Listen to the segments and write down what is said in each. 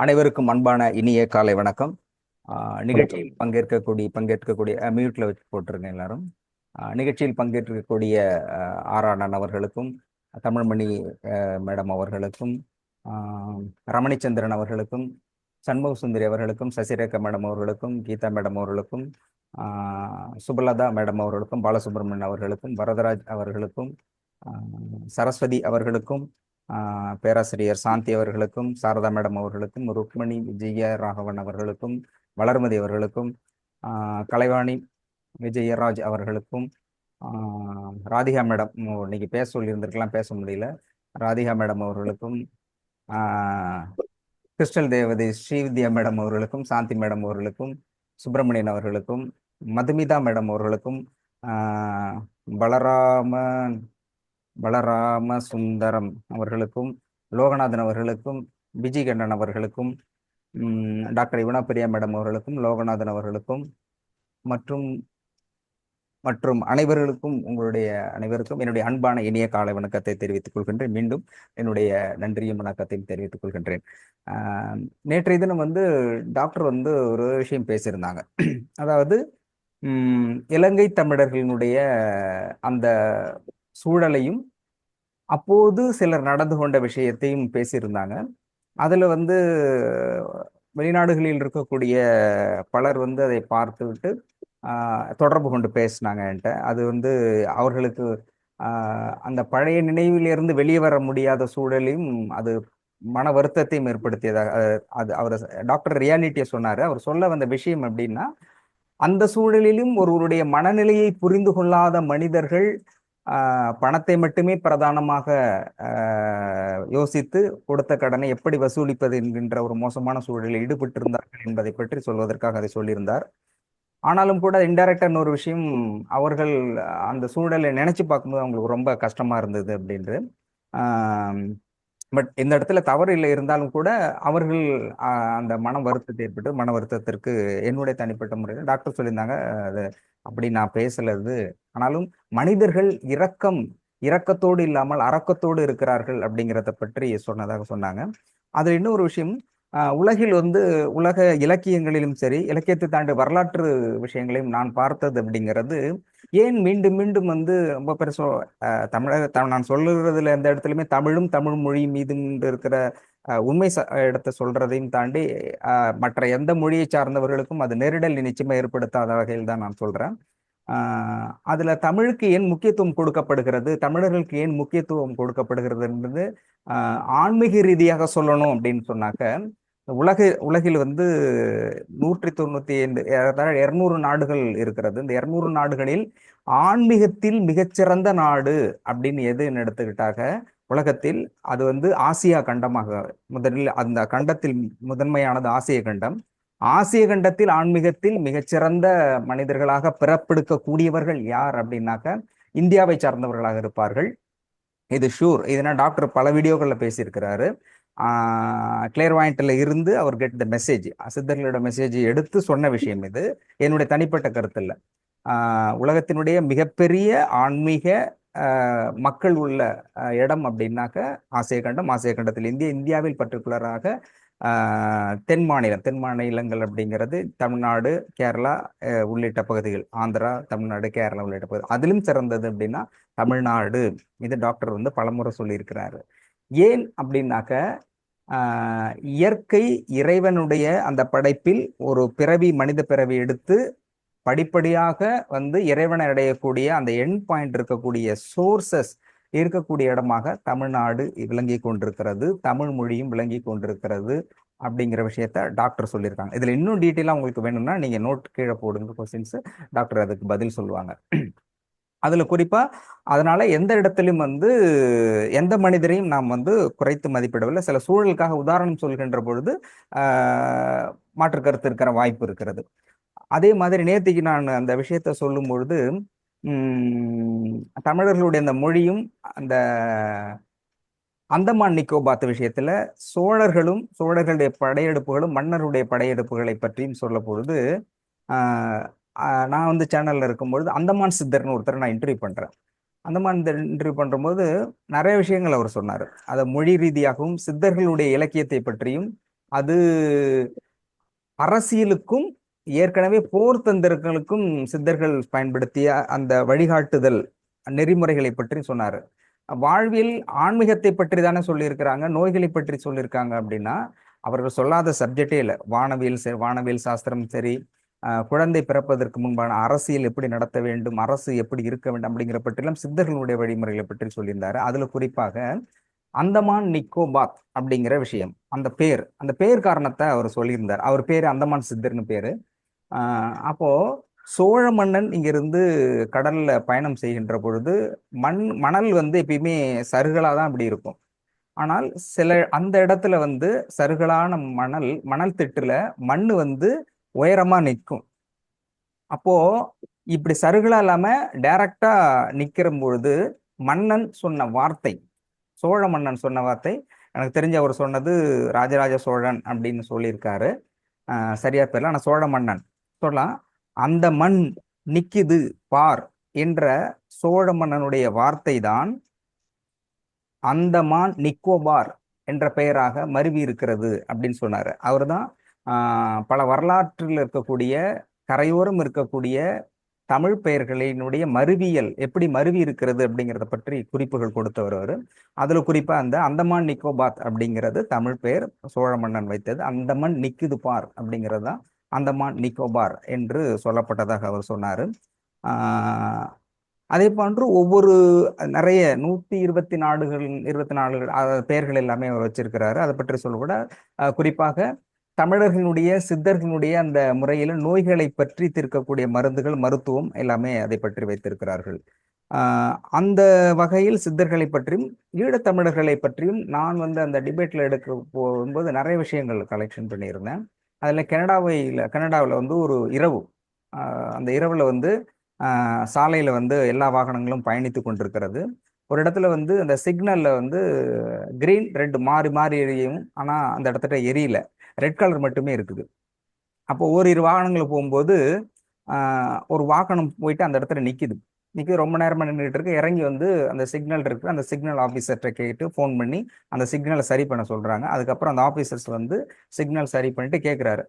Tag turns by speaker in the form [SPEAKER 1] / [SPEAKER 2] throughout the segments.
[SPEAKER 1] அனைவருக்கும் அன்பான இனிய காலை வணக்கம். நிகழ்ச்சியில் பங்கேற்கக்கூடிய மியூட்ல வச்சு போட்டிருங்க எல்லாரும். நிகழ்ச்சியில் பங்கேற்கக்கூடிய ஆராணன் அவர்களுக்கும், தமிழ்மணி மேடம் அவர்களுக்கும், ரமணிச்சந்திரன் அவர்களுக்கும், சண்முக சுந்தரி அவர்களுக்கும், சசிரேகா மேடம் அவர்களுக்கும், கீதா மேடம் அவர்களுக்கும், சுபலதா மேடம் அவர்களுக்கும், பாலசுப்ரமணியன் அவர்களுக்கும், வரதராஜ் அவர்களுக்கும், சரஸ்வதி அவர்களுக்கும், பேராசிரியர் சாந்தி அவர்களுக்கும், சாரதா மேடம் அவர்களுக்கும், ருக்மணி விஜய ராகவன் அவர்களுக்கும், வளர்மதி அவர்களுக்கும், கலைவாணி விஜயராஜ் அவர்களுக்கும், ராதிகா மேடம் இன்னைக்கு பேச சொல்லியிருந்திருக்கலாம், பேச முடியல, ராதிகா மேடம் அவர்களுக்கும், கிறிஸ்டல் தேவதை ஸ்ரீவித்யா மேடம் அவர்களுக்கும், சாந்தி மேடம் அவர்களுக்கும், சுப்பிரமணியன் அவர்களுக்கும், மதுமிதா மேடம் அவர்களுக்கும், பலராம சுந்தரம் அவர்களுக்கும், லோகநாதன் அவர்களுக்கும், விஜய் கண்ணன் அவர்களுக்கும், டாக்டர் யுவனாபிரியா மேடம் அவர்களுக்கும், லோகநாதன் அவர்களுக்கும் மற்றும் மற்றும் அனைவர்களுக்கும் அனைவருக்கும் என்னுடைய அன்பான இனிய காலை வணக்கத்தை தெரிவித்துக் கொள்கின்றேன். மீண்டும் என்னுடைய நன்றியும் வணக்கத்தையும் தெரிவித்துக் கொள்கின்றேன். நேற்றைய தினம் டாக்டர் ஒரு விஷயம் பேசியிருந்தாங்க. அதாவது இலங்கை தமிழர்களினுடைய அந்த சூழலையும் அப்போது சிலர் நடந்து கொண்ட விஷயத்தையும் பேசியிருந்தாங்க. அதுல வெளிநாடுகளில் இருக்கக்கூடிய பலர் அதை பார்த்துவிட்டு தொடர்பு கொண்டு பேசினாங்க என்கிட்ட. அது அவர்களுக்கு அந்த பழைய நினைவிலிருந்து வெளியே வர முடியாத சூழலையும் அது மன வருத்தத்தையும் ஏற்படுத்தியதாக அது அவர் டாக்டர் ரியாலிட்டியை சொன்னாரு. அவர் சொல்ல வந்த விஷயம் எப்படின்னா, அந்த சூழலிலும் ஒருவருடைய மனநிலையை புரிந்து கொள்ளாத மனிதர்கள் பணத்தை மட்டுமே பிரதானமாக யோசித்து கொடுத்த கடனை எப்படி வசூலிப்பது என்கின்ற ஒரு மோசமான சூழலில் ஈடுபட்டிருந்தார்கள் என்பதை பற்றி சொல்வதற்காக அதை சொல்லியிருந்தார். ஆனாலும் கூட இன்டைரக்டான ஒரு விஷயம், அவர்கள் அந்த சூழலை நினைச்சு பார்க்கும்போது அவங்களுக்கு ரொம்ப கஷ்டமா இருந்தது அப்படின்ட்டு. பட் இந்த இடத்துல தவறு இல்லை, இருந்தாலும் கூட அவர்கள் அந்த மன வருத்தத்திற்கு என்னுடைய தனிப்பட்ட முறையில் டாக்டர் சொல்லியிருந்தாங்க, அது அப்படி நான் பேசலது. ஆனாலும் மனிதர்கள் இரக்கத்தோடு இல்லாமல் அரக்கத்தோடு இருக்கிறார்கள் அப்படிங்கிறத பற்றி சொன்னதாக சொன்னாங்க. அது இன்னொரு விஷயம், உலகில் உலக இலக்கியங்களிலும் சரி, இலக்கியத்தை தாண்டி வரலாற்று விஷயங்களையும் நான் பார்த்தது அப்படிங்கிறது, ஏன் மீண்டும் மீண்டும் ரொம்ப பெருசோ நான் சொல்லுறதுல எந்த இடத்துலையுமே தமிழ் மொழி மீது இருக்கிற உண்மை இடத்தை சொல்றதையும் தாண்டி மற்ற எந்த மொழியை சார்ந்தவர்களுக்கும் அது நேரிடல் நிச்சயமா ஏற்படுத்தாத வகையில் தான் நான் சொல்றேன். அதுல தமிழுக்கு ஏன் முக்கியத்துவம் கொடுக்கப்படுகிறது, தமிழர்களுக்கு ஏன் முக்கியத்துவம் கொடுக்கப்படுகிறது என்பது ஆன்மீக ரீதியாக சொல்லணும் அப்படின்னு சொன்னாக்க, உலகில் 195 200 நாடுகள் இருக்கிறது. இந்த 200 நாடுகளில் ஆன்மீகத்தில் மிகச்சிறந்த நாடு அப்படின்னு எதுன்னு எடுத்துக்கிட்டாக உலகத்தில் அது ஆசியா கண்டமாக, முதலில் அந்த கண்டத்தில் முதன்மையானது ஆசிய கண்டம். ஆசிய கண்டத்தில் ஆன்மீகத்தில் மிகச்சிறந்த மனிதர்களாக பிறப்பெடுக்கக்கூடியவர்கள் யார் அப்படின்னாக்க இந்தியாவை சார்ந்தவர்களாக இருப்பார்கள். இது ஷூர். இதுனா டாக்டர் பல வீடியோக்கள்ல பேசியிருக்கிறாரு. கிளியர்வாயிண்ட்ல இருந்து அவர் கெட் த மெசேஜ், சித்தர்களோட மெசேஜ் எடுத்து சொன்ன விஷயம் இது. என்னுடைய தனிப்பட்ட கருத்து இல்லை. உலகத்தினுடைய மிகப்பெரிய ஆன்மீக மக்கள் உள்ள இடம் அப்படின்னாக்க ஆசிய கண்டம். ஆசிய கண்டத்தில் இந்தியாவில் பர்டிகுலராக தென் மாநிலங்கள் அப்படிங்கிறது தமிழ்நாடு, கேரளா உள்ளிட்ட பகுதிகள், ஆந்திரா, தமிழ்நாடு, கேரளா உள்ளிட்ட பகுதி. அதிலும் சிறந்தது அப்படின்னா தமிழ்நாடு. இது டாக்டர் பலமுறை சொல்லியிருக்கிறாரு. ஏன் அப்படின்னாக்க, இயற்கை இறைவனுடைய அந்த படைப்பில் ஒரு மனித பிறவி எடுத்து படிப்படியாக இறைவனை அடையக்கூடிய அந்த எண்ட் பாயிண்ட் இருக்கக்கூடிய சோர்சஸ் இருக்கக்கூடிய இடமாக தமிழ்நாடு விளங்கி கொண்டிருக்கிறது, தமிழ் மொழியும் விளங்கி கொண்டிருக்கிறது அப்படிங்கிற விஷயத்த டாக்டர் சொல்லியிருக்காங்க. இதுல இன்னும் டீட்டெயிலா உங்களுக்கு வேணும்னா நீங்க நோட் கீழே போடுங்க கொஸ்டின்ஸ், டாக்டர் அதுக்கு பதில் சொல்லுவாங்க. அதுல குறிப்பா அதனால எந்த இடத்திலும் எந்த மனிதரையும் நாம் குறைத்து மதிப்பிடவில்லை. சில சூழலுக்காக உதாரணம் சொல்கின்ற பொழுது மாற்று கருத்து இருக்கிற வாய்ப்பு இருக்கிறது. அதே மாதிரி நேத்திக்கு நான் அந்த விஷயத்த சொல்லும் பொழுது தமிழர்களுடைய அந்த மொழியும் அந்த அந்தமான் நிக்கோபாத் விஷயத்துல சோழர்களுடைய படையெடுப்புகளும் மன்னருடைய படையெடுப்புகளை பற்றியும் சொல்ல பொழுது நான் சேனல்ல இருக்கும்பொழுது அந்தமான் சித்தர்னு ஒருத்தர் நான் இன்டர்வியூ பண்றேன். அந்தமான் இன்டர்வியூ பண்ணும்போது நிறைய விஷயங்கள் அவர் சொன்னார். அதை மொழி ரீதியாகவும் சித்தர்களுடைய இலக்கியத்தை பற்றியும் அது அரசியலுக்கும் ஏற்கனவே போர் தந்திரங்களுக்கும் சித்தர்கள் பயன்படுத்திய அந்த வழிகாட்டுதல் நெறிமுறைகளை பற்றி சொன்னாரு. வாழ்வியல் ஆன்மீகத்தை பற்றி தானே சொல்லியிருக்கிறாங்க, நோய்களை பற்றி சொல்லியிருக்காங்க அப்படின்னா அவர்கள் சொல்லாத சப்ஜெக்டே இல்லை. வானவியல் சாஸ்திரம் சரி, குழந்தை பிறப்பதற்கு முன்பான அரசியல் எப்படி நடத்த வேண்டும், அரசு எப்படி இருக்க வேண்டும் அப்படிங்கிற பற்றிலாம் சித்தர்களுடைய வழிமுறைகளை பற்றி சொல்லியிருந்தாரு. அதுல குறிப்பாக அந்தமான் நிக்கோபாத் அப்படிங்கிற விஷயம், அந்த பேர் காரணத்தை அவர் சொல்லியிருந்தார். அவர் பேரு அந்தமான் சித்தர்னு பேரு. அப்போ சோழ மன்னன் இங்கிருந்து கடல்ல பயணம் செய்கின்ற பொழுது மணல் வந்து எப்பயுமே சருகலா தான் அப்படி இருக்கும். ஆனால் சில அந்த இடத்துல வந்து சருகலான மணல் திட்டுல மண்ணு வந்து உயரமா நிற்கும். அப்போ இப்படி சருகலா இல்லாம டைரக்டா நிக்கிற பொழுது மன்னன் சொன்ன வார்த்தை, சோழ மன்னன் சொன்ன வார்த்தை, எனக்கு தெரிஞ்ச அவர் சொன்னது ராஜராஜ சோழன் அப்படின்னு சொல்லியிருக்காரு. சரியா தெரியல, ஆனா சோழ மன்னன் சொல்லலாம். அந்த மண் நிக்குது பார் என்ற சோழ மன்னனுடைய வார்த்தை தான் அந்தமான் நிக்கோபார் என்ற பெயராக மருவி இருக்கிறது அப்படின்னு சொன்னாரு. அவர் தான் பல வரலாற்றில் இருக்கக்கூடிய கரையோரம் இருக்கக்கூடிய தமிழ் பெயர்களினுடைய மருவியல் எப்படி மருவி இருக்கிறது அப்படிங்கிறத பற்றி குறிப்புகள் கொடுத்தவர் அவர். அதுல குறிப்பா அந்த அந்தமான் நிக்கோபாத் அப்படிங்கிறது தமிழ் பெயர், சோழ மன்னன் வைத்தது. அந்தமான் நிக்குது பார் அப்படிங்கிறது தான் அந்தமான் நிக்கோபார் என்று சொல்லப்பட்டதாக அவர் சொன்னாரு. அதே போன்று ஒவ்வொரு நிறைய 124 பெயர்கள் எல்லாமே அவர் வச்சிருக்கிறாரு. அதை பற்றி சொல்லக்கூட குறிப்பாக தமிழர்களுடைய சித்தர்களுடைய அந்த முறையில நோய்களை பற்றி தீர்க்கக்கூடிய மருந்துகள், மருத்துவம் எல்லாமே அதை பற்றி வைத்திருக்கிறார்கள். அந்த வகையில் சித்தர்களை பற்றியும் ஈழத்தமிழர்களை பற்றியும் நான் வந்து அந்த டிபேட்ல எடுக்க போகும்போது நிறைய விஷயங்கள் கலெக்ஷன் பண்ணியிருந்தேன். அதுல கனடாவில் வந்து ஒரு இரவு, அந்த இரவுல வந்து சாலையில வந்து எல்லா வாகனங்களும் பயணித்து கொண்டிருக்கிறது. ஒரு இடத்துல வந்து அந்த சிக்னல்ல வந்து கிரீன் ரெட் மாறி மாறி எரியும், ஆனா அந்த இடத்துல எரியல, ரெட் கலர் மட்டுமே இருக்குது. அப்போ ஓரிரு வாகனங்கள் போகும்போது ஒரு வாகனம் போயிட்டு அந்த இடத்துல நிக்குது. ரொம்ப நேரமா நின்றுட்டு இருக்கு. இறங்கி வந்து அந்த சிக்னல் இருக்கு, அந்த சிக்னல் ஆஃபீஸர்கிட்ட கேட்டு ஃபோன் பண்ணி அந்த சிக்னலை சரி பண்ண சொல்றாங்க. அதுக்கப்புறம் அந்த ஆஃபீஸர்ஸ் வந்து சிக்னல் சரி பண்ணிட்டு கேட்குறாரு,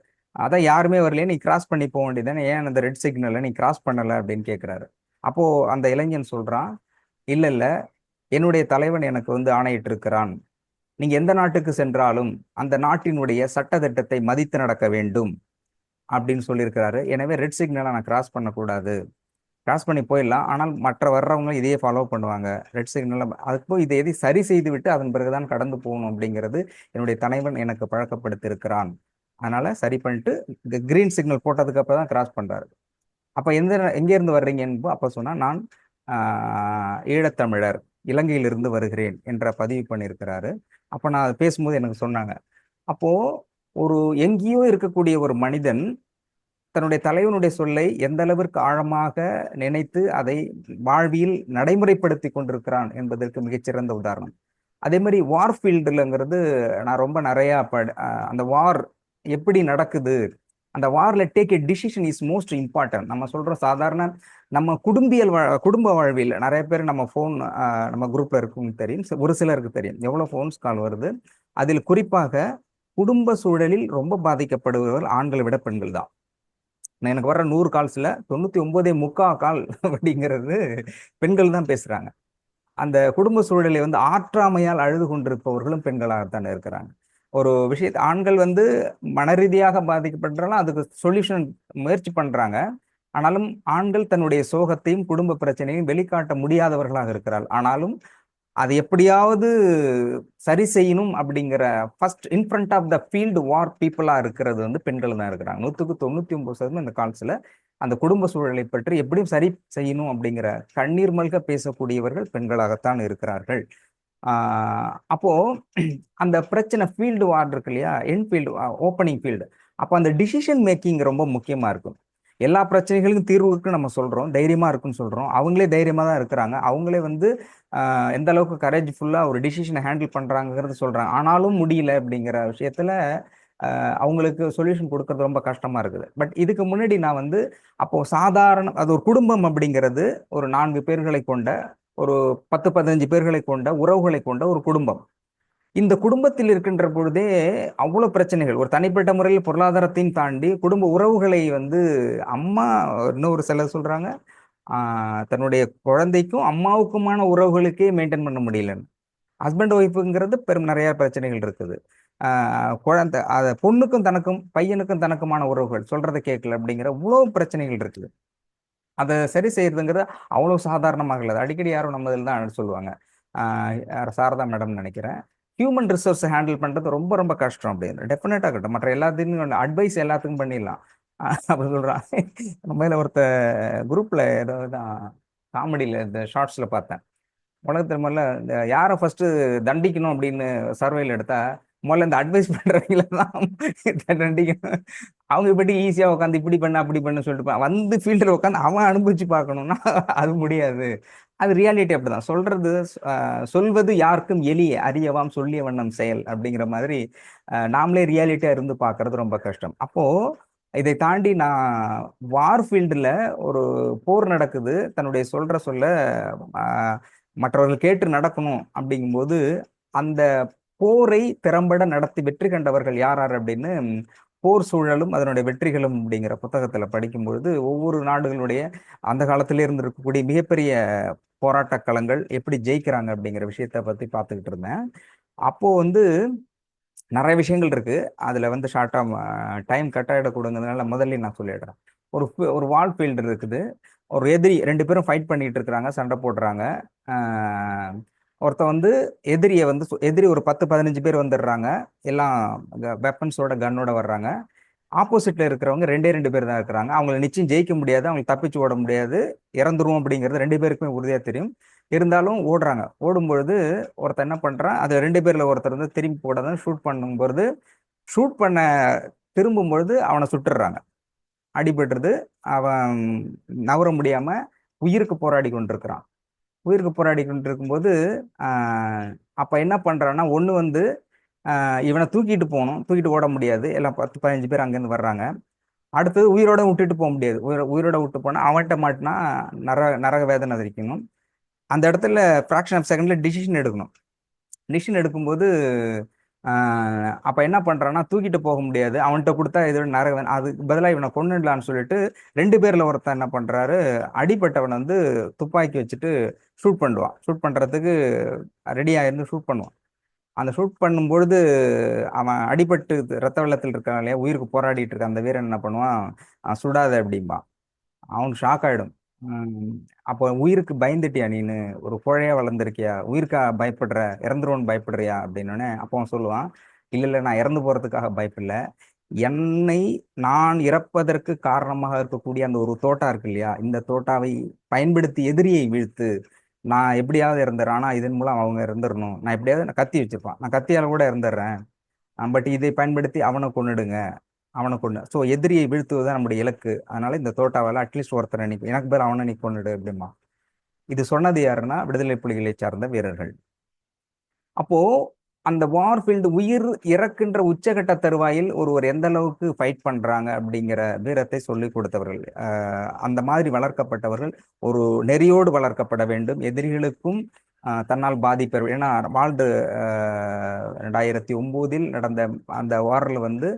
[SPEAKER 1] அதான் யாருமே வரலையே, நீ கிராஸ் பண்ணி போக வேண்டியதானே, ஏன் அந்த ரெட் சிக்னலை நீ கிராஸ் பண்ணல அப்படின்னு கேட்குறாரு. அப்போ அந்த இளைஞன் சொல்றான், இல்ல இல்ல, என்னுடைய தலைவன் எனக்கு வந்து ஆணையிட்டு இருக்கிறான், நீங்க எந்த நாட்டுக்கு சென்றாலும் அந்த நாட்டினுடைய சட்டத்திட்டத்தை மதித்து நடக்க வேண்டும் அப்படின்னு சொல்லியிருக்கிறாரு. எனவே ரெட் சிக்னலை நான் கிராஸ் பண்ணக்கூடாது, கிராஸ் பண்ணி போயிடலாம், ஆனால் மற்ற வர்றவங்க இதையே ஃபாலோ பண்ணுவாங்க, ரெட் சிக்னல் அதுக்கு போய் இதை எதை சரி செய்து விட்டு அதன் பிறகுதான் கடந்து போகணும் அப்படிங்கிறது என்னுடைய தலைவன் எனக்கு பழக்கப்படுத்தியிருக்கிறான், அதனால சரி பண்ணிட்டு கிரீன் சிக்னல் போட்டதுக்கு அப்புறம் தான் கிராஸ் பண்றாரு. அப்ப எங்கே இருந்து வர்றீங்கன்னு அப்ப சொன்னா, நான் ஈழத்தமிழர், இலங்கையிலிருந்து வருகிறேன் என்ற பதிவு பண்ணியிருக்கிறாரு. அப்ப நான் பேசும்போது எனக்கு சொன்னாங்க, அப்போ ஒரு எங்கேயோ இருக்கக்கூடிய ஒரு மனிதன் தன்னுடைய தலைவனுடைய சொல்லை எந்த அளவிற்கு ஆழமாக நினைத்து அதை வாழ்வியில் நடைமுறைப்படுத்தி கொண்டிருக்கிறான் என்பதற்கு மிகச்சிறந்த உதாரணம். அதே மாதிரி வார் ஃபீல்டுலங்கிறது நான் ரொம்ப நிறைய அந்த வார் எப்படி நடக்குது, அந்த வார்ல take a decision is most important. நம்ம சொல்றோம் சாதாரண நம்ம குடும்ப வாழ்வில் நிறைய பேர் நம்ம ஃபோன் நம்ம குரூப்ல இருக்கும் தெரியும், ஒரு சிலருக்கு தெரியும் எவ்வளவு ஃபோன்ஸ் கால் வருது. அதில் குறிப்பாக குடும்ப சூழலில் ரொம்ப பாதிக்கப்படுபவர்கள் ஆண்களை விட பெண்கள் தான். எனக்கு வர்ற 100 கால்ஸ்ல 99.75 கால் அப்படிங்கிறது பெண்கள் தான் பேசுறாங்க. அந்த குடும்ப சூழலை வந்து ஆற்றாமையால் அழுது கொண்டிருப்பவர்களும் பெண்களாகத்தான் இருக்கிறாங்க. ஒரு விஷயத்தை ஆண்கள் வந்து மனரீதியாக பாதிக்கப்பட்டாலும் அதுக்கு சொல்யூஷன் முயற்சி பண்றாங்க. ஆனாலும் ஆண்கள் தன்னுடைய சோகத்தையும் குடும்ப பிரச்சனையும் வெளிக்காட்ட முடியாதவர்களாக இருக்கிறார். ஆனாலும் அதை எப்படியாவது சரி செய்யணும் அப்படிங்கிற first in front of the field war பீப்புளா இருக்கிறது வந்து பெண்கள் தான் இருக்கிறாங்க. 99% இந்த கால்ஸ்ல அந்த குடும்ப சூழலை பற்றி எப்படியும் சரி செய்யணும் அப்படிங்கிற கண்ணீர் மல்க பேசக்கூடியவர்கள் பெண்களாகத்தான் இருக்கிறார்கள். அப்போ அந்த பிரச்சனை ஃபீல்டு வார் இருக்கு இல்லையா, என்ஃபீல்டு ஓப்பனிங் ஃபீல்டு, அப்போ அந்த டிசிஷன் மேக்கிங் ரொம்ப முக்கியமா இருக்கும். எல்லா பிரச்சனைகளுக்கும் தீர்வுக்கு நம்ம சொல்றோம், தைரியமா இருக்குன்னு சொல்றோம், அவங்களே தைரியமா தான் இருக்கிறாங்க, அவங்களே வந்து எந்த அளவுக்கு கரேஜ்ஃபுல்லா ஒரு டிசிஷனை ஹேண்டில் பண்றாங்கிறது சொல்றாங்க. ஆனாலும் முடியல அப்படிங்கிற விஷயத்துல அவங்களுக்கு சொல்யூஷன் கொடுக்கறது ரொம்ப கஷ்டமா இருக்குது. பட் இதுக்கு முன்னாடி நான் வந்து அப்போ சாதாரண அது ஒரு குடும்பம் அப்படிங்கிறது ஒரு 4 பேர்களை கொண்ட, ஒரு 10-15 பேர்களை கொண்ட உறவுகளை கொண்ட ஒரு குடும்பம். இந்த குடும்பத்தில் இருக்கின்ற பொழுதே அவ்வளவு பிரச்சனைகள். ஒரு தனிப்பட்ட முறையில் பொருளாதாரத்தையும் தாண்டி குடும்ப உறவுகளை வந்து அம்மா இன்னொரு சிலர் சொல்றாங்க, தன்னுடைய குழந்தைக்கும் அம்மாவுக்குமான உறவுகளுக்கே மெயின்டைன் பண்ண முடியலன்னு. ஹஸ்பண்ட் ஒய்ஃப்ங்கிறது பெரும் நிறைய பிரச்சனைகள் இருக்குது. குழந்தை பொண்ணுக்கும் தனக்கும் பையனுக்கும் தனக்குமான உறவுகள் சொல்றதை கேட்கல அப்படிங்கிற இவ்வளவு பிரச்சனைகள் இருக்குது. அதை சரி செய்யறதுங்கிறது அவ்வளவு சாதாரணமாக இல்லை. அடிக்கடி யாரும் நம்ம இதில் தான் சொல்லுவாங்க. சாரதா மேடம் நினைக்கிறேன், ஹியூமன் ரிசோர்ஸ் ஹேண்டில் பண்றது ரொம்ப ரொம்ப கஷ்டம் அப்படின்னு. டெஃபினட்டா கட்டும். மற்ற எல்லாத்தையும் அட்வைஸ் எல்லாத்துக்கும் பண்ணிடலாம். அப்படி சொல்றான். நம்ம ஒருத்த குரூப்ல ஏதோ தான் காமெடியில இந்த ஷார்ட்ஸ்ல பார்த்தேன். உலகத்துல முதல்ல இந்த யாரை ஃபர்ஸ்ட் தண்டிக்கணும் அப்படின்னு சர்வேல எடுத்தா முதல்ல இந்த அட்வைஸ் பண்றவங்கள தான் தண்டிக்கணும். அவங்க இப்படி ஈஸியா உட்காந்து இப்படி பண்ண அப்படி பண்ணு சொல்லிட்டு வந்து ஃபீல்டில் உட்காந்து அவன் அனுபவிச்சு பார்க்கணும்னா அது முடியாது. அது ரியாலிட்டி அப்படிதான். சொல்வது யாருக்கும் எளிய அறியவாம் சொல்லிய வண்ணம் செயல் அப்படிங்கிற மாதிரி நாமளே ரியாலிட்டியா இருந்து பார்க்கறது ரொம்ப கஷ்டம். அப்போ இதை தாண்டி நான் வார் ஃபீல்டுல ஒரு போர் நடக்குது, தன்னுடைய சொல்ல மற்றவர்கள் கேட்டு நடக்கணும் அப்படிங்கும்போது அந்த போரை திறம்பட நடத்தி வெற்றி கண்டவர்கள் யார் யார் அப்படின்னு போர் சூழலும் அதனுடைய வெற்றிகளும் அப்படிங்கிற புத்தகத்துல படிக்கும்பொழுது ஒவ்வொரு நாடுகளுடைய அந்த காலத்திலே இருந்து இருக்கக்கூடிய மிகப்பெரிய போராட்ட களங்கள் எப்படி ஜெயிக்கிறாங்க அப்படிங்கிற விஷயத்த பத்தி பார்த்துக்கிட்டு இருந்தேன். அப்போ வந்து நிறைய விஷயங்கள் இருக்கு. அதுல வந்து ஷார்ட்டா டைம் கட் ஆகிடக்கூடாதுனால முதல்ல நான் சொல்லிடுறேன். ஒரு வால் ஃபீல்டு இருக்குது. ஒரு எதிரி 2 பேரும் ஃபைட் பண்ணிட்டு இருக்கிறாங்க, சண்டை போடுறாங்க. ஒருத்த வந்து எதிரி ஒரு 10-15 பேர் வந்துடுறாங்க. எல்லாம் வெப்பன்ஸோட கன்னோட வர்றாங்க. ஆப்போசிட்ல இருக்கிறவங்க 2 பேர் தான் இருக்கிறாங்க. அவங்களை நிச்சயம் ஜெயிக்க முடியாது, அவங்களுக்கு தப்பிச்சு ஓட முடியாது, இறந்துருவோம் அப்படிங்கிறது 2 பேருக்குமே உறுதியா தெரியும். இருந்தாலும் ஓடுறாங்க. ஓடும்பொழுது ஒருத்தர் என்ன பண்றான், அது 2 பேர்ல ஒருத்தர் வந்து திரும்பி போடாதான் ஷூட் பண்ணும்பொழுது ஷூட் பண்ண திரும்பும்பொழுது அவனை சுட்டுடுறாங்க. அடிபட்டுறது. அவன் நவர முடியாம உயிருக்கு போராடி கொண்டிருக்கிறான். உயிருக்கு போராடி கொண்டிருக்கும்போது அப்ப என்ன பண்றான்னா, ஒண்ணு வந்து இவனை தூக்கிட்டு போகணும், தூக்கிட்டு ஓட முடியாது, எல்லாம் 10-15 பேர் அங்கேருந்து வர்றாங்க. அடுத்தது உயிரோட விட்டுட்டு போக முடியாது. உயிரோட விட்டு போனா அவன்கிட்ட மாட்டினா நரக வேதனை அதிரிக்கணும். அந்த இடத்துல ஃப்ராக்ஷன் ஆஃப் செகண்ட்ல டிசிஷன் எடுக்கணும். டிசிஷன் எடுக்கும்போது அப்ப என்ன பண்றான்னா, தூக்கிட்டு போக முடியாது, அவன்கிட்ட கொடுத்தா இதோட நரக, அதுக்கு பதிலாக இவனை கொன்னுடலான்னு சொல்லிட்டு 2 பேர்ல ஒருத்தன் என்ன பண்றாரு, அடிப்பட்டவன் வந்து துப்பாக்கி வச்சுட்டு ஷூட் பண்ணுவான். ஷூட் பண்றதுக்கு ரெடியா இருந்து ஷூட் பண்ணுவான். அந்த ஷூட் பண்ணும்பொழுது அவன் அடிபட்டு ரத்த வெள்ளத்தில் இருக்கான் இல்லையா, உயிருக்கு போராடிட்டு இருக்கான். அந்த வீரன் என்ன பண்ணுவான், சுடாத அப்படிம்பான். அவனுக்கு ஷாக் ஆயிடும். அப்போ உயிருக்கு பயந்துட்டியா நீனு, ஒரு கோழையா வளர்ந்துருக்கியா, உயிருக்கா பயப்படுற, இறந்துருவோன்னு பயப்படுறியா அப்படின்னோடனே அப்போ அவன் சொல்லுவான், இல்ல இல்ல, நான் இறந்து போறதுக்காக பயப்படல, என்னை நான் இறப்பதற்கு காரணமாக இருக்கக்கூடிய அந்த ஒரு தோட்டா இருக்கு இல்லையா, இந்த தோட்டாவை பயன்படுத்தி எதிரியை வீழ்த்து, நான் எப்படியாவது இறந்துடுறேன், ஆனா இதன் மூலம் அவங்க இறந்துடணும், நான் எப்படியாவது, நான் கத்தி வச்சிருப்பான், நான் கத்தியால கூட இறந்துடுறேன், பட் இதை பயன்படுத்தி அவனை கொன்னுடுங்க, அவனை கொண்டு. ஸோ எதிரியை வீழ்த்துவதுதான் நம்முடைய இலக்கு. அதனால இந்த தோட்டாவால அட்லீஸ்ட் ஒருத்தரை நீ, எனக்கு பேர் அவனை நீ கொண்டுடு அப்படிமா. இது சொன்னது யாருன்னா விடுதலை புலிகளை சார்ந்த வீரர்கள். அப்போ அந்த வார்ஃபீல்டு உயிர் இறக்கின்ற உச்சகட்ட தருவாயில் ஒருவர் எந்த அளவுக்கு ஃபைட் பண்றாங்க அப்படிங்கிற வீரத்தை சொல்லி கொடுத்தவர்கள், அந்த மாதிரி வளர்க்கப்பட்டவர்கள். ஒரு நெறியோடு வளர்க்கப்பட வேண்டும். எதிரிகளுக்கும் தன்னால் பாதிப்பு. ஏன்னா வால்டு 2009 நடந்த அந்த வாரில் வந்து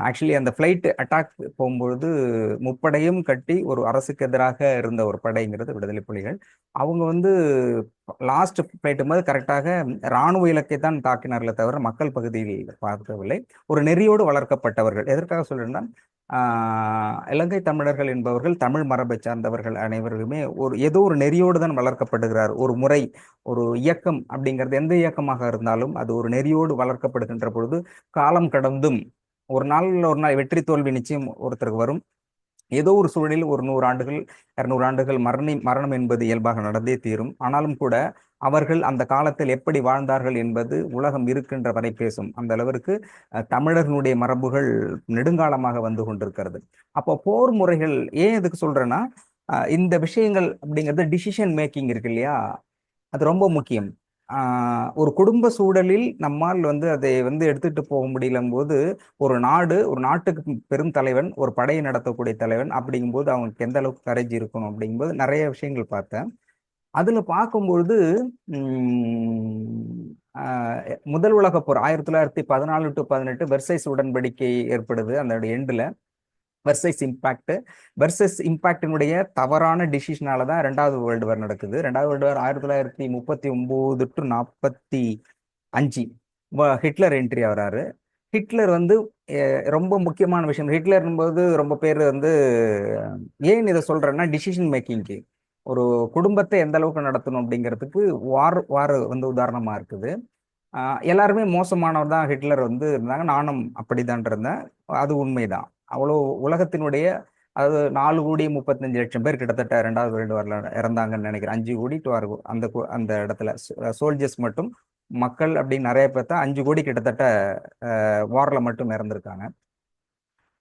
[SPEAKER 1] ஆக்சுவலி அந்த ஃப்ளைட் அட்டாக் போகும்பொழுது முப்படையும் கட்டி ஒரு அரசுக்கு எதிராக இருந்த ஒரு படைங்கிறது விடுதலை புலிகள். அவங்க வந்து லாஸ்ட் ஃப்ளைட்டு போது கரெக்டாக இராணுவ இலக்கை தான் தாக்கினார்களே தவிர மக்கள் பகுதியில் பார்க்கவில்லை. ஒரு நெறியோடு வளர்க்கப்பட்டவர்கள். எதற்காக சொல்றேன்னா, இலங்கை தமிழர்கள் என்பவர்கள் தமிழ் மரபை சார்ந்தவர்கள் அனைவருமே ஏதோ ஒரு நெறியோடு தான் வளர்க்கப்படுகிறார். ஒரு முறை, ஒரு இயக்கம் அப்படிங்கிறது எந்த இயக்கமாக இருந்தாலும் அது ஒரு நெறியோடு வளர்க்கப்படுகின்ற பொழுது காலம் கடந்தும் ஒரு நாள் வெற்றி தோல்வி நிச்சயம் ஒருத்தருக்கு வரும். ஏதோ ஒரு சூழலில் ஒரு 100 ஆண்டுகள் 200 ஆண்டுகள் மரணம் என்பது இயல்பாக நடந்தே தீரும். ஆனாலும் கூட அவர்கள் அந்த காலத்தில் எப்படி வாழ்ந்தார்கள் என்பது உலகம் இருக்கின்ற வரை பேசும். அந்த அளவிற்கு தமிழர்களுடைய மரபுகள் நெடுங்காலமாக வந்து கொண்டிருக்கிறது. அப்போ போர் முறைகள் ஏன் எதுக்கு சொல்றேன்னா, இந்த விஷயங்கள் அப்படிங்கிறது டிசிஷன் மேக்கிங் இருக்கு இல்லையா, அது ரொம்ப முக்கியம். ஒரு குடும்ப சூழலில் நம்மால் வந்து அதை வந்து எடுத்துட்டு போக முடியலும் போது ஒரு நாட்டுக்கு பெரும் தலைவன், ஒரு படையை நடத்தக்கூடிய தலைவன் அப்படிங்கும்போது அவங்களுக்கு எந்த அளவுக்கு கரேஜ் இருக்கணும் அப்படிங்கும்போது நிறைய விஷயங்கள் பார்த்தேன். அதுல பார்க்கும்பொழுது உம், ஆஹ், முதல் உலகப் போர் 1914 to 18 வெர்சைஸ் உடன்படிக்கை ஏற்படுது அந்த எண்டுல. வெர்சைஸ் இம்பாக்ட். வெர்சஸ் இம்பாக்டினுடைய தவறான டிசிஷனால தான் ரெண்டாவது வேர்ல்டு வார் நடக்குது. ரெண்டாவது world war 1939 to 1945 Hitler entry ஆகுறாரு. ஹிட்லர் வந்து ரொம்ப முக்கியமான விஷயம். ஹிட்லர் போது ரொம்ப பேர் வந்து ஏன் இதை சொல்றேன்னா டிசிஷன் மேக்கிங்க்கு, ஒரு குடும்பத்தை எந்த அளவுக்கு நடத்தணும் அப்படிங்கிறதுக்கு வார் வார் வந்து உதாரணமா இருக்குது. எல்லாருமே மோசமானவர் தான் ஹிட்லர் வந்து இருந்தாங்க. நானும் அப்படிதான் இருந்தேன். அது உண்மைதான். அவ்வளோ உலகத்தினுடைய, அதாவது 4,35,00,000 பேர் கிட்டத்தட்ட ரெண்டாவது வேர்ல்டு வார்ல இறந்தாங்கன்னு நினைக்கிறேன். 5 கோடி டு 6 அந்த இடத்துல சோல்ஜர்ஸ் மட்டும், மக்கள் அப்படின்னு நிறைய பேர்த்தா 5 கோடி கிட்டத்தட்ட வார்ல மட்டும் இறந்திருக்காங்க.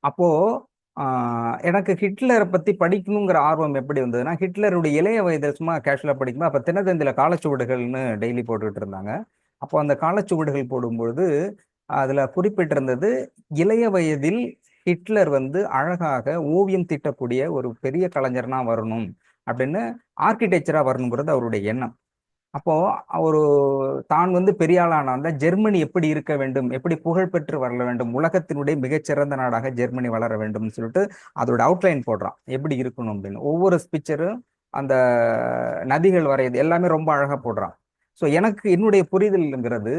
[SPEAKER 1] அப்போ எனக்கு ஹிட்லரை பத்தி படிக்கணுங்கிற ஆர்வம் எப்படி வந்ததுன்னா, ஹிட்லருடைய இளைய வயதில் சும்மா கேஷுவலா படிக்கும்போது அப்ப தினத்தந்தில காலச்சுவடுகள்னு டெய்லி போட்டுக்கிட்டு இருந்தாங்க. அப்போ அந்த காலச்சுவடுகள் போடும்பொழுது அதுல குறிப்பிட்டிருந்தது, இளைய வயதில் ஹிட்லர் வந்து அழகாக ஓவியம் தீட்டக்கூடிய ஒரு பெரிய கலைஞர்னா வரணும் அப்படின்னு, ஆர்கிடெக்சரா வரணுங்கிறது அவருடைய எண்ணம். அப்போ ஒரு தான் வந்து பெரிய ஆளான ஜெர்மனி எப்படி இருக்க வேண்டும், எப்படி புகழ்பெற்று வளர வேண்டும், உலகத்தினுடைய மிகச்சிறந்த நாடாக ஜெர்மனி வளர வேண்டும்னு சொல்லிட்டு அதோட அவுட்லைன் போடுறான், எப்படி இருக்கணும் அப்படின்னு. ஒவ்வொரு பிக்சரும் அந்த நதிகள் வரையுது எல்லாமே ரொம்ப அழகா போடுறான். ஸோ எனக்கு என்னுடைய புரிதல்ங்கிறது,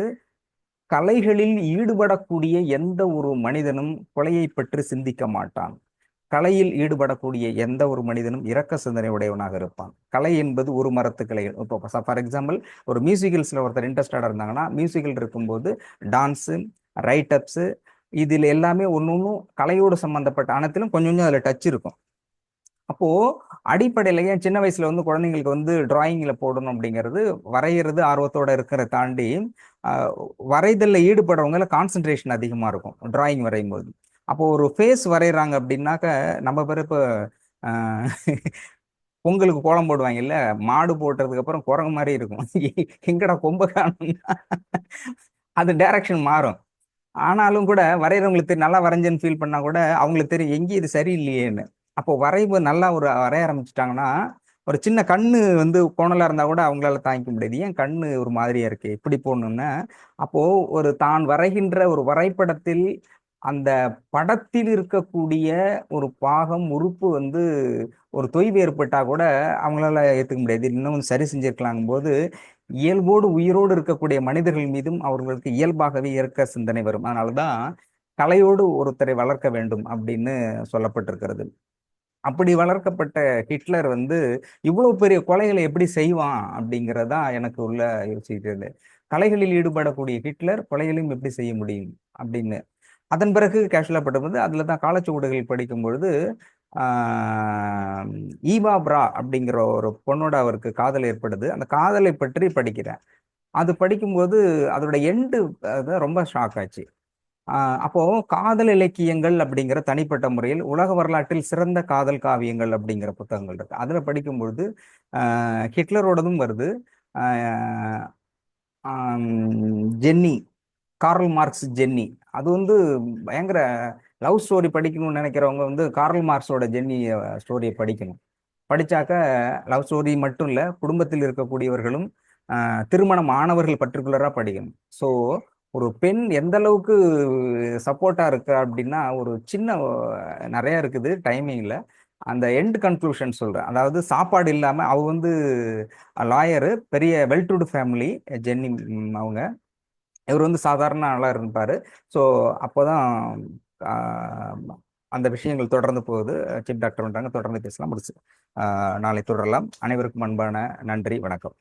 [SPEAKER 1] கலைகளில் ஈடுபடக்கூடிய எந்த ஒரு மனிதனும் கொலையை பற்றி சிந்திக்க மாட்டான். கலையில் ஈடுபடக்கூடிய எந்த ஒரு மனிதனும் இரக்க சிந்தனை உடையவனாக இருப்பான். கலை என்பது ஒரு மரத்து கிளை. இப்போ ஃபார் எக்ஸாம்பிள், ஒரு மியூசிக்கல்ஸ்ல ஒருத்தர் இன்ட்ரெஸ்டடா இருந்தாங்கன்னா, மியூசிக்கல் இருக்கும்போது டான்ஸு, ரைட் அப்ஸு, இதில் எல்லாமே ஒன்று ஒன்றும் கலையோடு சம்பந்தப்பட்ட அனைத்திலும் கொஞ்சம் கொஞ்சம் அதில் டச் இருக்கும். அப்போ அடிப்படையில ஏன் சின்ன வயசுல வந்து குழந்தைங்களுக்கு வந்து டிராயிங்ல போடணும் அப்படிங்கிறது, வரைகிறது ஆர்வத்தோட இருக்கிற தாண்டி, ஆஹ், வரைதல்ல ஈடுபடுறவங்கள கான்சென்ட்ரேஷன் அதிகமா இருக்கும் டிராயிங் வரையும் போது. அப்போ ஒரு ஃபேஸ் வரைகிறாங்க அப்படின்னாக்க, நம்ம பேர் இப்போ ஆஹ், பொங்கலுக்கு கோலம் போடுவாங்கல்ல, மாடு போட்டதுக்கு அப்புறம் குரங்கு மாதிரி இருக்கும். எங்கடா கொம்ப காணும், அது டைரக்ஷன் மாறும். ஆனாலும் கூட வரைகிறவங்களுக்கு தெரியும், நல்லா வரைஞ்சேன்னு ஃபீல் பண்ணா கூட அவங்களுக்கு தெரியும் எங்கேயும் இது சரியில்லையேன்னு. அப்போ வரைவு நல்லா ஒரு வரைய ஆரம்பிச்சிட்டாங்கன்னா, ஒரு சின்ன கண்ணு வந்து கோணலா இருந்தா கூட அவங்களால தாங்கிக்க முடியாது. ஏன் கண்ணு ஒரு மாதிரியா இருக்கு இப்படி போடணும்னா, அப்போ ஒரு தான் வரைகின்ற ஒரு வரைபடத்தில் அந்த படத்தில் இருக்கக்கூடிய ஒரு பாகம் உறுப்பு வந்து ஒரு தொய்வு ஏற்பட்டா கூட அவங்களால ஏத்துக்க முடியாது. இன்னும் சரி செஞ்சிருக்கலாங்கும் போது, இயல்போடு உயிரோடு இருக்கக்கூடிய மனிதர்கள் மீதும் அவர்களுக்கு இயல்பாகவே இயற்கை சிந்தனை வரும். அதனாலதான் கலையோடு ஒருத்தரை வளர்க்க வேண்டும் அப்படின்னு சொல்லப்பட்டிருக்கிறது. அப்படி வளர்க்கப்பட்ட ஹிட்லர் வந்து இவ்வளவு பெரிய கொலைகளை எப்படி செய்வான் அப்படிங்கிறதா எனக்கு உள்ள யோசிக்கிறது. கலைகளில் ஈடுபடக்கூடிய ஹிட்லர் கொலைகளையும் எப்படி செய்ய முடியும் அப்படின்னு. அதன் பிறகு கேஷுவலா படும்போது அதுல தான் காலச்சுவடுகள் படிக்கும் பொழுது, ஆஹ், ஈவா பிரா அப்படிங்கிற ஒரு பொண்ணோட அவருக்கு காதல் ஏற்படுது. அந்த காதலை பற்றி படிக்கிறேன். அது படிக்கும்போது அதோட எண்டு ரொம்ப ஷாக் ஆச்சு. அப்போ காதல் இலக்கியங்கள் அப்படிங்கிற தனிப்பட்ட முறையில் உலக வரலாற்றில் சிறந்த காதல் காவியங்கள் அப்படிங்கிற புத்தகங்கள் இருக்கு. அதுல படிக்கும்பொழுது ஹிட்லரோடதும் வருது. ஆஹ் ஜென்னி, கார்ல் மார்க்ஸ் ஜென்னி, அது வந்து பயங்கர லவ் ஸ்டோரி படிக்கணும்னு நினைக்கிறவங்க வந்து கார்ல் மார்க்ஸோட ஜென்னி ஸ்டோரியை படிக்கணும். படிச்சாக்க லவ் ஸ்டோரி மட்டும் இல்ல, குடும்பத்தில் இருக்கக்கூடியவர்களும் திருமணம் ஆனவர்கள் பர்டிகுலரா படிக்கணும். ஸோ ஒரு பெண் எந்த அளவுக்கு சப்போர்ட்டா இருக்கா அப்படின்னா, ஒரு சின்ன நிறைய இருக்குது டைமிங்ல. அந்த எண்ட் கன்க்ளூஷன் சொல்றேன். அதாவது சாப்பாடு இல்லாம அவ வந்து லாயரு, பெரிய வெல் டு ஃபேமிலி ஜென்னி, அவங்க. இவர் வந்து சாதாரண ஆளா இருப்பாரு. ஸோ அப்போதான் ஆஹ், அந்த விஷயங்கள் தொடர்ந்து போகுது. சீஃப் டாக்டர் வந்தாங்க, தொடர்ந்து பேசலாம், முடிச்சு நாளை தொடரலாம். அனைவருக்கும் அன்பான நன்றி, வணக்கம்.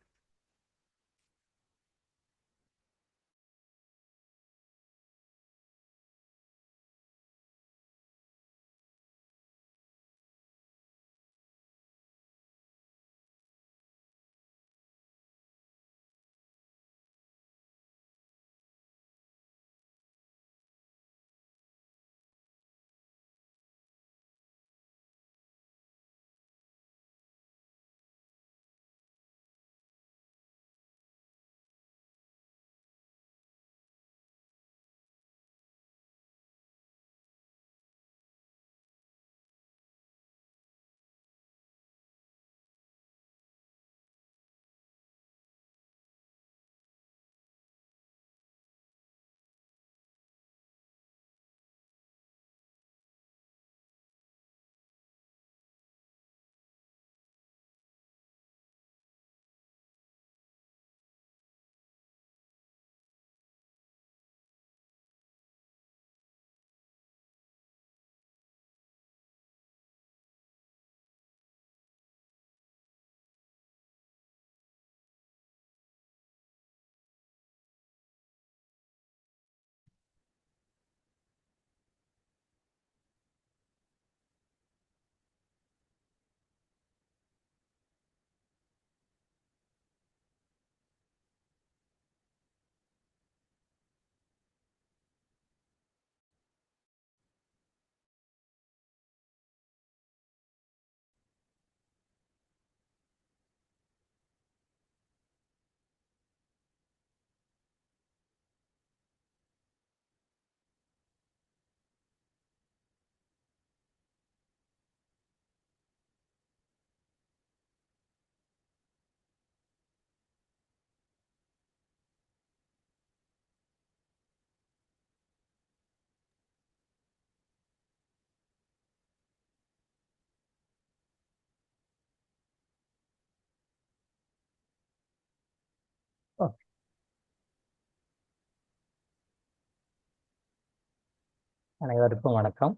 [SPEAKER 2] அனைவருக்கும் வணக்கம்.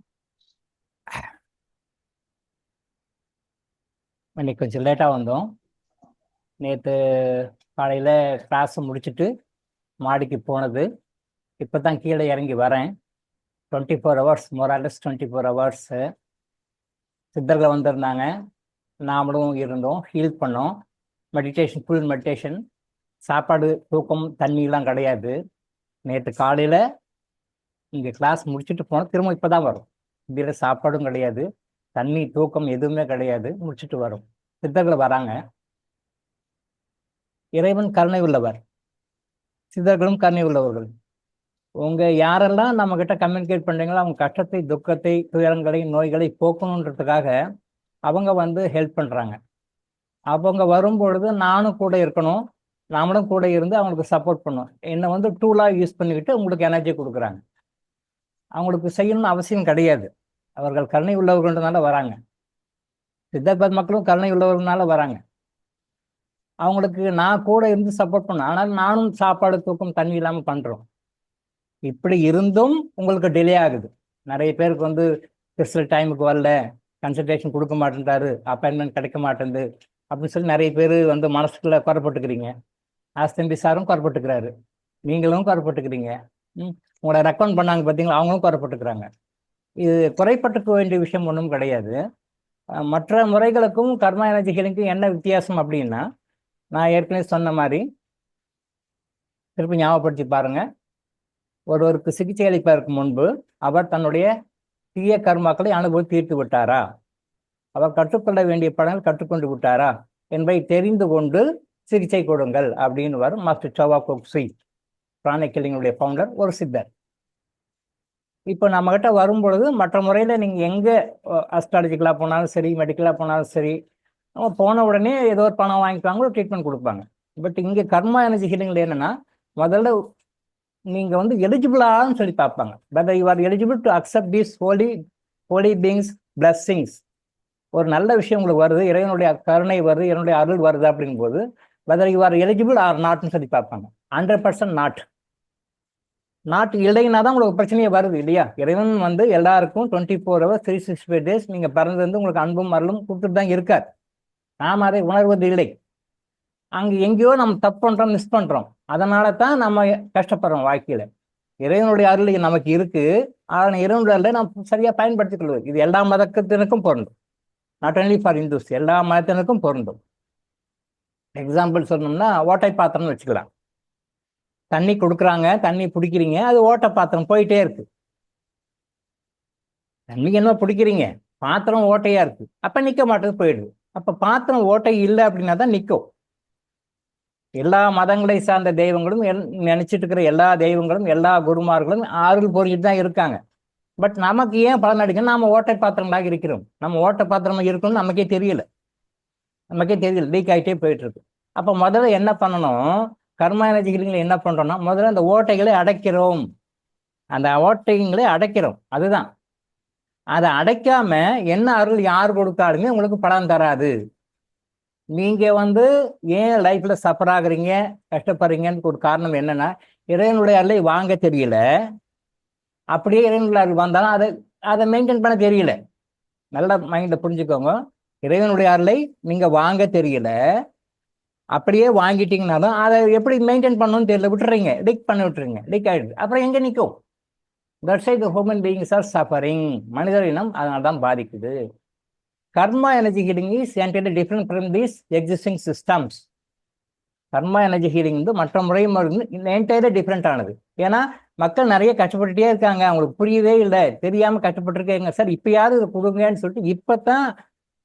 [SPEAKER 2] இன்னைக்கு கொஞ்சம் லேட்டாக வந்தோம். நேற்று காலையில் கிளாஸ் முடிச்சுட்டு மாடிக்கு போனது. இப்போ தான் கீழே இறங்கி வரேன். 24 ஹவர்ஸ், மொராலஸ் 24 ஹவர்ஸு சித்தர்கள் வந்திருந்தாங்க, நாமளும் இருந்தோம், ஹீல் பண்ணோம். Meditation, full meditation. சாப்பாடு, தூக்கம், தண்ணிலாம் கிடையாது. நேற்று காலையில் இங்கே கிளாஸ் முடிச்சுட்டு போனோம், திரும்ப இப்போ தான் வரும். இதில் சாப்பாடும் கிடையாது, தண்ணி, தூக்கம் எதுவுமே கிடையாது, முடிச்சுட்டு வரும். சித்தர்கள் வராங்க. இறைவன் கருணை உள்ளவர், சித்தர்களும் கருணை உள்ளவர்கள். உங்க யாரெல்லாம் நம்ம கிட்ட கம்யூனிகேட் பண்றீங்களோ அவங்க கஷ்டத்தை, துக்கத்தை, துயரங்களை, நோய்களை போக்கணுன்றதுக்காக அவங்க வந்து ஹெல்ப் பண்றாங்க. அவங்க வரும்பொழுது நானும் கூட இருக்கணும், நாமளும் கூட இருந்து அவங்களுக்கு சப்போர்ட் பண்ணணும். என்னை வந்து டூலாக யூஸ் பண்ணிக்கிட்டு உங்களுக்கு எனர்ஜி கொடுக்குறாங்க. அவங்களுக்கு செய்யணும்னு அவசியம் கிடையாது. அவர்கள் கருணை உள்ளவர்கள்ன்றதுனால வராங்க. சித்தர்பாத் மக்களும் கருணை உள்ளவர்கள்னால வராங்க. அவங்களுக்கு நான் கூட இருந்து சப்போர்ட் பண்ணேன். ஆனால் நானும் சாப்பாடு, தூக்கம், தண்ணி இல்லாமல் பண்ணுறோம். இப்படி இருந்தும் உங்களுக்கு டிலே ஆகுது. நிறைய பேருக்கு வந்து ஸ்பெஷல் டைமுக்கு வரல, கன்சல்டேஷன் கொடுக்க மாட்டேன்றாரு, அப்பாயின்மெண்ட் கிடைக்க மாட்டேங்குது அப்படின்னு சொல்லி நிறைய பேர் வந்து மனசுக்குள்ள குறைப்பட்டுக்கிறீங்க. ஆஸ்தம்பி சாரும் குறைப்பட்டுக்கிறாரு, நீங்களும் குறைப்பட்டுக்கிறீங்க. உங்களை ரெக்கமெண்ட் பண்ணாங்க பார்த்தீங்களா, அவங்களும் குறைப்பட்டுக்கிறாங்க. இது குறைப்பட்டுக்க வேண்டிய விஷயம் ஒன்றும் கிடையாது. மற்ற முறைகளுக்கும் கர்மா எனர்ஜி ஹீலிங்க்கும் என்ன வித்தியாசம் அப்படின்னா, நான் ஏற்கனவே சொன்ன மாதிரி திருப்பி ஞாபகப்படுத்தி பாருங்க. ஒருவருக்கு சிகிச்சை அளிப்பதற்கு முன்பு அவர் தன்னுடைய தீய கர்மாக்களை அனுபவம் தீர்த்து விட்டாரா, அவர் கற்றுக்கொள்ள வேண்டிய படங்கள் கற்றுக்கொண்டு விட்டாரா என்பதை தெரிந்து கொண்டு சிகிச்சை கொடுங்கள் அப்படின்னு வரும் மாஸ்டர் சோவா கோக்ஸி, பிராணிக் ஹீலிங்குடைய ஃபவுண்டர், ஒரு சித்தர். இப்போ நம்மகிட்ட வரும்பொழுது மற்ற முறையில் நீங்கள் எங்கே அஸ்ட்ராலஜிக்கலாக போனாலும் சரி, மெடிக்கலாக போனாலும் சரி, அவங்க போன உடனே ஏதோ ஒரு பணம் வாங்கிக்குவாங்க, ஒரு ட்ரீட்மெண்ட் கொடுப்பாங்க. பட் இங்கே கர்மா எனர்ஜி ஹீலிங்கில் என்னென்னா, முதல்ல நீங்கள் வந்து எலிஜிபிளான்னு சொல்லி பார்ப்பாங்க. Whether you are eligible to accept these holy beings blessings. ஒரு நல்ல விஷயம் உங்களுக்கு வருது, இறைவனுடைய கருணை வருது, இறைவனுடைய அருள் வருது அப்படிங்கும்போது whether you are eligible or நாட்னு சொல்லி பார்ப்பாங்க. 100% நாட் இல்லைன்னா தான் உங்களுக்கு பிரச்சனையே வருது இல்லையா. இறைவன் வந்து எல்லாருக்கும் 24 hours 365 days நீங்கள் பிறந்திருந்து உங்களுக்கு அன்பும் அருளும் கொடுத்துட்டு தான் இருக்கார். நாம் அதை உணர்வது இல்லை. அங்கே எங்கேயோ நம்ம தப்பு பண்ணுறோம், மிஸ் பண்ணுறோம். அதனால தான் நம்ம கஷ்டப்படுறோம் வாழ்க்கையில். இறைவனுடைய அருள் நமக்கு இருக்கு, ஆனால் இறைவனுடைய அருளை நம்ம சரியாக பயன்படுத்திக் கொள்வது. இது எல்லா மதத்தினருக்கும் பொருந்தும், நாட் ஒன்லி ஃபார் இந்துஸ், எல்லா மதத்தினருக்கும் பொருந்தும். எக்ஸாம்பிள் சொல்லணும்னா ஓட்டை பாத்திரம்னு வச்சுக்கலாம். தண்ணி கொடுக்குறாங்க, தண்ணி பிடிக்கிறீங்க, அது ஓட்டை பாத்திரம் போயிட்டே இருக்கு. தண்ணிக்கு என்ன பிடிக்கிறீங்க, பாத்திரம் ஓட்டையா இருக்கு, அப்ப நிக்க மாட்டேது, போயிடுது. அப்ப பாத்திரம் ஓட்டை இல்லை அப்படின்னா தான் நிற்கும். எல்லா மதங்களை சார்ந்த தெய்வங்களும் நினைச்சிட்டு இருக்கிற எல்லா தெய்வங்களும் எல்லா குருமார்களும் ஆறுதல் புரிஞ்சுட்டு தான் இருக்காங்க. பட் நமக்கு ஏன் பலன் அடிக்கணும், நாம ஓட்டை பாத்திரங்களாக இருக்கிறோம். நம்ம ஓட்டை பாத்திரமா இருக்கணும்னு நமக்கே தெரியல, லீக் ஆகிட்டே போயிட்டு இருக்கு. அப்ப முதல்ல என்ன பண்ணணும், கர்மா எனர்ஜி ஹீலிங்ல என்ன பண்றோம்னா, முதல்ல அந்த ஓட்டைகளை அடைக்கிறோம். அதுதான். அதை அடைக்காம என்ன அருள் யார் கொடுத்தாலுமே உங்களுக்கு பலன் தராது. நீங்க வந்து ஏன் லைஃப்ல சஃபர் ஆகுறீங்க, கஷ்டப்படுறீங்கன்னு ஒரு காரணம் என்னன்னா, இறைவனுடைய அருளை வாங்க தெரியல. அப்படியே இறைவனுடைய அருள் வந்தாலும் அதை மெயின்டைன் பண்ண தெரியல. நல்லா மைண்ட்ல புரிஞ்சுக்கோங்க. இறைவனுடைய அருளை நீங்க வாங்க தெரியல, அப்படியே வாங்கிட்டீங்கன்னாலும் அதை எப்படி மெயின்டைன் பண்ணணும்னு தெரியல, விட்டுறீங்க, லீக் பண்ணி விட்டுறீங்க, லீக் ஆயிடுது. அப்புறம் எங்க நிற்கும்? That's why the human beings are suffering. மனிதர் இனம் அதனால தான் பாதிக்குது. Karma energy healing is entirely different from these existing systems. Karma energy healing வந்து மற்ற முறை என்டையர்லி டிஃப்ரெண்ட் ஆனது. ஏன்னா மக்கள் நிறைய கஷ்டப்பட்டுட்டே இருக்காங்க, அவங்களுக்கு புரியவே இல்லை, தெரியாம கஷ்டப்பட்டுருக்காங்க. சார் இப்பயாவது இதை கொடுங்கன்னு சொல்லிட்டு இப்பதான்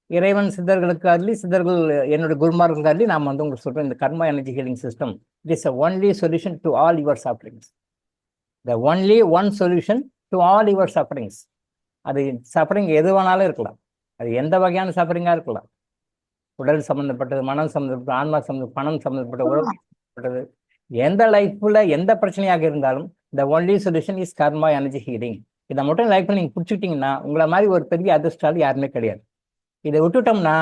[SPEAKER 2] இறைவன் சித்தர்களுக்கு அருளி, சித்தர்கள் என்னுடைய குருமார்களுக்கு அருளி நாம் வந்து உங்களுக்கு சொல்றோம், இந்த karma energy healing system it is only solution to all your sufferings. The only one solution to all your sufferings. அது சஃபரிங் எது வேணாலும் இருக்கலாம், அது எந்த வகையான சஃபரிங்காக இருக்கலாம். உடல் சம்மந்தப்பட்டது, மனம் சம்மந்தப்பட்டது, ஆன்மா சம்மந்தப்பட்டது, பணம் சம்மந்தப்பட்ட, உறவு சம்மந்தப்பட்டது, எந்த லைஃப்ல எந்த பிரச்சனையாக இருந்தாலும் the only solution is karma energy healing. இதை மட்டும் லைஃப்ல நீங்க பிடிச்சிக்கிட்டீங்கன்னா உங்களை மாதிரி ஒரு பெரிய அதிர்ஷ்டால் யாருமே கிடையாது. இதை விட்டுட்டோம்னா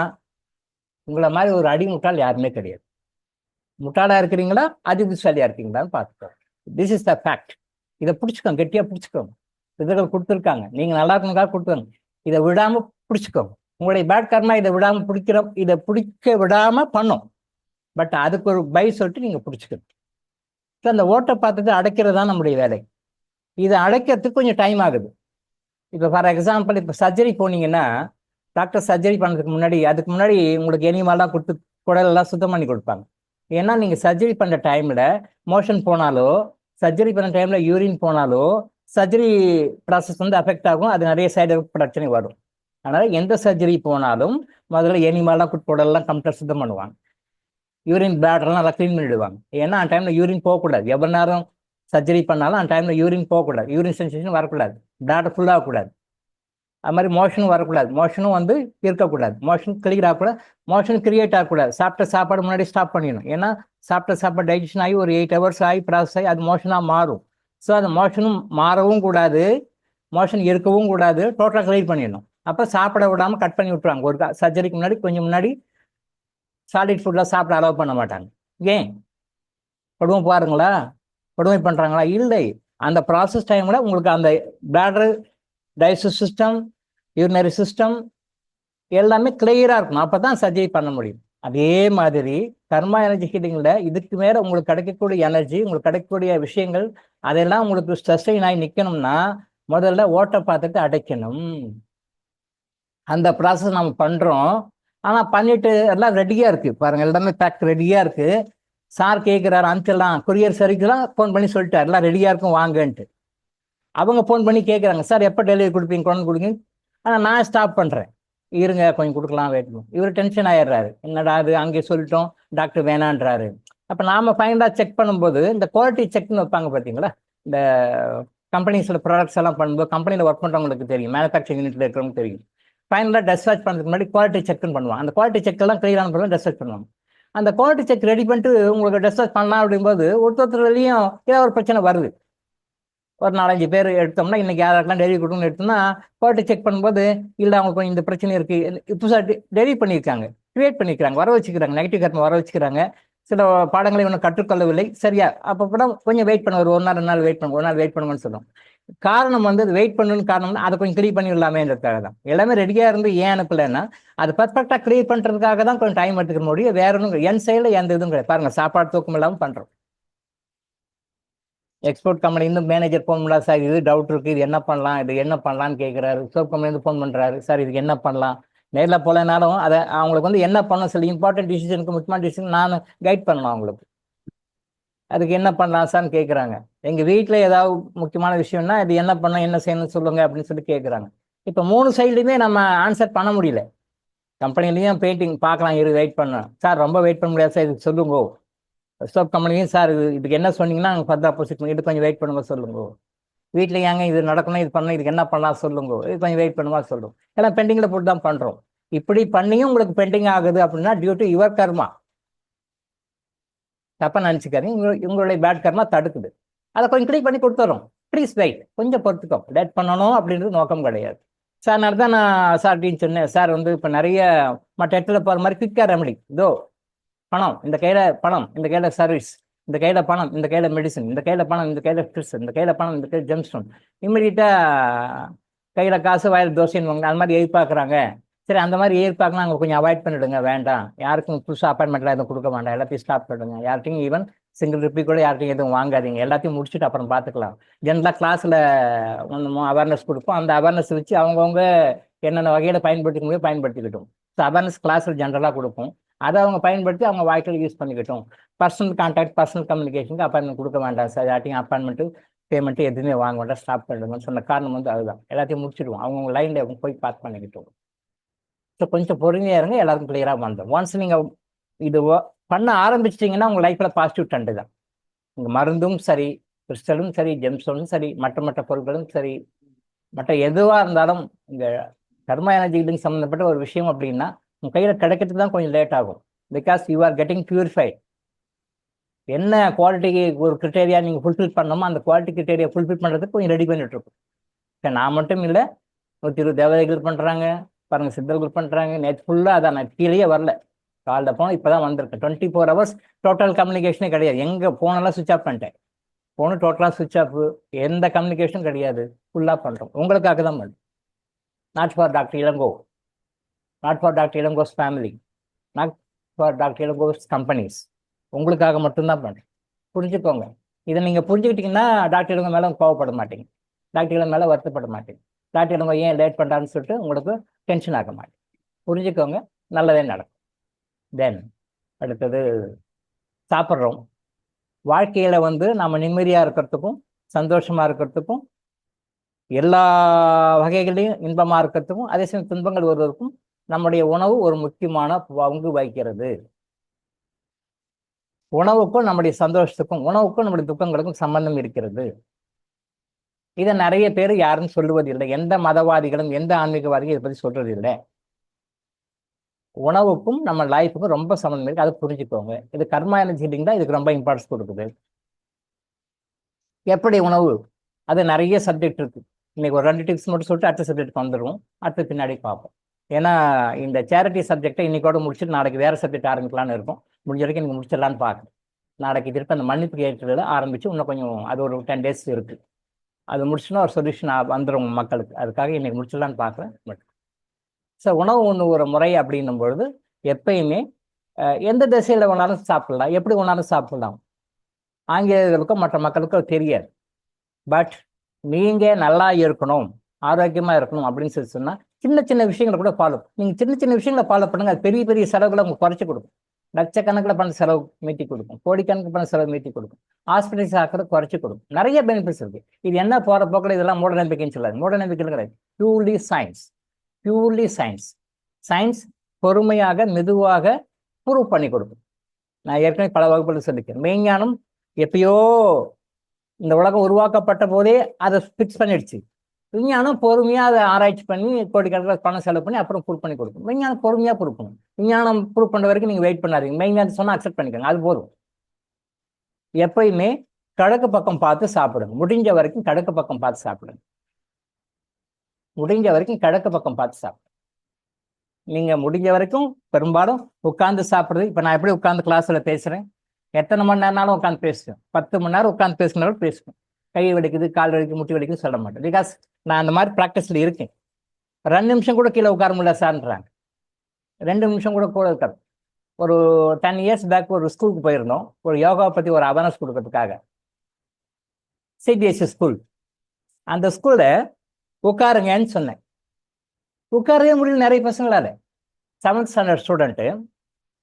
[SPEAKER 2] உங்களை மாதிரி ஒரு அடிமுட்டால் யாருமே கிடையாது. முட்டாளா இருக்கிறீங்களா, அதிர்ஷ்டசாலியா இருக்கீங்களான்னு பார்த்துக்கோங்க. This is the fact. இதை பிடிச்சிக்கோங்க, கெட்டியா பிடிச்சிக்கோங்க. சித்தர்கள் கொடுத்துருக்காங்க, நீங்க நல்லா இருக்கணுக்காக கொடுத்துருங்க. இதை விடாம பிடிச்சிக்கோங்க. உங்களுடைய பேட் கர்மா இதை விடாம இதை பிடிக்க விடாம பண்ணும். பட் அதுக்கு ஒரு பை சொல்லிட்டு நீங்க பிடிச்சிக்கணும். ஸோ அந்த ஓட்டை பார்த்துட்டு அடைக்கிறது தான் நம்முடைய வேலை. இதை அடைக்கிறதுக்கு கொஞ்சம் டைம் ஆகுது. இப்போ ஃபார் எக்ஸாம்பிள், இப்போ சர்ஜரி போனீங்கன்னா டாக்டர் சர்ஜரி பண்ணதுக்கு முன்னாடி அதுக்கு முன்னாடி உங்களுக்கு எனிமாலாம் கொடுத்து குடலெல்லாம் சுத்தம் பண்ணி கொடுப்பாங்க. ஏன்னா நீங்கள் சர்ஜரி பண்ணுற டைமில் மோஷன் போனாலோ, சர்ஜரி பண்ண டைமில் யூரின் போனாலோ சர்ஜரி ப்ராசஸ் வந்து அஃபெக்ட் ஆகும். அது நிறைய சைடு எஃபெக்ட் பிரச்சனை வரும். அதனால் எந்த சர்ஜரி போனாலும் முதல்ல எனிமாலாம் குடலெல்லாம் கம்ப்ளீட் சுத்தம் பண்ணுவாங்க. யூரின் பிளாடர்லாம் நல்லா க்ளீன் பண்ணிவிடுவாங்க. ஏன்னா அந்த டைமில் யூரின் போகக்கூடாது. எவ்வளோ நேரம் சர்ஜரி பண்ணாலும் அந்த டைமில் யூரின் போகக்கூடாது, யூரின் சென்சேஷன் வரக்கூடாது, பிளாடர் ஃபுல்லாகக்கூடாது. அது மாதிரி மோஷனும் வரக்கூடாது, மோஷனும் வந்து இருக்கக்கூடாது, மோஷன் கிளியர் ஆகக்கூடாது, மோஷன் கிரியேட் ஆகக்கூடாது. சாப்பிட்ட சாப்பாடு முன்னாடி ஸ்டாப் பண்ணிடணும். ஏன்னா சாப்பிட்ட சாப்பாடு டைஜஷன் ஆகி ஒரு 8 hours ஆகி ப்ராசஸ் ஆகி அது மோஷனாக மாறும். ஸோ அந்த மோஷனும் மாறவும் கூடாது, மோஷன் இருக்கவும் கூடாது, டோட்டலாக கிளியர் பண்ணிடணும். அப்போ சாப்பிட விடாமல் கட் பண்ணி விட்டுருவாங்க. ஒரு சர்ஜரிக்கு முன்னாடி கொஞ்சம் முன்னாடி சாலிட் ஃபுட்லாம் சாப்பிட அலோவ் பண்ண மாட்டாங்க. ஏன்? கொடுமை பாருங்களா, கொடுமை பண்ணுறாங்களா? இல்லை, அந்த ப்ராசஸ் டைமில் உங்களுக்கு அந்த bladder, digestive system, urinary system எல்லாமே கிளியராக இருக்கணும். அப்போ தான் சர்ஜரி பண்ண முடியும். அதே மாதிரி கர்மா எனர்ஜி ஹீலிங்கில் இதுக்கு மேலே உங்களுக்கு கிடைக்கக்கூடிய எனர்ஜி, உங்களுக்கு கிடைக்கக்கூடிய விஷயங்கள் அதெல்லாம் உங்களுக்கு சஸ்டெயின் ஆகி நிற்கணும்னா முதல்ல ஓட்டை பார்த்துட்டு அடைக்கணும். அந்த ப்ராசஸ் நம்ம பண்ணுறோம். ஆனால் பண்ணிட்டு எல்லாம் ரெடியாக இருக்குது பாருங்க, எல்லாமே பேக் ரெடியாக இருக்குது. சார் கேட்குறாரு, அனுப்பிடலாம், கொரியர் சர்வீஸ்லாம் ஃபோன் பண்ணி சொல்லிட்டார் எல்லாம் ரெடியாக இருக்கும் வாங்கன்ட்டு. அவங்க ஃபோன் பண்ணி கேட்குறாங்க, சார் எப்போ டெலிவரி கொடுப்பீங்க, கொண்டு கொடுங்க. ஆனால் நான் ஸ்டாப் பண்ணுறேன், இருங்க கொஞ்சம் கொடுக்கலாம், வெயிட் பண்ணும். இவர் டென்ஷன் ஆயிடுறாரு, என்னடா அது அங்கே சொல்லிட்டோம் டாக்டர் வேணான்றாரு. அப்போ நாம் ஃபைனலாக செக் பண்ணும்போது இந்த குவாலிட்டி செக்னு வைப்பாங்க பார்த்தீங்களா, இந்த கம்பெனிஸில் ப்ராடக்ட்ஸ் எல்லாம் பண்ணும்போது கம்பெனியில் ஒர்க் பண்ணுறவங்களுக்கு தெரியும், மேனுஃபேக்சரிங் யூனிட்டில் இருக்கிறவங்களுக்கு தெரியும். ஃபைனலாக டெஸ்பாச் பண்ணுறதுக்கு முன்னாடி குவாலிட்டி செக்னு பண்ணுவாங்க. அந்த குவாலிட்டி செக்கெல்லாம் கிளியரான பிறகு டெஸ்பாச் பண்ணுவாங்க. அந்த குவாலிட்டி செக் ரெடி பண்ணிட்டு உங்களுக்கு டெஸ்பாச் பண்ணலாம் அப்படிங்கும்போது ஒருத்தர்லையும் ஏதாவது ஒரு பிரச்சனை வருது. ஒரு 4-5 பேர் எடுத்தோம்னா இன்னைக்கு யாருக்கெல்லாம் டெலிவரி கொடுக்கணும்னு எடுத்தோம்னா குவாலிட்டி செக் பண்ணும்போது இல்லை அவங்களுக்கு இந்த பிரச்சனை இருக்குது, புதுசாக டெலிவரி பண்ணியிருக்காங்க, கிரியேட் பண்ணியிருக்காங்க, வர வச்சுக்கிறாங்க, நெகட்டிவ் கர்மம் வர வச்சுக்கிறாங்க, சில பாடங்களை இன்னும் கற்றுக்கொள்ளவில்லை சரியா, அப்போ கூட கொஞ்சம் வெயிட் பண்ண, ஒரு நாள் 2 நாள் வெயிட் பண்ணுங்க, ஒரு நாள் வெயிட் பண்ணுங்கன்னு சொல்லுவோம். காரணம் வந்து அது வெயிட் பண்ணணும்னு காரணம்னா அதை கொஞ்சம் கிளியர் பண்ணிடலாமேன்றதுக்காக தான். எல்லாமே ரெடியாக இருந்து ஏன் அனுப்பலைன்னா அது பர்ஃபெக்டாக கிளியர் பண்ணுறதுக்காக தான் கொஞ்சம் டைம் எடுத்துக்க முடியும். வேற ஒன்றும் என் சைடில் எந்த இதுவும் கிடையாது. பாருங்க, சாப்பாடு தூக்கம் இல்லாமல் பண்ணுறோம். எக்ஸ்போர்ட் கம்பெனிலேருந்து மேனேஜர் ஃபோன் பண்ணலாம், சார் இது டவுட் இருக்குது, இது என்ன பண்ணலாம், இது என்ன பண்ணலான்னு கேட்குறாரு. ரிசர்வ் கம்பெனிலேருந்து ஃபோன் பண்ணுறாரு, சார் இதுக்கு என்ன பண்ணலாம். நேரில் போகலனாலும் அதை அவங்களுக்கு வந்து என்ன பண்ணணும், சில இம்பார்ட்டன்ட் டிசிஷனுக்கு, முக்கியமான டிசிஷன் நான் கைட் பண்ணணும் அவங்களுக்கு. அதுக்கு என்ன பண்ணலாம் சார்னு கேட்குறாங்க. எங்கள் வீட்டில் ஏதாவது முக்கியமான விஷயம்னா இது என்ன பண்ணணும், என்ன செய்யணும்னு சொல்லுங்க அப்படின்னு சொல்லி கேட்குறாங்க. இப்போ 3 சைட்லையுமே நம்ம ஆன்சர் பண்ண முடியல. கம்பெனிலையும் பெயிண்டிங் பார்க்கலாம், இரு வெயிட் பண்ணணும், சார் ரொம்ப வெயிட் பண்ண முடியாது சார், இதுக்கு சொல்லுங்க. ஸ்டாப் கம்பெனியும், சார் இதுக்கு என்ன சொன்னீங்கன்னா நாங்கள் ஃபர்தர் ப்ரொசீட் பண்ணி இது கொஞ்சம் வெயிட் பண்ணுங்க சொல்லுங்க. வீட்டில் ஏங்க இது நடக்கணும், இது பண்ணணும், இதுக்கு என்ன பண்ணலாம் சொல்லுங்க, இது கொஞ்சம் வெயிட் பண்ணுமா சொல்லுங்க. எல்லாம் பெண்டிங்கில் போட்டு தான் பண்ணுறோம். இப்படி பண்ணியும் உங்களுக்கு பெண்டிங் ஆகுது அப்படின்னா டியூ டு யுவர் கர்மா. தப்பா நினச்சிக்காதீங்க, உங்களுடைய பேட் கர்மா தடுக்குது. அதை கொஞ்சம் கிளிக் பண்ணி கொடுத்துறோம். ப்ளீஸ் வெயிட், கொஞ்சம் பொறுத்துக்கோ, லேட் பண்ணணும் அப்படின்றது நோக்கம் கிடையாது. சார் நான் தான் நான் சார்ட்டின்னு சொன்னேன், சார் வந்து இப்போ நிறைய மற்ற இடத்துல போகிற மாதிரி குயிக்காக ரெமடி, இதோ பணம் இந்த கையில், பணம் இந்த கையில், சர்வீஸ் இந்த கையில், பணம் இந்த கையில், மெடிசன் இந்த கையில், பணம் இந்த கையில், ஃபிட்ஸ் இந்த கையில், பணம் இந்த கையில், ஜெம்ஸ்டோன், இம்மிடியட்டாக கையில் காசு வாயில் தோசைன்னு வாங்க, அந்த மாதிரி எதிர்பார்க்குறாங்க. சரி, அந்த மாதிரி எதிர்பார்க்கலாம், அங்கே கொஞ்சம் அவாய்ட் பண்ணிவிடுங்க, வேண்டாம், யாருக்கும் புதுசாக அப்பாயின்மெண்ட்லாம் எதுவும் கொடுக்க வேண்டாம், எல்லாத்தையும் ஸ்டாப் பண்ணிடுங்க, யார்ட்டையும் ஈவன் சிங்கிள் ருப்பி கூட யார்ட்டையும் எதுவும் வாங்காதீங்க, எல்லாத்தையும் முடிச்சுட்டு அப்புறம் பார்த்துக்கலாம். ஜென்ரலாக கிளாஸில் ஒன்றுமோ அவேர்னஸ் கொடுப்போம், அந்த அவேர்னஸ் வச்சு அவங்கவுங்க என்னென்ன வகையில் பயன்படுத்திக்க முடியும் பயன்படுத்திக்கிட்டோம். ஸோ அவேர்னஸ் கிளாஸில் ஜென்ரலாக கொடுப்போம், அதை அவங்க பயன்படுத்தி அவங்க வாழ்க்கையில் யூஸ் பண்ணிக்கிட்டோம். பர்சனல் கான்டாக்ட், பர்சனல் கம்யூனிகேஷனுக்கு அப்பாயின்மெண்ட் கொடுக்க வேண்டாம் சார், யார்ட்டையும் அப்பாயின்மெண்ட்டு பேமெண்ட்டு எதுவுமே வாங்க வேண்டாம், ஸ்டாப் பண்ணிடுங்கன்னு சொன்ன காரணம் வந்து அதுதான். எல்லாத்தையும் முடிச்சிடுவோம், அவங்க லைனில் அவங்க போய் பார்த்து பண்ணிக்கிட்டோம். ஸோ கொஞ்சம் பொறுமையாக இருங்க, எல்லாருக்கும் கிளியராக வந்துடும். ஒன்ஸ் நீங்கள் இது பண்ண ஆரம்பிச்சிட்டிங்கன்னா உங்கள் லைஃப்பில் பாசிட்டிவ் ட்ரெண்டு தான். உங்கள் மருந்தும் சரி, கிறிஸ்டலும் சரி, ஜெம்ஸ்டோனும் சரி, மற்ற பொருட்களும் சரி, மற்ற எதுவாக இருந்தாலும் இந்த கர்மா எனர்ஜி ஹீலிங் சம்மந்தப்பட்ட ஒரு விஷயம் அப்படின்னா உங்கள் கையில் கிடைக்கிறதுக்கு தான் கொஞ்சம் லேட் ஆகும். Because you are getting purified. என்ன குவாலிட்டிக்கு ஒரு கிரிட்டேரியா நீங்கள் ஃபுல்ஃபில் பண்ணணுமோ அந்த குவாலிட்டி கிரிட்டேரியா ஃபுல்ஃபில் பண்ணுறதுக்கு கொஞ்சம் ரெடி பண்ணிட்டுருக்கோம். இப்போ நான் மட்டும் இல்லை, 120 தேவதைகள் பண்ணுறாங்க பாருங்கள், சித்தர்கள் பண்ணுறாங்க. நேற்று ஃபுல்லாக அதான், நான் கீழே வரல, காலைல போனோம் இப்போ தான் வந்திருக்கேன். 24 hours டோட்டல் கம்யூனிகேஷனே கிடையாது, எங்கே ஃபோனெல்லாம் சுவிட்ச் ஆஃப் பண்ணிட்டேன். ஃபோனு டோட்டலாக சுவிட்ச் ஆஃப், எந்த கம்யூனிகேஷனும் கிடையாது, ஃபுல்லாக பண்ணுறோம். உங்களுக்காக தான் பண்ணுறோம். Not for doctor Ilango, not for doctor Ilango's family, not for doctor Ilango's companies. உங்களுக்காக மட்டும்தான் பண்ணுறேன். புரிஞ்சுக்கோங்க. இதை நீங்கள் புரிஞ்சுக்கிட்டீங்கன்னா டாக்டர் இளங்கோ மேலே கோவப்பட மாட்டீங்க, டாக்டர் இளங்கோ மேலே வருத்தப்பட மாட்டீங்க, டாக்டர் இளங்கோ ஏன் லேட் பண்ணுறான்னு சொல்லிட்டு உங்களுக்கு டென்ஷன் ஆக மாட்டேங்க. புரிஞ்சுக்கோங்க, நல்லதே நடக்கும். தென் அடுத்தது சாப்பிட்றோம். வாழ்க்கையில் நம்ம நிம்மதியாக இருக்கிறதுக்கும் சந்தோஷமாக இருக்கிறதுக்கும் எல்லா வகைகளையும் இன்பமாக இருக்கிறதுக்கும் அதே சமயம் துன்பங்கள் வருவதற்கும் நம்முடைய உணவு ஒரு முக்கியமான பங்கு வகிக்கிறது. உணவுக்கும் நம்முடைய சந்தோஷத்துக்கும் உணவுக்கும் நம்முடைய துக்கங்களுக்கும் சம்பந்தம் இருக்கிறது. இதை நிறைய பேர் யாரும் சொல்லுவதில்லை. எந்த மதவாதிகளும் எந்த ஆன்மீகவாதிகளும் இதை பற்றி சொல்றது இல்லை. உணவுக்கும் நம்ம லைஃபுக்கும் ரொம்ப சம்மந்தம் இருக்கு. அதை புரிஞ்சுக்கோங்க. இது கர்மா எனர்ஜி தான் இதுக்கு ரொம்ப இம்பார்ட்டன்ஸ் கொடுக்குது. எப்படி உணவு, அது நிறைய சப்ஜெக்ட் இருக்கு. இன்னைக்கு ஒரு 2 டிப்ஸ் மட்டும் சொல்லிட்டு அடுத்த சப்ஜெக்ட் வந்துடுவோம். அடுத்த பின்னாடி பார்ப்போம். ஏன்னா இந்த சேரிட்டி சப்ஜெக்டை இன்னைக்கோட முடிச்சுட்டு நாளைக்கு வேற சப்ஜெக்ட் ஆரம்பிக்கலான்னு இருக்கும். முடிஞ்ச வரைக்கும் நீங்கள் முடிச்சிடலான்னு பார்க்குறேன். நாளைக்கு திருப்பி அந்த மன்னிப்பு கேட்கறதுல ஆரம்பிச்சு இன்னும் கொஞ்சம் அது ஒரு 10 days இருக்கு. அது முடிச்சுன்னா ஒரு சொல்யூஷன் வந்துடும் மக்களுக்கு. அதுக்காக இன்னைக்கு முடிச்சிடலான்னு பார்க்குறேன். பட் ஸோ உணவு ஒன்று ஒரு முறை அப்படின்னும் பொழுது எப்பயுமே எந்த திசையில் வேணாலும் சாப்பிடலாம், எப்படி வேணாலும் சாப்பிடலாம். ஆங்கிலேயர்களுக்கும் மற்ற மக்களுக்கும் தெரியாது. பட் நீங்கள் நல்லா இருக்கணும், ஆரோக்கியமாக இருக்கணும் அப்படின்னு சொல்லி சொன்னால் சின்ன சின்ன விஷயங்களை கூட ஃபாலோ, நீங்கள் சின்ன சின்ன விஷயங்களை ஃபாலோ பண்ணுங்க. அது பெரிய பெரிய செலவுகளை உங்களுக்கு குறைச்சி கொடுக்கும். லட்சக்கணக்கில் பண்ண செலவு மீட்டி கொடுக்கும், கோடிக்கணக்கில் பண்ண செலவு மீட்டி கொடுக்கும், ஹாஸ்பிட்டல்ஸ் ஆக்கிறது குறைச்சி கொடுக்கும். நிறைய பெனிஃபிட்ஸ் இருக்கு. இது என்ன போகிற போக்கில் இதெல்லாம் மூட நம்பிக்கைன்னு சொல்லாது. மூட நம்பிக்கை கிடையாது. Purely science, purely science. Science பொறுமையாக மெதுவாக ப்ரூவ் பண்ணி கொடுக்கும். நான் ஏற்கனவே பல வகுப்புகள் சொல்லியிருக்கேன். மெய்ஞானம் எப்பயோ இந்த உலகம் உருவாக்கப்பட்ட போதே அதை ஃபிக்ஸ் பண்ணிடுச்சு. விஞ்ஞானம் பொறுமையாக அதை ஆராய்ச்சி பண்ணி கோடிக்கணக்கில் பணம் செலவு பண்ணி அப்புறம் ப்ரூவ் பண்ணி கொடுக்கும். விஞ்ஞானம் பொறுமையாக ப்ரூவ் பண்ணும். விஞ்ஞானம் ப்ரூவ் பண்ண வரைக்கும் நீங்கள் வெயிட் பண்ணாதீங்க. மெய்ஞானம் சொன்னால் அக்செப்ட் பண்ணிக்கோங்க, அது போதும். எப்பயுமே கிழக்கு பக்கம் பார்த்து சாப்பிடுங்க. முடிஞ்ச வரைக்கும் கிழக்கு பக்கம் பார்த்து சாப்பிடுங்க. முடிஞ்ச வரைக்கும் கிழக்கு பக்கம் பார்த்து சாப்பிடுங்க. நீங்கள் முடிஞ்ச வரைக்கும் பெரும்பாலும் உட்காந்து சாப்பிட்றது. இப்போ நான் எப்படி உட்காந்து கிளாஸில் பேசுகிறேன், எத்தனை மணி நேரம்னாலும் உட்காந்து பேசுவேன். 10 மணி நேரம் உட்காந்து பேசுனாலும் பேசுவேன். கை வலிக்குது, கால் வலிக்குது, முட்டி வலிக்குது சொல்ல மாட்டேன். பிகாஸ் நான் அந்த மாதிரி ப்ராக்டிஸில் இருக்கேன். 2 நிமிஷம் கூட கீழே உட்கார முடியல சார்ன்றாங்க. 2 நிமிஷம் கூட இருக்காது. ஒரு 10 years பேக் ஒரு ஸ்கூலுக்கு போயிருந்தோம், ஒரு யோகாவை பற்றி ஒரு அவேர்னஸ் கொடுக்கறதுக்காக. CBSE school. அந்த ஸ்கூலில் உட்காருங்கன்னு சொன்னேன். உட்காரவே முடியல நிறைய பசங்களால. 7th standard student.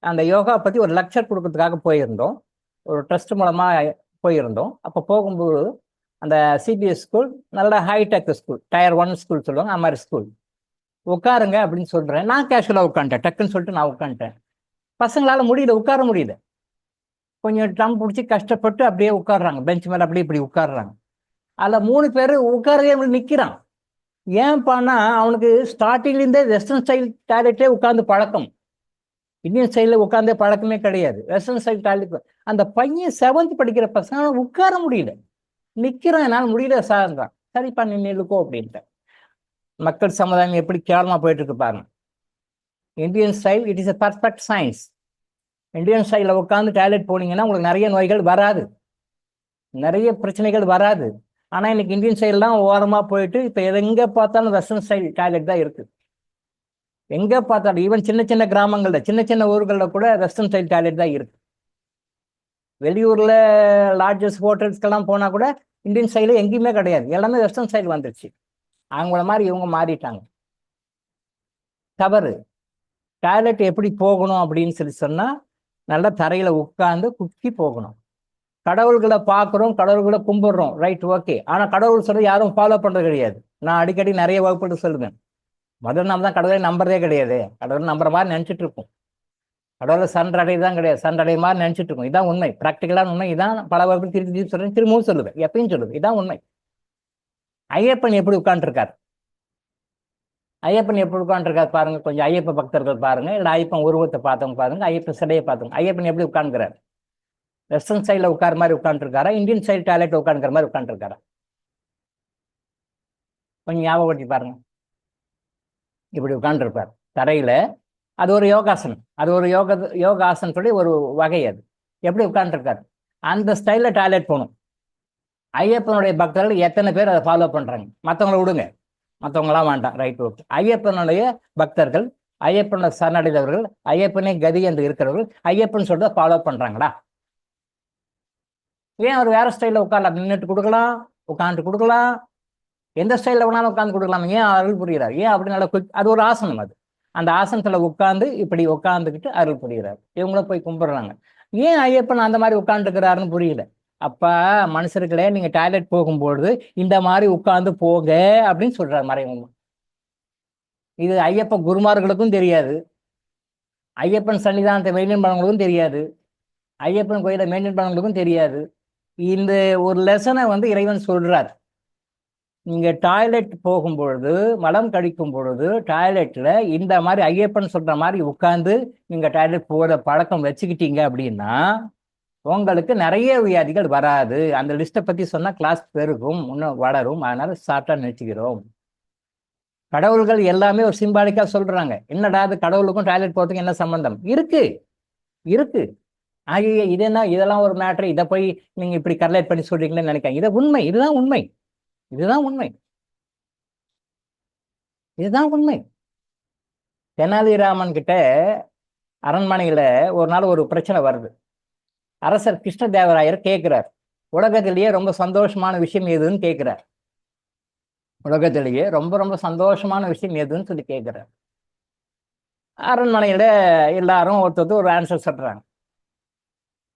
[SPEAKER 2] அந்த யோகா பற்றி ஒரு லெக்சர் கொடுக்கறதுக்காக போயிருந்தோம். ஒரு ட்ரஸ்ட் மூலமாக போயிருந்தோம். அப்போ போகும்போது அந்த சிபிஎஸ் ஸ்கூல் நல்ல ஹைடெக் ஸ்கூல், Tier 1 ஸ்கூல் சொல்லுவாங்க, அது மாதிரி ஸ்கூல். உட்காருங்க அப்படின்னு சொல்கிறேன். நான் கேஷுவலாக உட்காந்துட்டேன். டக்குன்னு சொல்லிட்டு நான் உட்காந்துட்டேன். பசங்களால் முடியல, உட்கார முடியல. கொஞ்சம் டம் பிடிச்சி கஷ்டப்பட்டு அப்படியே உட்காடுறாங்க. பெஞ்ச் மேலே அப்படியே இப்படி உட்காடுறாங்க. அதில் 3 பேர் உட்காரவே நிற்கிறான். ஏன்ப்பான்னா அவனுக்கு ஸ்டார்டிங்லேருந்தே வெஸ்டர்ன் ஸ்டைல் டாய்லெட்டே உட்காந்து பழக்கம். இந்தியன் ஸ்டைலில் உட்காந்தே பழக்கமே கிடையாது. Western style toilet. அந்த பையன் 7th படிக்கிற பசங்க உட்கார முடியல, நிற்கிறான். என்னால் முடியல சார்ன்றான். சரிப்பா நீ நில்லுக்கோ அப்படின்ட்டு. மக்கள் சமுதாயம் எப்படி கேவலமாக போயிட்டு இருக்கு பாருங்க. Indian style it is a perfect science. Indian ஸ்டைலில் உட்காந்து டாய்லெட் போனீங்கன்னா உங்களுக்கு நிறைய நோய்கள் வராது, நிறைய பிரச்சனைகள் வராது. ஆனால் இன்னைக்கு இந்தியன் ஸ்டைல்லாம் ஓரமாக போயிட்டு இப்போ எங்கே பார்த்தாலும் வெஸ்டர்ன் ஸ்டைல் டாய்லெட் தான் இருக்குது. எங்கே பார்த்தாலும் ஈவன் சின்ன சின்ன கிராமங்களில், சின்ன சின்ன ஊர்களில் கூட வெஸ்டர்ன் ஸ்டைல் டாய்லெட் தான் இருக்குது. வெளியூரில் லாட்ஜஸ் ஹோட்டல்ஸ்க்கெல்லாம் போனால் கூட இந்தியன் ஸ்டைலு எங்கேயுமே கிடையாது. எல்லாமே வெஸ்டர்ன் ஸ்டைல் வந்துருச்சு. அவங்கள மாதிரி இவங்க மாறிட்டாங்க. தவறு. டாய்லெட் எப்படி போகணும் அப்படின்னு சொல்லி சொன்னால் நல்லா தரையில் உட்காந்து குக்கி போகணும். கடவுள்களை பார்க்குறோம், கடவுள்களை கும்பிடுறோம், ரைட், ஓகே. ஆனால் கடவுள் சொல்ல யாரும் ஃபாலோ பண்ணுறது கிடையாது. நான் அடிக்கடி நிறைய வகுப்புகள் சொல்லுவேன். முதல்ல நம்ம தான் கடவுளை நம்புறதே கிடையாது. கடவுளை நம்புற மாதிரி நினச்சிட்டு இருக்கோம். கடவுளை சன்றடை தான் கிடையாது, சன்றடை மாதிரி நினச்சிட்டு இருக்கோம். இதான் உண்மை, ப்ராக்டிக்கலான உண்மை. இதான் பல வகுப்பு திருப்பி சொல்கிறேன், திரும்பவும் சொல்லுவேன், எப்பயும் சொல்லுவேன். இதான் உண்மை. ஐயப்பன் எப்படி உட்காந்துருக்கார், ஐயப்பன் எப்படி உட்காந்துருக்காரு பாருங்க. கொஞ்சம் ஐயப்ப பக்தர்கள் பாருங்க, இல்லை ஐயப்பன் உருவத்தை பார்த்தவங்க பாருங்க, ஐயப்பன் சிலையை பார்த்தவங்க. ஐயப்பன் எப்படி உட்காந்துக்கிறார்? வெஸ்டர்ன் ஸ்டைலில் உட்கார மாதிரி உட்காந்துருக்காரா, இந்தியன் ஸ்டைல் டாய்லெட் உட்காந்துக்கிற மாதிரி உட்காந்துருக்காரா? கொஞ்சம் ஞாபகப்படுத்தி பாருங்க. இப்படி உட்காந்துருப்பார் தரையில. அது ஒரு யோகாசனம், அது ஒரு யோகாசனத்துடைய ஒரு வகை. அது எப்படி உட்காந்துருக்காரு? அந்த ஸ்டைலில் டாய்லெட் போகணும். ஐயப்பனுடைய பக்தர்கள் எத்தனை பேர் அதை ஃபாலோ பண்றாங்க? மற்றவங்கள விடுங்க, மற்றவங்களாம் வேண்டாம், ரைட், ஓகே. ஐயப்பனுடைய பக்தர்கள், ஐயப்பனை சரணடைந்தவர்கள், ஐயப்பனே கதி என்று இருக்கிறவர்கள் ஐயப்பன் சொல்றத ஃபாலோ பண்றாங்களா? ஏன் அவர் வேற ஸ்டைலில் உட்காரலாம்? நின்றுட்டு கொடுக்கலாம், உட்காந்துட்டு கொடுக்கலாம், எந்த ஸ்டைலில் வேணாலும் உட்காந்து கொடுக்கலாம். ஏன் அருள் புரிகிறார்? ஏன் அப்படி நல்ல அது ஒரு ஆசனம். அது அந்த ஆசனத்துல உட்காந்து இப்படி உட்காந்துக்கிட்டு அருள் புரிகிறார். இவங்கள போய் கும்பிடுறாங்க. ஏன் ஐயப்பன் அந்த மாதிரி உட்காந்துருக்கிறாருன்னு புரியல. அப்ப மனுஷர்களே, நீங்க டாய்லெட் போகும்பொழுது இந்த மாதிரி உட்கார்ந்து போங்க அப்படின்னு சொல்றாரு மறைமுகமா. இது ஐயப்ப குருமார்களுக்கும் தெரியாது, ஐயப்பன் சன்னிதானத்தை மெயின்டைன் பண்ணவங்களுக்கும் தெரியாது, ஐயப்பன் கோயிலை மெயின்டைன் பண்ணவங்களுக்கும் தெரியாது. இந்த ஒரு லெசனை இறைவன் சொல்றார். நீங்க டாய்லெட் போகும்பொழுது, மலம் கழிக்கும் பொழுது டாய்லெட்ல இந்த மாதிரி ஐயப்பன் சொல்ற மாதிரி உட்கார்ந்து நீங்க டாய்லெட் போகிற பழக்கம் வச்சுக்கிட்டீங்க அப்படின்னா உங்களுக்கு நிறைய வியாதிகள் வராது. அந்த லிஸ்ட்டை பத்தி சொன்னா கிளாஸ் பெருகும், இன்னும் வளரும். அதனால ஷார்ட்டா நினைச்சுக்கிறோம். கடவுள்கள் எல்லாமே ஒரு சிம்பாலிக்கா சொல்றாங்க. என்னடா அது கடவுளுக்கும் டாய்லெட் போறதுக்கு என்ன சம்பந்தம்? இருக்கு இருக்கு. ஆகிய இது என்ன, இதெல்லாம் ஒரு மேட்ரு, இதை போய் நீங்க இப்படி கர்லேட் பண்ணி சொல்றீங்களேன்னு நினைக்காங்க. இது உண்மை, இதுதான் உண்மை, இதுதான் உண்மை, இதுதான் உண்மை. தெனாலிராமன் கிட்ட அரண்மனையில ஒரு நாள் ஒரு பிரச்சனை வருது. அரசர் கிருஷ்ணதேவராயர் கேட்கிறார், உலகத்திலேயே ரொம்ப சந்தோஷமான விஷயம் எதுன்னு கேட்கிறார். உலகத்திலேயே ரொம்ப ரொம்ப சந்தோஷமான விஷயம் எதுன்னு சொல்லி கேட்கிறார். அரண்மனையில எல்லாரும் ஒருத்தர் ஒரு ஆன்சர் சொல்றாங்க.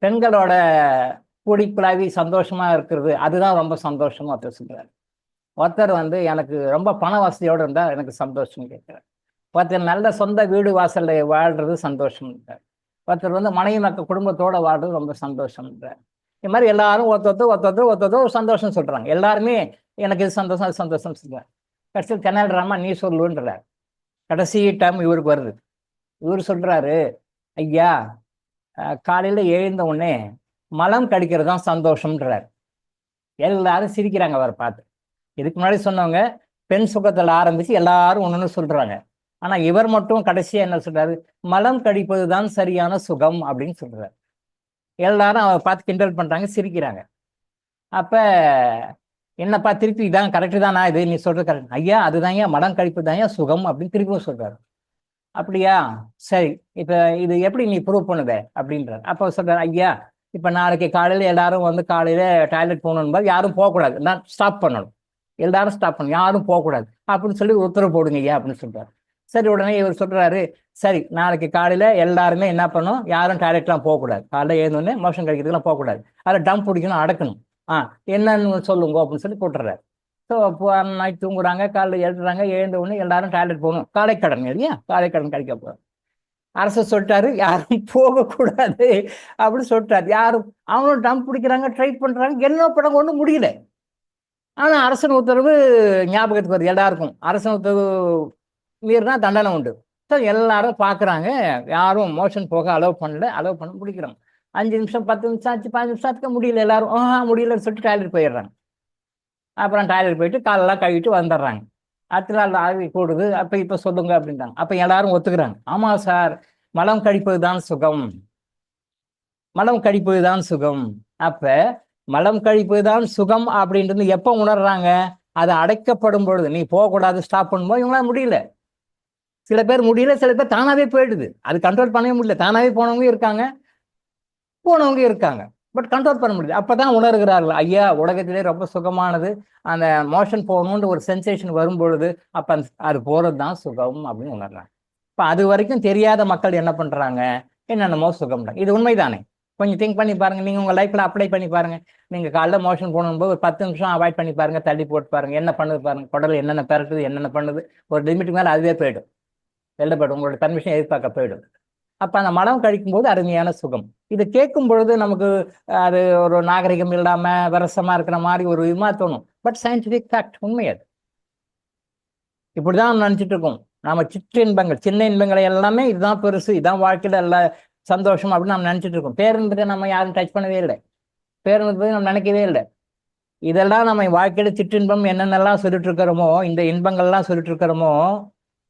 [SPEAKER 2] பெண்களோட கூடிக்குழாவி சந்தோஷமா இருக்கிறது, அதுதான் ரொம்ப சந்தோஷமா ஒருத்தர் சொல்றாரு. ஒருத்தர் எனக்கு ரொம்ப பண வசதியோடு இருந்தா எனக்கு சந்தோஷம் கேட்கிறார். ஒருத்தர் நல்ல சொந்த வீடு வாசல்ல வாழ்றது சந்தோஷம். ஒருத்தர் மனைவி மக்கள் குடும்பத்தோட வாழ்றது ரொம்ப சந்தோஷம். இது மாதிரி எல்லாரும் ஒருத்தர் ஒரு சந்தோஷம் சொல்றாங்க. எல்லாருமே எனக்கு இது சந்தோஷம், அது சந்தோஷம் சொல்றாங்க. கடைசியில் தெனாலிராமா நீ சொல்லுன்றார். கடைசி டைம் இவருக்கு வருது. இவர் சொல்றாரு, ஐயா காலையில எழுந்த உடனே மலம் கடிக்கிறது தான் சந்தோஷம்ன்றார். எல்லாரும் சிரிக்கிறாங்க அவரை பார்த்து. இதுக்கு முன்னாடி சொன்னவங்க பெண் சுகத்தில் ஆரம்பிச்சு எல்லாரும் ஒன்று சொல்றாங்க. ஆனா இவர் மட்டும் கடைசியா என்ன சொல்றாரு, மலம் கடிப்பது தான் சரியான சுகம் அப்படின்னு சொல்றாரு. எல்லாரும் அவரை பார்த்து கிண்டல் பண்றாங்க, சிரிக்கிறாங்க. அப்ப என்னப்பா திருப்பி இதான் கரெக்டு தானா, இது நீ சொல்றது கரெக்ட்? ஐயா அதுதான் ஏன் மலம் கழிப்பு தான் ஏன் சுகம் அப்படின்னு திருப்பியும் சொல்றாரு. அப்படியா, சரி, இப்ப இது எப்படி நீ ப்ரூவ் பண்ணுவ அப்படின்றார். அப்ப சொல்றாரு, ஐயா இப்ப நாளைக்கு காலையில எல்லாரும் காலையில டாய்லெட் போகணும், யாரும் போகக்கூடாது, நான் ஸ்டாப் பண்ணணும், எல்லாரும் ஸ்டாப் பண்ணணும், யாரும் போகக்கூடாது அப்படின்னு சொல்லி உத்தரவு போடுங்க ஐயா அப்படின்னு சொல்றாரு. சரி, உடனே இவர் சொல்றாரு, சரி நாளைக்கு காலையில எல்லாருமே என்ன பண்ணணும், யாரும் டாய்லெட்லாம் போகக்கூடாது, காலையில எழுந்தோடனே மோஷன் கழிக்கிறதுலாம் போகக்கூடாது, அதில் டம்ப் பிடிக்கணும், அடக்கணும், என்னன்னு சொல்லுங்க அப்படின்னு சொல்லி போட்டுறாரு. ஸோ அப்போ நைட் தூங்குறாங்க, காலையில் எழுதுறாங்க, எழுந்த உடனே எல்லாரும் டாய்லெட் போகணும், காலைக்கடன் இல்லையா, காலைக்கடன் கழிக்க போகிறோம். அரசு சொல்லிட்டாரு யாரும் போகக்கூடாது அப்படின்னு சொல்லிட்டாரு. யாரும் அவங்களும் டம்ப் பிடிக்கிறாங்க, ட்ரை பண்றாங்க, என்ன படம் ஒன்றும் முடியல. ஆனா அரசன் உத்தரவு ஞாபகத்துக்கு வருது எல்லாருக்கும். அரசன் உத்தரவு மீறினா தண்டனை உண்டு. ஸோ எல்லாரும் பார்க்குறாங்க, யாரும் மோஷன் போக அலோவ் பண்ண பிடிக்கிறாங்க. 5 நிமிஷம் 10 நிமிஷம் ஆச்சு, 5 நிமிஷத்துக்கு முடியல, எல்லாரும் முடியலன்னு சொல்லிட்டு டாய்லெட் போயிடுறாங்க. அப்புறம் டாய்லெட் போயிட்டு காலெல்லாம் கழுவிட்டு வந்துடுறாங்க. அடுத்த நாள் ஆவி கூடுது. அப்போ இப்போ சொல்லுங்க அப்படின்றாங்க. அப்போ எல்லாரும் ஒத்துக்கிறாங்க, ஆமாம் சார், மலம் கழிப்பது தான் சுகம், மலம் கழிப்பது தான் சுகம். அப்போ மலம் கழிப்பது தான் சுகம் அப்படின்றது எப்போ உணர்றாங்க, அது அடைக்கப்படும் பொழுது. நீ போகக்கூடாது ஸ்டாப் பண்ணும்போது இவங்களால முடியல. சில பேர் முடியல, சில பேர் தானாகவே போயிடுது, அது கண்ட்ரோல் பண்ணவே முடியல. தானாகவே போனவங்க இருக்காங்க, போனவங்க இருக்காங்க, பட் கண்ட்ரோல் பண்ண முடியல. அப்பதான் உணர்கிறார்கள், ஐயா உலகத்திலே ரொம்ப சுகமானது அந்த மோஷன் போகணுன்ற ஒரு சென்சேஷன் வரும் பொழுது அப்ப அது போறது தான் சுகம் அப்படின்னு உணர்றாங்க. இப்ப அது வரைக்கும் தெரியாத மக்கள் என்ன பண்றாங்க, என்னென்னமோ சுகம். இது உண்மைதானே? கொஞ்சம் திங்க் பண்ணி பாருங்க, நீங்க உங்க லைஃப்ல அப்ளை பண்ணி பாருங்க. நீங்க காலைல மோஷன் போகணும்போது ஒரு 10 நிமிஷம் அவாய்ட் பண்ணி பாருங்க, தள்ளி போட்டு பாருங்க, என்ன பண்ணுது பாருங்க, குடல் என்னென்ன பெறட்டுது, என்னென்ன பண்ணுது. ஒரு லிமிட்டுக்கு மேலே அதுவே போயிடும், வெளில போய்டும், உங்களோட பர்மிஷன் எதிர்பார்க்க போயிடும். அப்ப அந்த மலம் கழிக்கும் போது அருமையான சுகம். இது கேட்கும் பொழுது நமக்கு அது ஒரு நாகரிகம் இல்லாம விரசமா இருக்கிற மாதிரி ஒரு இதுமா தோணும். பட் சயின்டிபிக் ஃபேக்ட், உண்மை அது. இப்படிதான் நினைச்சிட்டு இருக்கோம் நாம. சிற்றின்பங்கள், சின்ன இன்பங்களை எல்லாமே இதுதான் பெருசு, இதுதான் வாழ்க்கையில எல்லா சந்தோஷம் அப்படின்னு நம்ம நினைச்சிட்டு இருக்கோம். பேருந்தத்தை நம்ம யாரும் டச் பண்ணவே இல்லை, பேருந்தத்தை நம்ம நினைக்கவே இல்லை. இதெல்லாம் நம்ம வாழ்க்கையில சிற்றின்பம் என்னென்னலாம் சொல்லிட்டு இருக்கிறோமோ, இந்த இன்பங்கள்லாம் சொல்லிட்டு இருக்கிறோமோ,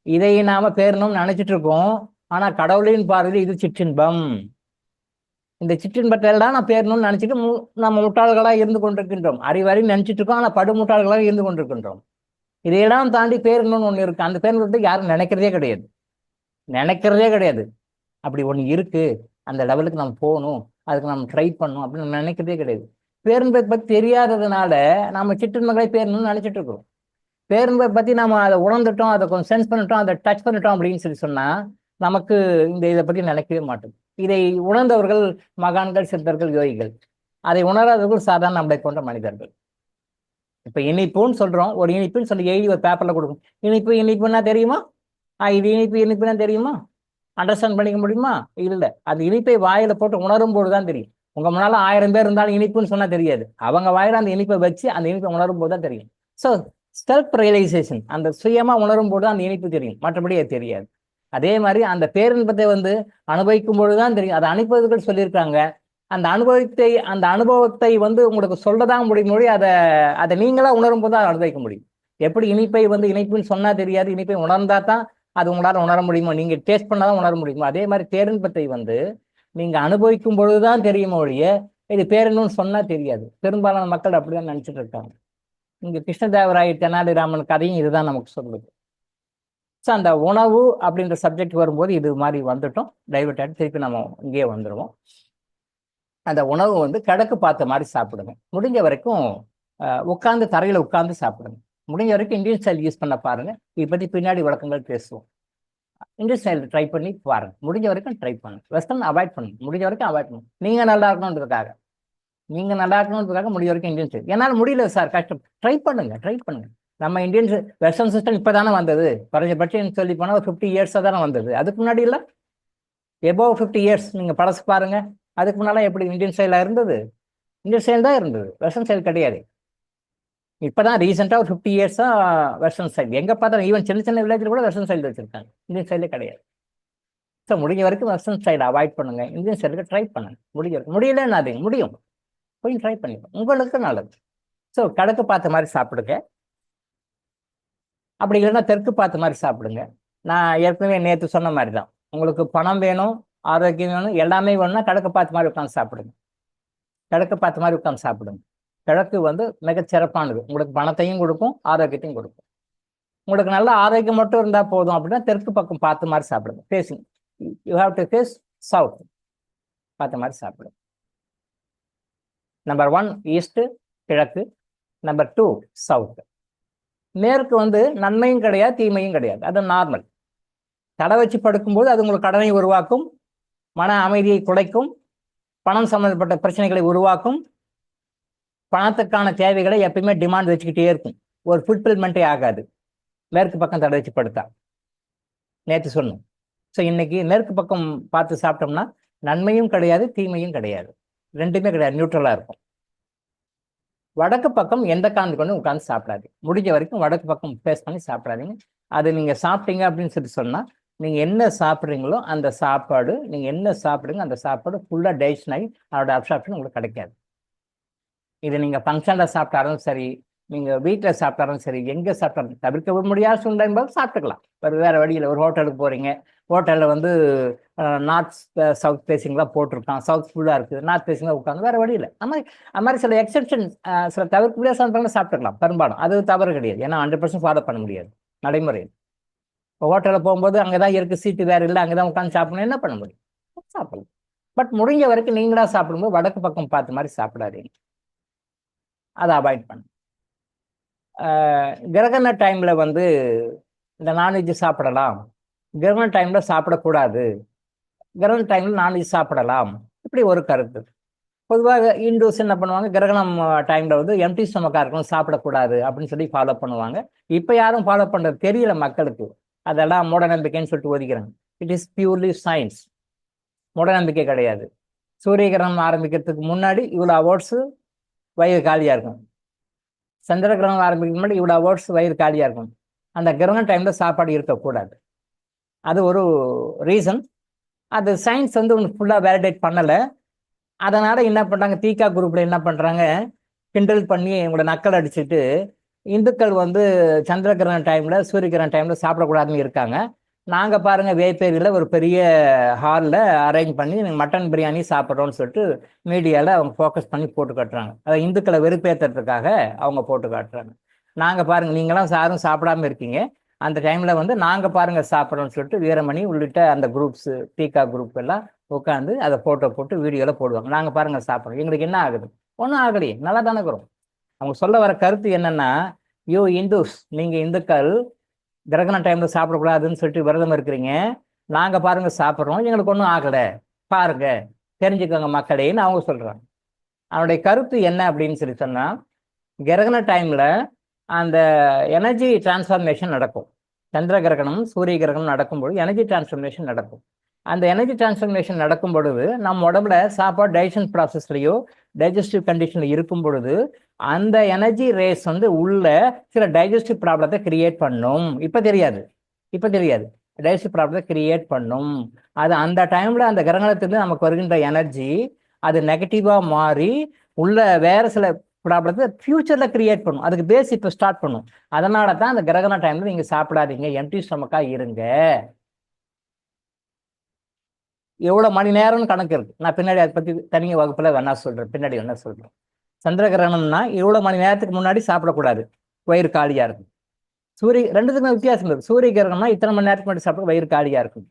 [SPEAKER 2] இதை நாம பேரணும்னு நினைச்சிட்டு இருக்கோம். ஆனா கடவுளின் பார்வையில் இது சிற்றின்பம். இந்த சிற்றின்பத்தில் தான் நான் பேரணும்னு நினைச்சிட்டு நம்ம முட்டாள்களாக இருந்து கொண்டிருக்கின்றோம். அறிவாரி நினைச்சிட்டு இருக்கோம், ஆனால் படு முட்டாள்களாக இருந்து கொண்டிருக்கின்றோம். இதையெல்லாம் தாண்டி பேரணும்னு ஒன்று இருக்கு. அந்த பேரணுத்தை யாரும் நினைக்கிறதே கிடையாது, நினைக்கிறதே கிடையாது. அப்படி ஒன்று இருக்கு, அந்த லெவலுக்கு நம்ம போகணும், அதுக்கு நம்ம ட்ரை பண்ணணும் அப்படின்னு நினைக்கிறதே கிடையாது. பேரன்பை பற்றி தெரியாததுனால நம்ம சிற்றின்பங்களை பேரணும்னு நினைச்சிட்டு இருக்கிறோம். பேரன்பை பற்றி நம்ம அதை உணர்ந்துட்டோம், அதை கொஞ்சம் சென்ஸ் பண்ணிட்டோம், அதை டச் பண்ணிட்டோம் அப்படின்னு சொன்னால் நமக்கு இதை பற்றி நினைக்கவே மாட்டோம். இதை உணர்ந்தவர்கள் மகான்கள், சித்தர்கள், யோகிகள். அதை உணராதவர்கள் சாதாரண நம்மளை கொண்ட மனிதர்கள். இப்போ இனிப்புன்னு சொல்கிறோம், ஒரு இனிப்புன்னு சொல்லி எழுதி ஒரு பேப்பரில் கொடுக்கும். இனிப்புன்னா தெரியுமா? இது இனிப்புன்னா தெரியுமா? அண்டர்ஸ்டாண்ட் பண்ணிக்க முடியுமா? இல்லை. அந்த இனிப்பை வாயில போட்டு உணரும் போது தான் தெரியும். உங்க முன்னால 1000 பேர் இருந்தாலும் இனிப்புன்னு சொன்னா தெரியாது. அவங்க வாயில அந்த இனிப்பை வச்சு அந்த இனிப்பை உணரும் போது தான் தெரியும். ஸோ செல்ஃப் ரியலைசேஷன், அந்த சுயமா உணரும் போது அந்த இனிப்பு தெரியும், மற்றபடி அது தெரியாது. அதே மாதிரி அந்த பேரின்பத்தை அனுபவிக்கும் பொழுதுதான் தெரியும். அதை அனுபவர்கள் சொல்லியிருக்காங்க. அந்த அனுபவத்தை உங்களுக்கு சொல்லதான் முடியும் மொழி. அதை நீங்களா உணரும் போது அதை அனுபவிக்க முடியும். எப்படி இனிப்பை இனிப்புன்னு சொன்னா தெரியாது, இனிப்பை உணர்ந்தா தான் அது உங்களால் உணர முடியுமோ, நீங்க டேஸ்ட் பண்ணாதான் உணர முடியுமோ, அதே மாதிரி பேரின்பத்தை நீங்க அனுபவிக்கும் பொழுதுதான் தெரியுமோ ஒழிய இது பேரின்பம்னு சொன்னா தெரியாது. பெரும்பாலான மக்கள் அப்படிதான் நினைச்சிட்டு இருக்காங்க. இங்க கிருஷ்ணதேவராய தெனாலிராமன் கதையும் இதுதான் நமக்கு சொல்லுது. ஸோ அந்த உணவு அப்படின்ற சப்ஜெக்ட் வரும்போது இது மாதிரி வந்துட்டோம், டைவர்ட் ஆகிட்டு திருப்பி நம்ம இங்கேயே வந்துடுவோம். அந்த உணவு கிழக்கு பார்த்த மாதிரி சாப்பிடுங்க. முடிஞ்ச வரைக்கும் உட்காந்து தரையில் உட்காந்து சாப்பிடுங்க. முடிஞ்ச வரைக்கும் இந்தியன் ஸ்டைல் யூஸ் பண்ண பாருங்க. இதை பற்றி பின்னாடி விளக்கங்கள் பேசுவோம். இந்தியன் ஸ்டைல் ட்ரை பண்ணி பாருங்க. முடிஞ்ச வரைக்கும் ட்ரை பண்ணுங்க. வெஸ்டர்ன் அவாய்ட் பண்ணுங்க. முடிஞ்ச வரைக்கும் அவாய்ட் பண்ணுங்க. நீங்க நல்லா இருக்கணுன்றதுக்காக முடிஞ்ச வரைக்கும் இந்தியன் ஸ்டைல். என்னால் முடியல சார், கஷ்டம். ட்ரை பண்ணுங்க. நம்ம இந்தியன் வெஸ்டர்ன் சிஸ்டம் இப்போதானே வந்தது. குறைஞ்சபட்சம் சொல்லி போனால் ஒரு 50 இயர்ஸாக தானே வந்தது. அதுக்கு முன்னாடி இல்லை, எபோவ் 50 இயர்ஸ் நீங்கள் பழசு பாருங்க. அதுக்கு முன்னால எப்படி இந்தியன் ஸ்டைலாக இருந்தது? இந்தியன் ஸ்டைல் தான் இருந்தது, வெஸ்டர்ன் ஸ்டைல் கிடையாது. இப்போதான் ரீசெண்டாக ஒரு 50 இயர்ஸாக வெஸ்டர்ன் ஸ்டைல். எங்கே பார்த்தா ஈவன் சின்ன வில்லேஜில் கூட வெஸ்டர்ன் ஸ்டைல் வச்சுருக்காங்க, இந்தியன் ஸ்டைலே கிடையாது. ஸோ முடிஞ்ச வரைக்கும் வெஸ்டர்ன் ஸ்டைலை அவாய்ட் பண்ணுங்க, இந்தியன் ஸ்டைலுக்கு ட்ரை பண்ணுங்க. முடியலன்னு அது முடியும், போய் ட்ரை பண்ணிப்போம், உங்களுக்கு நல்லது. ஸோ கிழக்கு பார்த்த மாதிரி சாப்பிடுங்க. அப்படி இல்லைன்னா தெற்கு பார்த்த மாதிரி சாப்பிடுங்க. நான் ஏற்கனவே நேற்று சொன்ன மாதிரி தான், உங்களுக்கு பணம் வேணும், ஆரோக்கியம் வேணும், எல்லாமே வேணும்னா கிழக்கு பார்த்த மாதிரி உட்காந்து சாப்பிடுங்க. கிழக்கு மிகச்சிறப்பானது. உங்களுக்கு பணத்தையும் கொடுக்கும், ஆரோக்கியத்தையும் கொடுக்கும். உங்களுக்கு நல்ல ஆரோக்கியம் மட்டும் இருந்தால் போதும் அப்படின்னா தெற்கு பக்கம் பார்த்த மாதிரி சாப்பிடுங்க. Facing you have to face south, பார்த்த மாதிரி சாப்பிடுங்க. நம்பர் 1 ஈஸ்ட், கிழக்கு. Number 2 south. மேற்கு நன்மையும் கிடையாது, தீமையும் கிடையாது, அது நார்மல். தடை வச்சு படுக்கும்போது அது உங்களுக்கு கடனை உருவாக்கும், மன அமைதியை குலைக்கும், பணம் சம்பந்தப்பட்ட பிரச்சனைகளை உருவாக்கும், பணத்துக்கான தேவைகளை எப்பயுமே டிமாண்ட் வச்சுக்கிட்டே இருக்கும், ஒரு ஃபுல்ஃபில்மெண்ட்டே ஆகாது மேற்கு பக்கம் தடை வச்சு படுத்தா. நேற்று சொன்னோம். ஸோ இன்னைக்கு மேற்கு பக்கம் பார்த்து சாப்பிட்டோம்னா நன்மையும் கிடையாது, தீமையும் கிடையாது, ரெண்டுமே கிடையாது, நியூட்ரலாக இருக்கும். வடக்கு பக்கம் எந்த காரணம் கொண்டு உட்காந்து சாப்பிடாது. முடிஞ்ச வரைக்கும் வடக்கு பக்கம் ஃபேஸ் பண்ணி சாப்பிடாதீங்க. அது நீங்கள் சாப்பிட்டீங்க அப்படின்னு சொன்னால் நீங்கள் என்ன சாப்பிட்றீங்களோ அந்த சாப்பாடு, நீங்கள் என்ன சாப்பிடுங்க அந்த சாப்பாடு ஃபுல்லாக டைஜஷன் ஆகி அதோட அப்சார்ப்ஷன் உங்களுக்கு கிடைக்காது. இது நீங்கள் ஃபங்க்ஷனில் சாப்பிட்டாலும் சரி, நீங்கள் வீட்டில் சாப்பிட்டாலும் சரி, எங்கே சாப்பிட்டாலும் தவிர்க்க முடியாத சூழ்நிலை என்பது சாப்பிட்டுக்கலாம். வேறு வழியில் ஒரு ஹோட்டலுக்கு போகிறீங்க, ஹோட்டலில் நார்த் சவுத் ஃபேஸிங்லாம் போட்டிருக்கான், சவுத் ஃபுல்லாக இருக்குது, நார்த் ஃபேஸிங்காக உட்காந்து வேறு வழியில். அது மாதிரி சில எக்ஸெப்ஷன், சில தவிர்க்க முடியாத சந்தர்ப்பங்களை சாப்பிட்டுக்கலாம். பெரும்பாலும் அது தவறு கிடையாது, ஏன்னா 100% ஃபாலோ பண்ண முடியாது நடைமுறையில். இப்போ ஹோட்டலில் போகும்போது அங்கே தான் இருக்குது, சீட்டு வேறு இல்லை, அங்கே தான் உட்காந்து சாப்பிடணும், என்ன பண்ண முடியும்? சாப்பிடலாம். பட் முடிஞ்ச வரைக்கும் நீங்களாக சாப்பிடும்போது வடக்கு பக்கம் பார்த்த மாதிரி சாப்பிடாதீங்க, அதை அவாய்ட் பண்ணு. கிரகண டைமில் இந்த நான்வெஜ் சாப்பிடலாம், கிரகண டைமில் சாப்பிடக்கூடாது, கிரகண டைமில் நான்வெஜ் சாப்பிடலாம், இப்படி ஒரு கருத்து. பொதுவாக இண்டோஸ் என்ன பண்ணுவாங்க, கிரகணம் டைமில் எம்டி ஸ்டொமக்காக இருக்கணும், சாப்பிடக்கூடாது அப்படின்னு சொல்லி ஃபாலோ பண்ணுவாங்க. இப்போ யாரும் ஃபாலோ பண்ணுறது தெரியல மக்களுக்கு, அதெல்லாம் மூட நம்பிக்கைன்னு சொல்லிட்டு ஒதுக்கிறாங்க. இட் இஸ் பியூர்லி சயின்ஸ், மூட நம்பிக்கை கிடையாது. சூரிய கிரகணம் ஆரம்பிக்கிறதுக்கு முன்னாடி இவ்வளோ ஹவர்ஸு வயிறு காலியாக இருக்கும், சந்திர கிரகணம் ஆரம்பிக்கிறதுக்கு முன்னாடி இவ்வளோ ஹவர்ஸ் வயிறு காலியாக இருக்கும். அந்த கிரகண டைமில் சாப்பாடு இருக்கக்கூடாது, அது ஒரு ரீசன். அது சயின்ஸ் ஒன்று ஃபுல்லாக வேலிடேட் பண்ணலை. அதனால் என்ன பண்ணுறாங்க, தீகா குரூப்பில் என்ன பண்ணுறாங்க, கிண்டல் பண்ணி உங்களோட நக்கல் அடிச்சுட்டு இந்துக்கள் சந்திர கிரகண டைமில் சூரிய கிரகண டைமில் சாப்பிடக்கூடாதுன்னு இருக்காங்க. நாங்கள் பாருங்கள் வேப்பேரியில் ஒரு பெரிய ஹாலில் அரேஞ்ச் பண்ணி மட்டன் பிரியாணி சாப்பிட்றோன்னு சொல்லிட்டு மீடியாவில் அவங்க ஃபோக்கஸ் பண்ணி போட்டு காட்டுறாங்க. அதை இந்துக்களை வெறுப்பேற்றுறதுக்காக அவங்க போட்டு காட்டுறாங்க. நாங்கள் பாருங்கள் நீங்களாம் யாரும் சாப்பிடாம இருக்கீங்க, அந்த டைமில் வந்து நாங்கள் பாருங்கள் சாப்பிட்றோன்னு சொல்லிட்டு வீரமணி உள்ளிட்ட அந்த குரூப்ஸு தீகா குரூப் எல்லாம் உட்காந்து அதை ஃபோட்டோ போட்டு வீடியோவில் போடுவாங்க. நாங்கள் பாருங்கள் சாப்பிட்றோம், எங்களுக்கு என்ன ஆகுது? ஒன்றும் ஆகலையே, நல்லா தானே இருக்கிறோம். அவங்க சொல்ல வர கருத்து என்னன்னா, யோ இந்துஸ், நீங்கள் இந்துக்கள் கிரகண டைம்ல சாப்பிடக்கூடாதுன்னு சொல்லிட்டு விரதம் இருக்கிறீங்க, நாங்க பாருங்க சாப்பிட்றோம், எங்களுக்கு ஒன்றும் ஆகலை, பாருங்க தெரிஞ்சுக்கோங்க மக்களேன்னு அவங்க சொல்றாங்க. அவனுடைய கருத்து என்ன அப்படின்னு சொல்லி சொன்னா, கிரகண டைம்ல அந்த எனர்ஜி டிரான்ஸ்ஃபார்மேஷன் நடக்கும். சந்திர கிரகணம் சூரிய கிரகணம் நடக்கும்பொழுது எனர்ஜி டிரான்ஸ்ஃபார்மேஷன் நடக்கும். அந்த எனர்ஜி டிரான்ஸ்ஃபர்மேஷன் நடக்கும் பொழுது நம்ம உடம்புல சாப்பாடு டைஜஷன் ப்ராசஸ்லையோ டைஜஸ்டிவ் கண்டிஷன்ல இருக்கும் பொழுது அந்த எனர்ஜி ரேஸ் வந்து உள்ள சில டைஜஸ்டிவ் ப்ராப்ளத்தை கிரியேட் பண்ணும். இப்போ தெரியாது டைஜஸ்டிவ் ப்ராப்ளத்தை கிரியேட் பண்ணும். அது அந்த டைம்ல அந்த கிரகணத்திலிருந்து நமக்கு வருகின்ற எனர்ஜி அது நெகட்டிவா மாறி உள்ள வேற சில ப்ராப்ளத்தை ஃபியூச்சர்ல கிரியேட் பண்ணும். அதுக்கு பேஸ் இப்போ ஸ்டார்ட் பண்ணும். அதனால தான் அந்த கிரகண டைம்ல நீங்க சாப்பிடாதீங்க, எம்டி ஸ்டொமக்கா இருங்க. எவ்வளோ மணி நேரம்னு கணக்கு இருக்கு, நான் பின்னாடி அதை பற்றி தனியாக வகுப்பில் வேணா சொல்கிறேன், பின்னாடி வேணா சொல்கிறேன். சந்திர கிரகணம்னா இவ்வளோ மணி நேரத்துக்கு முன்னாடி சாப்பிடக்கூடாது, வயிறு காலியாக இருக்கும். ரெண்டுத்துக்குமே வித்தியாசம் இருக்குது. சூரிய கிரகணம்னா இத்தனை மணி நேரத்துக்கு முன்னாடி சாப்பிட வயிறு காலியாக இருக்கும்.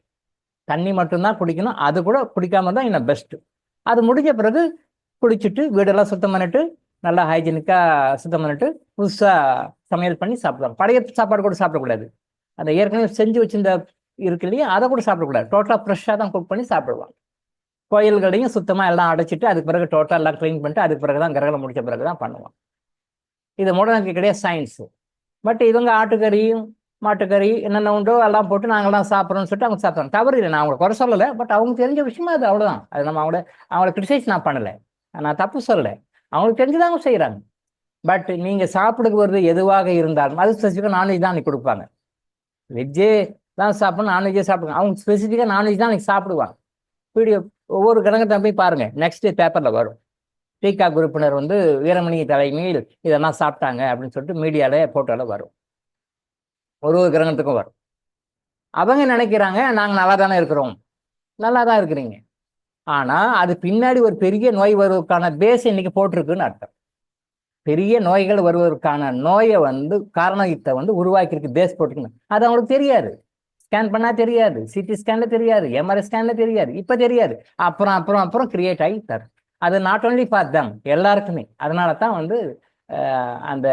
[SPEAKER 2] தண்ணி மட்டும்தான் குடிக்கணும், அது கூட குடிக்காம தான் இன்னும் பெஸ்ட்டு. அது முடிஞ்ச பிறகு குடிச்சிட்டு வீடெல்லாம் சுத்தம் பண்ணிட்டு நல்லா ஹைஜீனிக்காக சுத்தம் பண்ணிட்டு புதுசாக சமையல் பண்ணி சாப்பிடுவாங்க. பழைய சாப்பாடு கூட சாப்பிடக்கூடாது, அந்த ஏற்கனவே செஞ்சு வச்சிருந்த இருக்கு இல்லையா, அதை கூட சாப்பிடக்கூடாது. டோட்டலாக ஃப்ரெஷ்ஷாக தான் குக் பண்ணி சாப்பிடுவாங்க. கோயில்களையும் சுத்தமாக எல்லாம் அடைச்சிட்டு அதுக்கு பிறகு டோட்டலாக எல்லாம் க்ளீன் பண்ணிட்டு அதுக்கு பிறகு தான் கிரகணம் முடிச்ச பிறகு தான் பண்ணுவாங்க. இது மூடநம்பிக்கை கிடையாது, சயின்ஸு. பட் இவங்க ஆட்டுக்கறியும் மாட்டுக்கறி என்னென்ன உண்டோ எல்லாம் போட்டு நாங்கள்லாம் சாப்பிட்றோம்னு சொல்லிட்டு அவங்க சாப்பிட்றாங்க. தவறு இல்லை, நான் அவங்களை குறை சொல்லலை. பட் அவங்க தெரிஞ்ச விஷயமா அது, அவ்வளோதான். அது நம்ம அவங்கள கிரிட்டிசைஸ் நான் பண்ணலை, நான் தப்பு சொல்லலை. அவங்களுக்கு தெரிஞ்சுதான் அவங்க செய்கிறாங்க. பட் நீங்கள் சாப்பிடுவது எதுவாக இருந்தாலும் அது ஸ்பெசிஃபிக்காக நான்வெஜ் தான் அன்றைக்கி கொடுப்பாங்க. வெஜ்ஜே தான் சாப்பிடணும், நான்வெஜ்ஜே சாப்பிடுவாங்க. அவங்க ஸ்பெசிஃபிக்காக நான்வெஜ் தான் அன்றைக்கி சாப்பிடுவாங்க. வீடியோ ஒவ்வொரு கிரகத்தை போய் பாருங்க, நெக்ஸ்ட் டே பேப்பரில் வரும். டீகா குரூப்பினர் வந்து வீரமணி தலைமையில் இதெல்லாம் சாப்பிட்டாங்க அப்படின்னு சொல்லிட்டு மீடியாவில் போட்டோவில் வரும். ஒரு கிரகணத்துக்கும் வரும். அவங்க நினைக்கிறாங்க நாங்கள் நல்லா தானே இருக்கிறோம், நல்லா தான் இருக்கிறீங்க. ஆனால் அது பின்னாடி ஒரு பெரிய நோய் வருவதற்கான பேஸ் இன்னைக்கு போட்டிருக்குன்னு அர்த்தம். பெரிய நோய்கள் வருவதற்கான நோயை வந்து காரணத்தை வந்து உருவாக்கியிருக்கு, பேஸ் போட்டுருக்குன்னு. அது அவங்களுக்கு தெரியாது. ஸ்கேன் பண்ணா தெரியாது, சிடி ஸ்கேன்ல தெரியாது, எம்ஆர்ஐ ஸ்கேன்ல தெரியாது, இப்ப தெரியாது. அப்புறம் அப்புறம் அப்புறம் கிரியேட் ஆகி தரும். அது நாட் ஓன்லி ஃபார் தம், எல்லாருக்குமே. அதனால தான் வந்து அந்த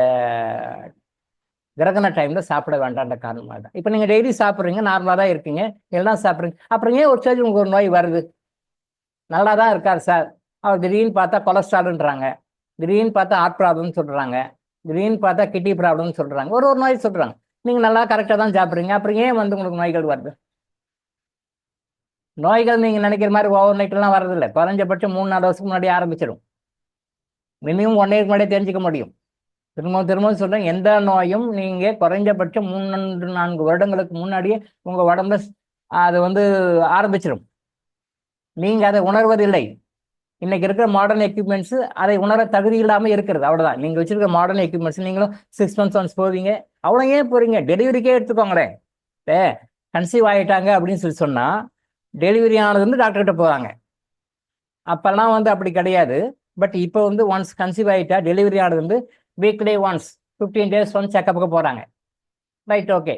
[SPEAKER 2] கிரகண டைம்ல சாப்பிட வேண்டாம்ன்ற காரணமாக தான். இப்போ நீங்க டெய்லி சாப்பிட்றீங்க, நார்மலாக தான் இருக்கீங்க, எல்லாம் சாப்பிட்றீங்க. அப்புறம் ஏன் ஒரு ஸ்டேஜ் உங்களுக்கு ஒரு நோய் வருது? நல்லா தான் இருக்காரு சார், அவர் திடீர்னு பார்த்தா கொலஸ்ட்ரால்ன்றாங்க, திடீர்னு பார்த்தா ஹார்ட் ப்ராப்ளம்னு சொல்றாங்க, திடீர்னு பார்த்தா கிட்னி ப்ராப்ளம்னு சொல்றாங்க, ஒரு நோய் சொல்றாங்க. நீங்க நல்லா கரெக்டாக தான் சாப்பிட்றீங்க, அப்புறம் ஏன் வந்து உங்களுக்கு நோய்கள் வருது? நோய்கள் நீங்க நினைக்கிற மாதிரி ஓவர் நைட்லாம் வர்றதில்லை. குறைஞ்சபட்சம் 3-4 வருஷத்துக்கு முன்னாடி ஆரம்பிச்சிடும். மினிமம் 1 இயருக்கு முன்னாடியே தெரிஞ்சுக்க முடியும். திரும்பவும் சொல்றேன், எந்த நோயும் நீங்க குறைஞ்சபட்சம் 3-4 வருடங்களுக்கு முன்னாடியே உங்க உடம்புல அது வந்து ஆரம்பிச்சிடும். நீங்க அதை உணர்வதில்லை. இன்னைக்கு இருக்கிற மாடர்ன் எக்யூப்மெண்ட்ஸ் அதை உணர தகுதி இல்லாமல் இருக்கிறது, அவ்வளோதான். நீங்கள் வச்சிருக்க மாடர்ன் எக்யூப்மெண்ட்ஸ், நீங்களும் 6 months ஒன்ஸ் போவீங்க, அவ்வளோ ஏன் போறீங்க? டெலிவரிக்கே எடுத்துக்கோங்களேன். கன்சீவ் ஆகிட்டாங்க அப்படின்னு சொல்லி சொன்னால் டெலிவரி ஆனது வந்து டாக்டர்கிட்ட போவாங்க. அப்போல்லாம் வந்து அப்படி கிடையாது. பட் இப்போ வந்து ஒன்ஸ் கன்சீவ் ஆகிட்டா டெலிவரி ஆனது வந்து வீக்லி ஒன்ஸ் 15 days ஒன்ஸ் செக்கப்புக்கு போகிறாங்க. Right, okay.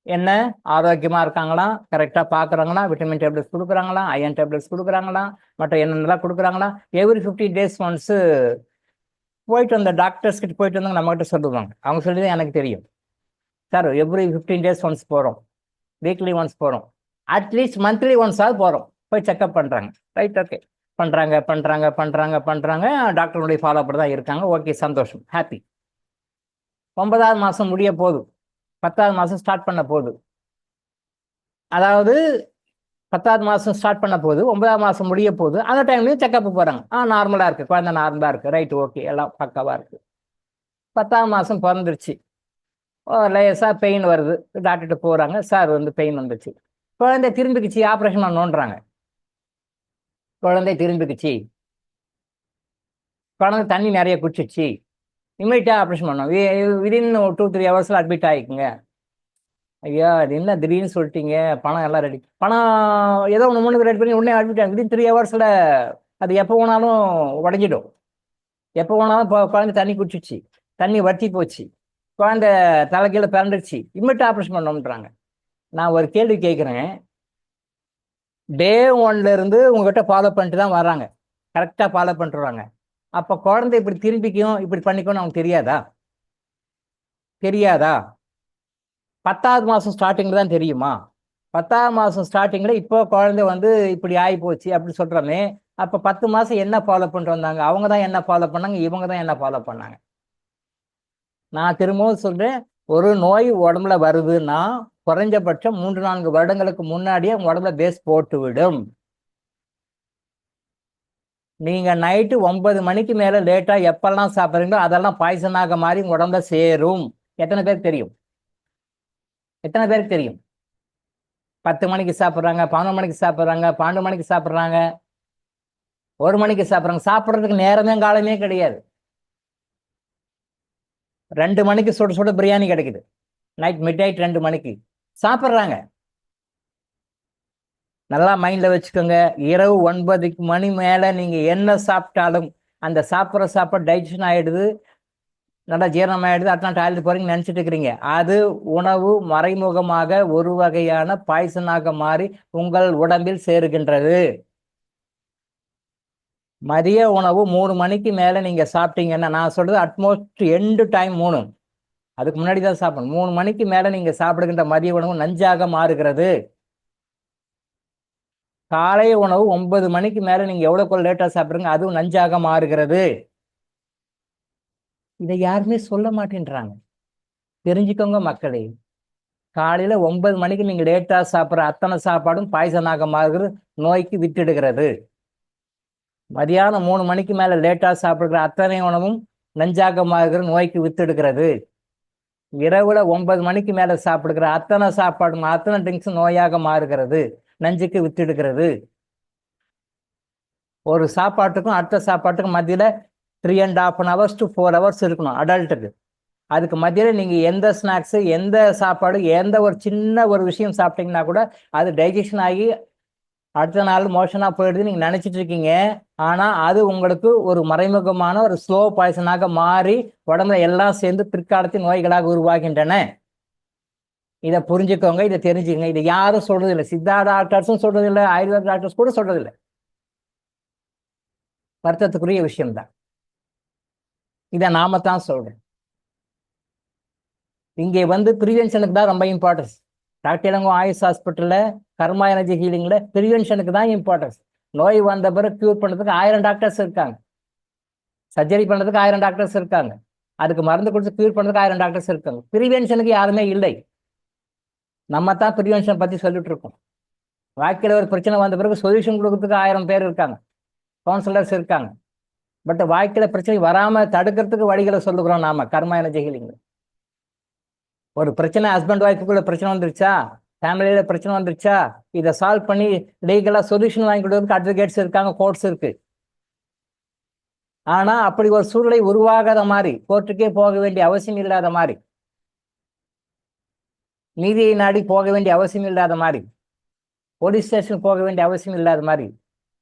[SPEAKER 2] என்ன ஆரோக்கியமாக இருக்காங்களா, கரெக்டாக பார்க்குறாங்களா, விட்டமின் டேப்லெட்ஸ் கொடுக்குறாங்களா, அயன் டேப்லெட்ஸ் கொடுக்குறாங்களா, மற்ற என்னென்னலாம் கொடுக்குறாங்களா, எவ்ரி 15 days ஒன்ஸு போயிட்டு வந்த டாக்டர்ஸ் கிட்ட போயிட்டு வந்தாங்க, நம்மகிட்ட சொல்லுவாங்க. அவங்க சொல்லி தான் எனக்கு தெரியும். சார் எவ்ரி 15 days ஒன்ஸ் போகிறோம், வீக்லி ஒன்ஸ் போகிறோம், அட்லீஸ்ட் மந்த்லி ஒன்ஸாவது போகிறோம், போய் செக்அப் பண்ணுறாங்க. Right, okay. பண்ணுறாங்க. டாக்டருடைய ஃபாலோ அப்படி தான் இருக்காங்க. ஓகே, சந்தோஷம், ஹாப்பி. 9வது மாதம் முடிய போகுது, 10வது மாதம் ஸ்டார்ட் பண்ண போகுது. அதாவது 10வது மாதம் ஸ்டார்ட் பண்ண போகுது, 9வது மாதம் முடிய போகுது. அந்த டைம்லையும் செக்கப் போகிறாங்க. நார்மலாக இருக்குது, குழந்தை நார்மலாக இருக்குது, ரைட்டு, ஓகே, எல்லாம் பக்காவாக இருக்குது. 10வது மாதம் பிறந்துருச்சு, லேசாக பெயின் வருது, டாக்டர்கிட்ட போகிறாங்க. சார் வந்து பெயின் வந்துச்சு, குழந்தை திரும்பிக்குச்சு, ஆப்ரேஷன் பண்ணணுன்றாங்க. குழந்தை திரும்பிக்குச்சு, குழந்தை தண்ணி நிறைய குடிச்சிச்சு, இமீடியட்டாக ஆப்ரேஷன் பண்ணோம், விதின் 2-3 ஹவர்ஸில் அட்மிட் ஆகிக்குங்க. ஐயா அது என்ன திடீர்னு சொல்லிட்டீங்க, பணம் எல்லாம் ரெடி, பணம் ஏதோ ஒன்று மூணுக்கு ரெடி பண்ணி உடனே அனுப்பிட்டாங்க. வித்தின் 3 ஹவர்ஸில் அது எப்போ வேணாலும் உடஞ்சிடும். எப்போ வேணாலும் குழந்தை தண்ணி குடிச்சிச்சு, தண்ணி வற்றி போச்சு, குழந்தை தலைகீழ பிறந்துருச்சு, இம்மிடியட் ஆப்ரேஷன் பண்ணோம்ன்றாங்க. நான் ஒரு கேள்வி கேட்குறேன். டே ஒன்ல இருந்து உங்ககிட்ட ஃபாலோ பண்ணிட்டு தான் வர்றாங்க, கரெக்டாக ஃபாலோ பண்ணிட்டு வராங்க. அப்போ குழந்தை இப்படி திரும்பிக்கும் இப்படி பண்ணிக்கும்னு அவங்களுக்கு தெரியாதா? தெரியாதா? 10வது மாதம் ஸ்டார்டிங்கில் தான் தெரியுமா? 10வது மாதம் ஸ்டார்டிங்கில் இப்போ குழந்தை வந்து இப்படி ஆகி போச்சு அப்படி சொல்கிறோமே, அப்போ 10 மாதம் என்ன ஃபாலோ பண்ணிட்டு வந்தாங்க? அவங்க தான் என்ன ஃபாலோ பண்ணாங்க, இவங்க தான் என்ன ஃபாலோ பண்ணாங்க? நான் திரும்பவும் சொல்கிறேன், ஒரு நோய் உடம்புல வருதுன்னா குறைஞ்சபட்சம் 3-4 வருடங்களுக்கு முன்னாடியே உங்க உடம்புல பேஸ் போட்டு விடும். நீங்கள் நைட்டு 9 மணிக்கு மேலே லேட்டாக எப்பெல்லாம் சாப்பிட்றீங்களோ அதெல்லாம் பாய்சனாக மாறி உங்க உடம்புல சேரும். எத்தனை பேருக்கு தெரியும்? எத்தனை பேருக்கு தெரியும்? 10 மணிக்கு சாப்பிட்றாங்க, 11 மணிக்கு சாப்பிட்றாங்க, 12 மணிக்கு சாப்பிட்றாங்க, 1 மணிக்கு சாப்பிட்றாங்க. சாப்பிட்றதுக்கு நேரமே காலமே கிடையாது. 2 மணிக்கு சுட சுட பிரியாணி கிடைக்குது, நைட் மிட் நைட் 2 மணிக்கு சாப்பிட்றாங்க. நல்லா மைண்டில் வச்சுக்கோங்க, இரவு 9 மணி மேலே நீங்கள் என்ன சாப்பிட்டாலும் அந்த சாப்பிட்ற சாப்பாடு டைஜஷன் ஆகிடுது, நல்லா ஜீரணம் ஆகிடுது, அடுத்த டாய்லெட் போகிறீங்க நினச்சிட்டு இருக்கிறீங்க. அது உணவு மறைமுகமாக ஒரு வகையான பாய்சனாக மாறி உங்கள் உடம்பில் சேருகின்றது. மதிய உணவு 3 மணிக்கு மேலே நீங்கள் சாப்பிட்டீங்கன்னா, நான் சொல்கிறது அட்மோஸ்ட் எண்டு டைம் 3, அதுக்கு முன்னாடி தான் சாப்பிடணும். 3 மணிக்கு மேலே நீங்கள் சாப்பிடுகின்ற மதிய உணவு நஞ்சாக மாறுகிறது. காலை உணவு 9 மணிக்கு மேலே நீங்கள் எவ்வளோக்கு லேட்டாக சாப்பிட்றீங்க அதுவும் நஞ்சாக மாறுகிறது. இதை யாருமே சொல்ல மாட்டேன்றாங்க. தெரிஞ்சுக்கோங்க மக்களே, காலையில் 9 மணிக்கு நீங்கள் லேட்டாக சாப்பிட்ற அத்தனை சாப்பாடும் பாய்சனாக மாறுகிறது, நோய்க்கு விட்டுடுகிறது. மதியானம் 3 மணிக்கு மேலே லேட்டாக சாப்பிடுகிற அத்தனை உணவும் நஞ்சாக மாறுகிறது, நோய்க்கு வித்துடுகிறது. இரவுல 9 மணிக்கு மேலே சாப்பிடுகிற அத்தனை சாப்பாடும் அத்தனை ட்ரிங்க்ஸும் நோயாக மாறுகிறது, நஞ்சுக்கு வித்துடுகிறது. ஒரு சாப்பாட்டுக்கும் அடுத்த சாப்பாட்டுக்கும் மத்தியில் 3.5 hours to 4 hours இருக்கணும் அடல்ட்டுக்கு. அதுக்கு மத்தியில் நீங்கள் எந்த ஸ்நாக்ஸு, எந்த சாப்பாடு, எந்த ஒரு சின்ன ஒரு விஷயம் சாப்பிட்டீங்கன்னா கூட அது டைஜஷன் ஆகி அடுத்த நாள் மோஷனாக போயிடுது நீங்கள் நினச்சிட்டு இருக்கீங்க. ஆனால் அது உங்களுக்கு ஒரு மறைமுகமான ஒரு ஸ்லோ பாய்சனாக மாறி உடம்புல எல்லாம் சேர்ந்து பிற்காலத்தில் நோய்களாக உருவாகின்றன. இதை புரிஞ்சுக்கோங்க, இதை தெரிஞ்சுக்கங்க. இதை யாரும் சொல்றதில்லை, சித்தா டாக்டர்ஸும் சொல்றதில்லை, ஆயுர்வேத டாக்டர்ஸ் கூட சொல்றதில்லை. வருத்தத்துக்குரிய விஷயம்தான். இதை நாம தான் சொல்றேன். இங்கே வந்து ப்ரிவென்ஷனுக்கு தான் ரொம்ப இம்பார்ட்டன்ஸ். டாக்டர் இளங்கோ ஆயுஷ் ஹாஸ்பிட்டலில் கர்மா எனர்ஜி ஹீலிங்கில் ப்ரிவென்ஷனுக்கு தான் இம்பார்ட்டன்ஸ். நோய் வந்த பிறகு க்யூர் பண்ணுறதுக்கு 1000 டாக்டர்ஸ் இருக்காங்க, சர்ஜரி பண்ணுறதுக்கு 1000 டாக்டர்ஸ் இருக்காங்க, அதுக்கு மருந்து கொடுத்து க்யூர் பண்ணுறதுக்கு 1000 டாக்டர்ஸ் இருக்காங்க. ப்ரிவென்ஷனுக்கு யாருமே இல்லை. நம்ம தான் ப்ரிவென்ஷன் பற்றி சொல்லிட்டு இருக்கோம். வாழ்க்கையில் ஒரு பிரச்சனை வந்த பிறகு சொல்யூஷன் கொடுக்கறதுக்கு 1000 பேர் இருக்காங்க, கவுன்சிலர்ஸ் இருக்காங்க. பட் வாழ்க்கையில் பிரச்சனை வராமல் தடுக்கிறதுக்கு வழிகளை சொல்லுகிறோம் நாம கர்மா எனர்ஜி ஹீலிங். ஒரு பிரச்சனை ஹஸ்பண்ட் ஒய்ஃபுக்குள்ள பிரச்சனை வந்துருச்சா, ஃபேமிலியில பிரச்சனை வந்துருச்சா, இதை சால்வ் பண்ணி லீகலாக சொல்யூஷன் வாங்கி கொடுக்கறதுக்கு அட்வொகேட்ஸ் இருக்காங்க, கோர்ட்ஸ் இருக்கு. ஆனா அப்படி ஒரு சூழ்நிலை உருவாகாத மாதிரி, கோர்ட்டுக்கே போக வேண்டிய அவசியம் இல்லாத மாதிரி, நீதியை நாடி போக வேண்டிய அவசியம் இல்லாத மாதிரி, போலீஸ் ஸ்டேஷன் போக வேண்டிய அவசியம் இல்லாத மாதிரி,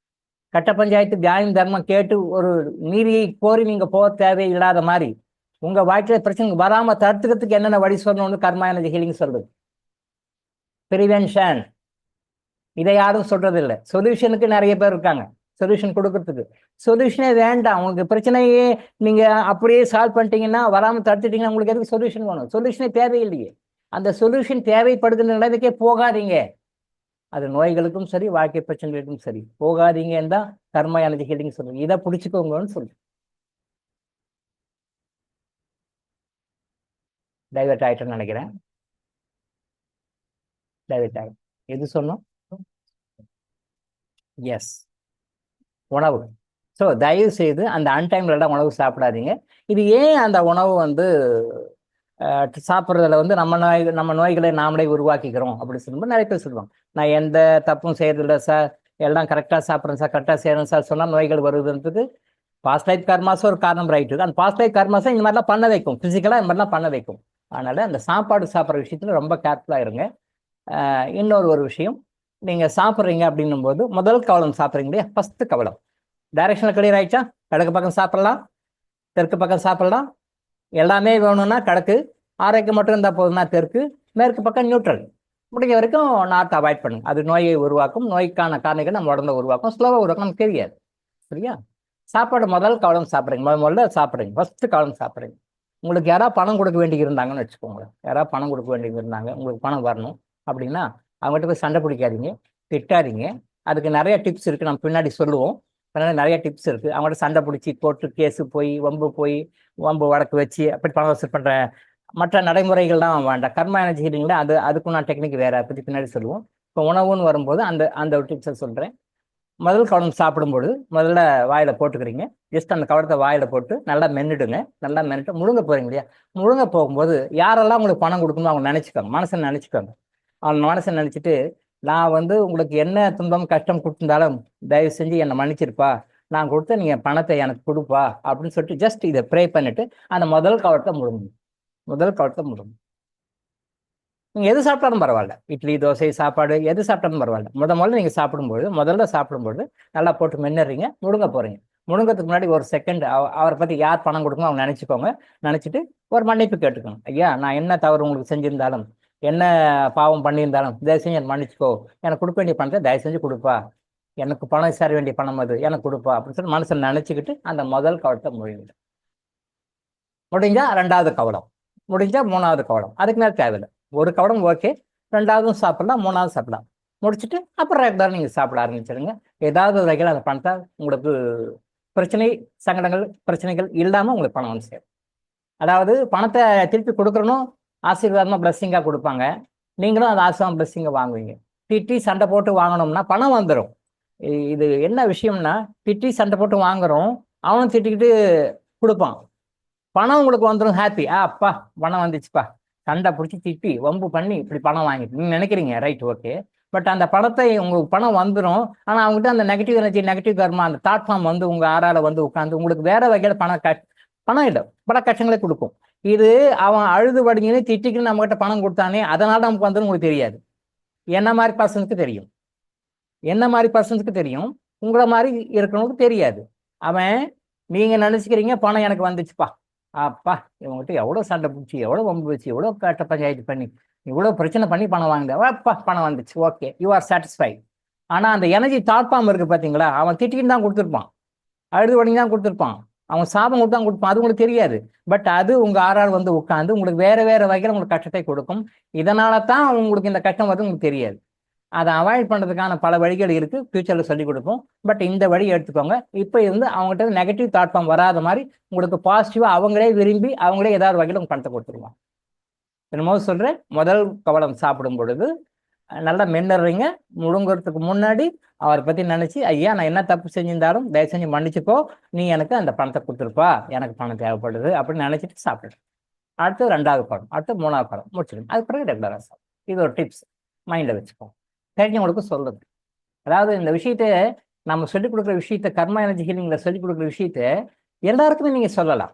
[SPEAKER 2] கட்ட பஞ்சாயத்து நியாயம் தர்மம் கேட்டு ஒரு நீதியை கோரி நீங்க போக தேவையில்லாத மாதிரி, உங்க வாழ்க்கையில பிரச்சனை வராம தடுத்துக்கிறதுக்கு என்னென்ன வழி சொல்லணும்னு கர்மா எனர்ஜி ஹீலிங் சொல்றது. ப்ரிவென்ஷன். இதை யாரும் சொல்றது இல்லை. சொல்யூஷனுக்கு நிறைய பேர் இருக்காங்க, சொல்யூஷன் கொடுக்கறதுக்கு. சொல்யூஷனே வேண்டாம், உங்களுக்கு பிரச்சனையே நீங்க அப்படியே சால்வ் பண்ணிட்டீங்கன்னா, வராம தடுத்துட்டீங்கன்னா உங்களுக்கு எதுக்கு சொல்யூஷன் வேணும்? சொல்யூஷனே தேவையில்லையே. அந்த சொல்யூஷன் தேவைப்படுகின்ற நிலைமைக்கே போகாதீங்க. அது நோய்களுக்கும் சரி, வாழ்க்கை பிரச்சனைகளுக்கும் சரி, போகாதீங்கன்னு தான் கர்மா எனர்ஜி ஹீலிங் சொல்லுங்க. இதை பிடிச்சிக்கோங்கன்னு சொல்லுங்க. டைவர்ட் ஆயிட்டேன்னு நினைக்கிறேன். டைவர்ட் ஆகும். எது சொன்னோம்? எஸ், உணவு. ஸோ தயவு செய்து அந்த அன்டைம்லலாம் உணவு சாப்பிடாதீங்க. இது ஏன் அந்த உணவு வந்து சாப்பிட்றதுல வந்து நம்ம நோய்களை நாமளே உருவாக்கிக்கிறோம் அப்படி சொல்லும்போது நிறைய பேர் சொல்லுவாங்க, நான் எந்த தப்பும் செய்யறதில்லை சார், எல்லாம் கரெக்டாக சாப்பிட்றேன் சார், கரெக்டாக செய்யறேன் சார் சொன்னால் நோய்கள் வருதுன்றதுக்கு பாஸ்ட் லைஃப் கர்மாஸும் ஒரு காரணம். ரைட்டு, அந்த பாஸ்ட் லைஃப் கர்மாஸை இந்த மாதிரிலாம் பண்ண வைக்கும், ஃபிசிக்கலாக இந்த மாதிரிலாம் பண்ண வைக்கும். அதனால் அந்த சாப்பாடு சாப்பிட்ற விஷயத்தில் ரொம்ப கேர்ஃபுல்லாக இருங்க. இன்னொரு விஷயம், நீங்கள் சாப்பிட்றீங்க அப்படின்னும் போது முதல் கவலம் சாப்பிட்றீங்க இல்லையா, ஃபஸ்ட்டு கவலம் டைரக்ஷனில் கிளியர் ஆயிடுச்சா? கிழக்கு பக்கம் சாப்பிட்லாம், தெற்கு பக்கம் சாப்பிட்லாம், எல்லாமே வேணும்னா கிழக்கு, ஆரோக்கியம் மட்டும் இருந்தால் போதும்னா தெற்கு, மேற்கு பக்கம் நியூட்ரல். முடிஞ்ச வரைக்கும் நார்த் அவாய்ட் பண்ணுங்க. அது நோயை உருவாக்கும், நோய்க்கான காரணிகள் நம்ம உடம்புல உருவாக்கும், ஸ்லோவாக உருவாக்கும், நமக்கு தெரியாது. சரியா? சாப்பாடு முதல் கவலம் சாப்பிட்றீங்க, முதல்ல சாப்பிட்றீங்க, ஃபஸ்ட்டு கவலம் சாப்பிட்றீங்க. உங்களுக்கு யாராவது பணம் கொடுக்க வேண்டி இருந்தாங்கன்னு வச்சுக்கோங்க, யாராவது பணம் கொடுக்க வேண்டி இருந்தாங்க, உங்களுக்கு பணம் வரணும் அப்படின்னா அவங்ககிட்ட போய் சண்டை பிடிக்காதீங்க, திட்டாதீங்க. அதுக்கு நிறைய டிப்ஸ் இருக்குது, நம்ம பின்னாடி சொல்லுவோம். அதனால நிறைய டிப்ஸ் இருக்குது. அவங்கள்ட்ட சண்டை பிடிச்சி கோர்ட்டு கேஸு போய் வம்பு வழக்கு வச்சு அப்படி பணம் வசூல் பண்ணுற மற்ற நடைமுறைகள்லாம் வேண்டாம். கர்மா எனர்ஜி ஹீலிங்கில் அதுக்குன்னா டெக்னிக் வேறு, பற்றி பின்னாடி சொல்லுவோம். இப்போ உணவுன்னு வரும்போது அந்த ஒரு டிப்ஸை சொல்கிறேன். முதல் கவலம் சாப்பிடும்போது முதல்ல வாயில் போட்டுக்கிறீங்க. ஜஸ்ட் அந்த கவலத்தை வாயில் போட்டு நல்லா மென்னுடுங்க. நல்லா மென்னுட்டு முழுங்க போகிறீங்க இல்லையா, முழுங்க போகும்போது யாரெல்லாம் உங்களுக்கு பணம் கொடுக்கணும் அவங்க நினச்சிக்கோங்க, மனசை நினச்சிக்கோங்க. அவன் மனசை நினச்சிட்டு, நான் உங்களுக்கு என்ன துன்பம் கஷ்டம் கொடுத்துருந்தாலும் தயவு செஞ்சு என்னை மன்னிச்சிருப்பா, நான் கொடுத்த நீங்கள் பணத்தை எனக்கு கொடுப்பா அப்படின்னு சொல்லிட்டு ஜஸ்ட் இதை ப்ரே பண்ணிட்டு அந்த முதல் கவலத்தை முழுங்க. நீங்கள் எது சாப்பிட்டாலும் பரவாயில்ல, இட்லி தோசை சாப்பாடு எது சாப்பிட்டாலும் பரவாயில்ல. முதல்ல நீங்கள் சாப்பிடும்போது நல்லா போட்டு மென்னுறீங்க, முழுங்க போகிறீங்க. முழுங்கிறதுக்கு முன்னாடி ஒரு செகண்ட் அவரை பற்றி யார் பணம் கொடுக்கணும் அவங்க நினச்சிக்கோங்க. நினச்சிட்டு ஒரு மன்னிப்பு கேட்டுக்கோங்க. ஐயா, நான் என்ன தவறு உங்களுக்கு செஞ்சிருந்தாலும், என்ன பாவம் பண்ணியிருந்தாலும் தயவு செஞ்சு எனக்கு மன்னிச்சுக்கோ, எனக்கு கொடுக்க வேண்டிய பணத்தை தயவு செஞ்சு கொடுப்பா, எனக்கு பணம் சேர வேண்டிய பணம் அது எனக்கு கொடுப்பா அப்படின்னு சொல்லி மனசில் நினச்சிக்கிட்டு அந்த முதல் கவலத்தை முடிஞ்சா ரெண்டாவது கவலம், முடிஞ்சா மூணாவது கவலம். அதுக்கு மேலே தேவையில்லை. ஒரு கவலம் ஓகே, ரெண்டாவதும் சாப்பிடலாம், மூணாவது சாப்பிடலாம். முடிச்சுட்டு அப்புறம் ரெகுலராக நீங்கள் சாப்பிட ஆரம்பிச்சிடுங்க. ஏதாவது ஒரு வகையில் அந்த பணத்தை உங்களுக்கு பிரச்சனைகள் இல்லாமல் உங்களுக்கு பணம் வந்து சேரும். அதாவது பணத்தை திருப்பி கொடுக்குறனும் ஆசீர்வாதமாக பிளஸ்ஸிங்காக கொடுப்பாங்க, நீங்களும் அந்த ஆசீர்வாதம் பிளஸ்ஸிங்கை வாங்குவீங்க. திட்டி சண்டை போட்டு வாங்கினோம்னா பணம் வந்துடும். இது என்ன விஷயம்னா, திட்டி சண்டை போட்டு வாங்குறோம், அவனும் திட்டிக்கிட்டு கொடுப்பான், பணம் உங்களுக்கு வந்துடும். ஹாப்பி, அப்பா பணம் வந்துச்சுப்பா. சண்டை பிடிச்சி திட்டி வம்பு பண்ணி இப்படி பணம் வாங்கிட்டு நீங்கள் நினைக்கிறீங்க, ரைட், ஓகே. பட் அந்த பணத்தை உங்களுக்கு பணம் வந்துடும். ஆனால் அவங்ககிட்ட அந்த நெகட்டிவ் எனர்ஜி, நெகட்டிவ் கர்மா, அந்த தாட் ஃபார்ம் வந்து உங்கள் ஆறால வந்து உட்காந்து உங்களுக்கு வேற வகையில் பணம் இல்லை, பல கஷ்டங்களே கொடுக்கும். இது அவன் அழுது வடிங்கன்னு திட்டிக்கின்னு நம்மகிட்ட பணம் கொடுத்தானே, அதனால நமக்கு வந்து உங்களுக்கு தெரியாது. என்ன மாதிரி பர்சன்ஸுக்கு தெரியும், உங்களை மாதிரி இருக்கிறவங்களுக்கு தெரியாது. அவன் நீங்கள் நினச்சிக்கிறீங்க பணம் எனக்கு வந்துச்சுப்பா, அப்பா இவங்ககிட்ட எவ்வளோ சண்டை பிடிச்சி, எவ்வளோ வம்பு வச்சு, எவ்வளோ கட்ட பஞ்சாயத்து பண்ணி, இவ்வளோ பிரச்சனை பண்ணி பணம் வாங்குது, அப்பா பணம் வந்துச்சு, ஓகே, யூ ஆர் சாட்டிஸ்ஃபைட். ஆனால் அந்த எனர்ஜி தாட் ஃபார்ம் இருக்குது பார்த்தீங்களா, அவன் திட்டின்னு தான் கொடுத்துருப்பான், அழுது வடிங்க தான் கொடுத்துருப்பான், அவன் சாபம் கொடுத்து தான் கொடுப்பான், அது உங்களுக்கு தெரியாது. பட் அது உங்கள் ஆறால் வந்து உட்காந்து உங்களுக்கு வேறு வகையில் உங்களுக்கு கஷ்டத்தை கொடுக்கும். இதனால தான் உங்களுக்கு இந்த கஷ்டம் வந்து உங்களுக்கு தெரியாது. அதை அவாய்ட் பண்ணுறதுக்கான பல வழிகள் இருக்குது, ஃபியூச்சரில் சொல்லிக் கொடுப்போம். பட் இந்த வழி எடுத்துக்கோங்க. இப்போ இருந்து அவங்ககிட்ட நெகட்டிவ் தாட் ஃபார்ம் வராத மாதிரி உங்களுக்கு பாசிட்டிவாக அவங்களே விரும்பி அவங்களே ஏதாவது வகையில் உங்கள் பணத்தை கொடுத்துருவாங்க. என்னமோ சொல்கிறேன், முதல் கவலம் சாப்பிடும் பொழுது நல்லா மென்னுறீங்க. முழுங்குறதுக்கு முன்னாடி அவரை பற்றி நினச்சி, ஐயா நான் என்ன தப்பு செஞ்சிருந்தாலும் தயவு செஞ்சு மன்னிச்சுக்கோ, நீ எனக்கு அந்த பணத்தை கொடுத்துருப்பா, எனக்கு பணம் தேவைப்படுது அப்படின்னு நினச்சிட்டு சாப்பிடுது. அடுத்து ரெண்டாவது படம், அடுத்து மூணாவது படம் முடிச்சிடுங்க. அதுக்கு பிறகு ரெகுலராக சாப்பிடும். இது ஒரு டிப்ஸ், மைண்டில் வச்சுக்கோங்க. தெரிஞ்சவங்களுக்கு சொல்லுது. அதாவது இந்த விஷயத்த நம்ம சொல்லிக் கொடுக்குற விஷயத்த, கர்மா எனர்ஜி ஹீலிங்கில் சொல்லிக் கொடுக்குற விஷயத்த எல்லாருக்குமே நீங்கள் சொல்லலாம்.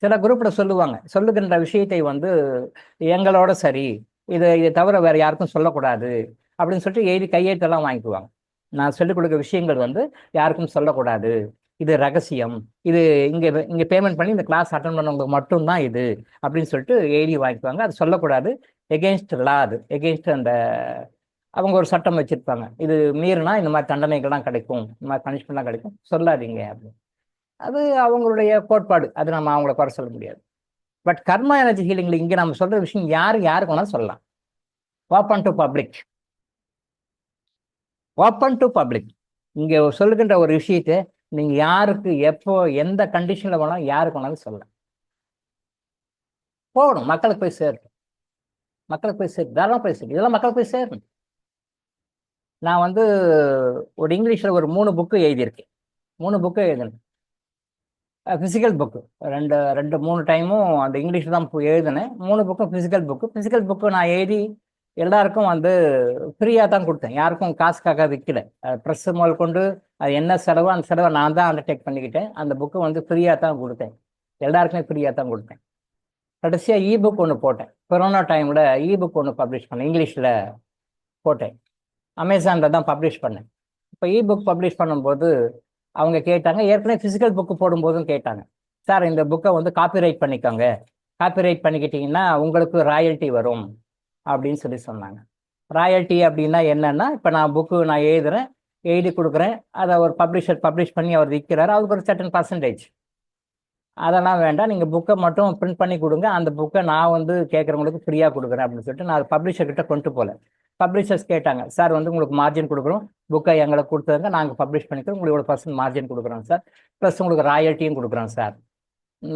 [SPEAKER 2] சில குரூப்பில் சொல்லுவாங்க, சொல்லுகின்ற விஷயத்தை வந்து எங்களோட சரி, இதை தவிர வேறு யாருக்கும் சொல்லக்கூடாது அப்படின்னு சொல்லிட்டு எழுதி கையெழுத்தெல்லாம் வாங்கிக்குவாங்க. நான் சொல்லிக் கொடுக்குற விஷயங்கள் வந்து யாருக்கும் சொல்லக்கூடாது, இது ரகசியம், இது இங்கே பேமெண்ட் பண்ணி இந்த கிளாஸ் அட்டன் பண்ணவங்களுக்கு மட்டும்தான் இது அப்படின்னு சொல்லிட்டு எழுதி வாங்கிக்குவாங்க. அது சொல்லக்கூடாது, எகெயின்ஸ்ட் லா, அது எகெயின்ஸ்ட் அந்த அவங்க ஒரு சட்டம் வச்சுருப்பாங்க, இது மீறினா இந்த மாதிரி தண்டனைகள்லாம் கிடைக்கும், இந்த மாதிரி பனிஷ்மெண்ட்லாம் கிடைக்கும், சொல்லாதீங்க அப்படின்னு. அது அவங்களுடைய கோட்பாடு, அது நம்ம அவங்கள குறை சொல்ல முடியாது. பட் கர்மா எனர்ஜி ஹீலிங்கில் இங்கே நம்ம சொல்கிற விஷயம் யாருக்கு வேணாலும் சொல்லலாம். Open to public. இங்கே சொல்லுகின்ற ஒரு விஷயத்தை நீங்கள் யாருக்கு எப்போ எந்த கண்டிஷனில் வேணாலும் யாருக்கு வேணாலும் சொல்லலாம். போகணும், மக்களுக்கு போய் சேரணும், தாராளமாக போய் சேரும், இதெல்லாம் மக்களுக்கு போய் சேரணும். நான் வந்து ஒரு இங்கிலீஷில் ஒரு 3 புக்கு எழுதியிருக்கேன். 3 புக்கு எழுதினேன், ஃபிசிக்கல் புக்கு. ரெண்டு 3 டைமும் அந்த இங்கிலீஷில் தான் எழுதினேன். 3 புக்கும் ஃபிசிக்கல் புக்கு நான் எழுதி எல்லாருக்கும் வந்து ஃப்ரீயாக தான் கொடுத்தேன், யாருக்கும் காசுக்காக விற்கல. ப்ரெஸ்ஸு முதல் கொண்டு அது என்ன செலவோ அந்த செலவை நான் தான் அண்டர்டேக் பண்ணிக்கிட்டேன். அந்த புக்கு வந்து ஃப்ரீயாக தான் கொடுத்தேன், எல்லாருக்குமே ஃப்ரீயாக தான் கொடுத்தேன். கடைசியாக இபுக் ஒன்று போட்டேன். கொரோனா டைமில் இபுக் ஒன்று பப்ளிஷ் பண்ணேன், இங்கிலீஷில் போட்டேன். அமேசானில் தான் பப்ளிஷ் பண்ணேன். இப்போ இபுக் பப்ளிஷ் பண்ணும்போது அவங்க கேட்டாங்க, ஏற்கனவே ஃபிசிக்கல் புக்கு போடும்போதும் கேட்டாங்க, சார் இந்த புக்கை வந்து காப்பிரைட் பண்ணிக்கோங்க, காப்பிரைட் பண்ணிக்கிட்டிங்கன்னா உங்களுக்கு ராயல்ட்டி வரும் அப்படின்னு சொன்னாங்க. ராயல்ட்டி அப்படின்னா என்னன்னா, இப்போ நான் எழுதுறேன், எழுதி கொடுக்குறேன், அதை ஒரு பப்ளிஷர் பப்ளிஷ் பண்ணி அவர் விற்கிறாரு, அவருக்கு ஒரு சர்டன் பர்சன்டேஜ். அதெல்லாம் வேண்டாம், நீங்கள் புக்கை மட்டும் பிரிண்ட் பண்ணி கொடுங்க, அந்த புக்கை நான் வந்து கேட்குறவங்களுக்கு ஃப்ரீயாக கொடுக்குறேன் அப்படின்னு சொல்லிட்டு நான் பப்ளிஷர்கிட்ட கொண்டு போகல. பப்ளிஷர்ஸ் கேட்டாங்க, சார் வந்து உங்களுக்கு மார்ஜின் கொடுக்குறோம், புக்கை எங்களை கொடுத்துருங்க, நாங்கள் பப்ளிஷ் பண்ணிக்கிறோம், உங்களுக்கு இவ்வளோ % மார்ஜின் கொடுக்குறோம் சார், ப்ளஸ் உங்களுக்கு ராயல்ட்டியும் கொடுக்குறோம் சார்.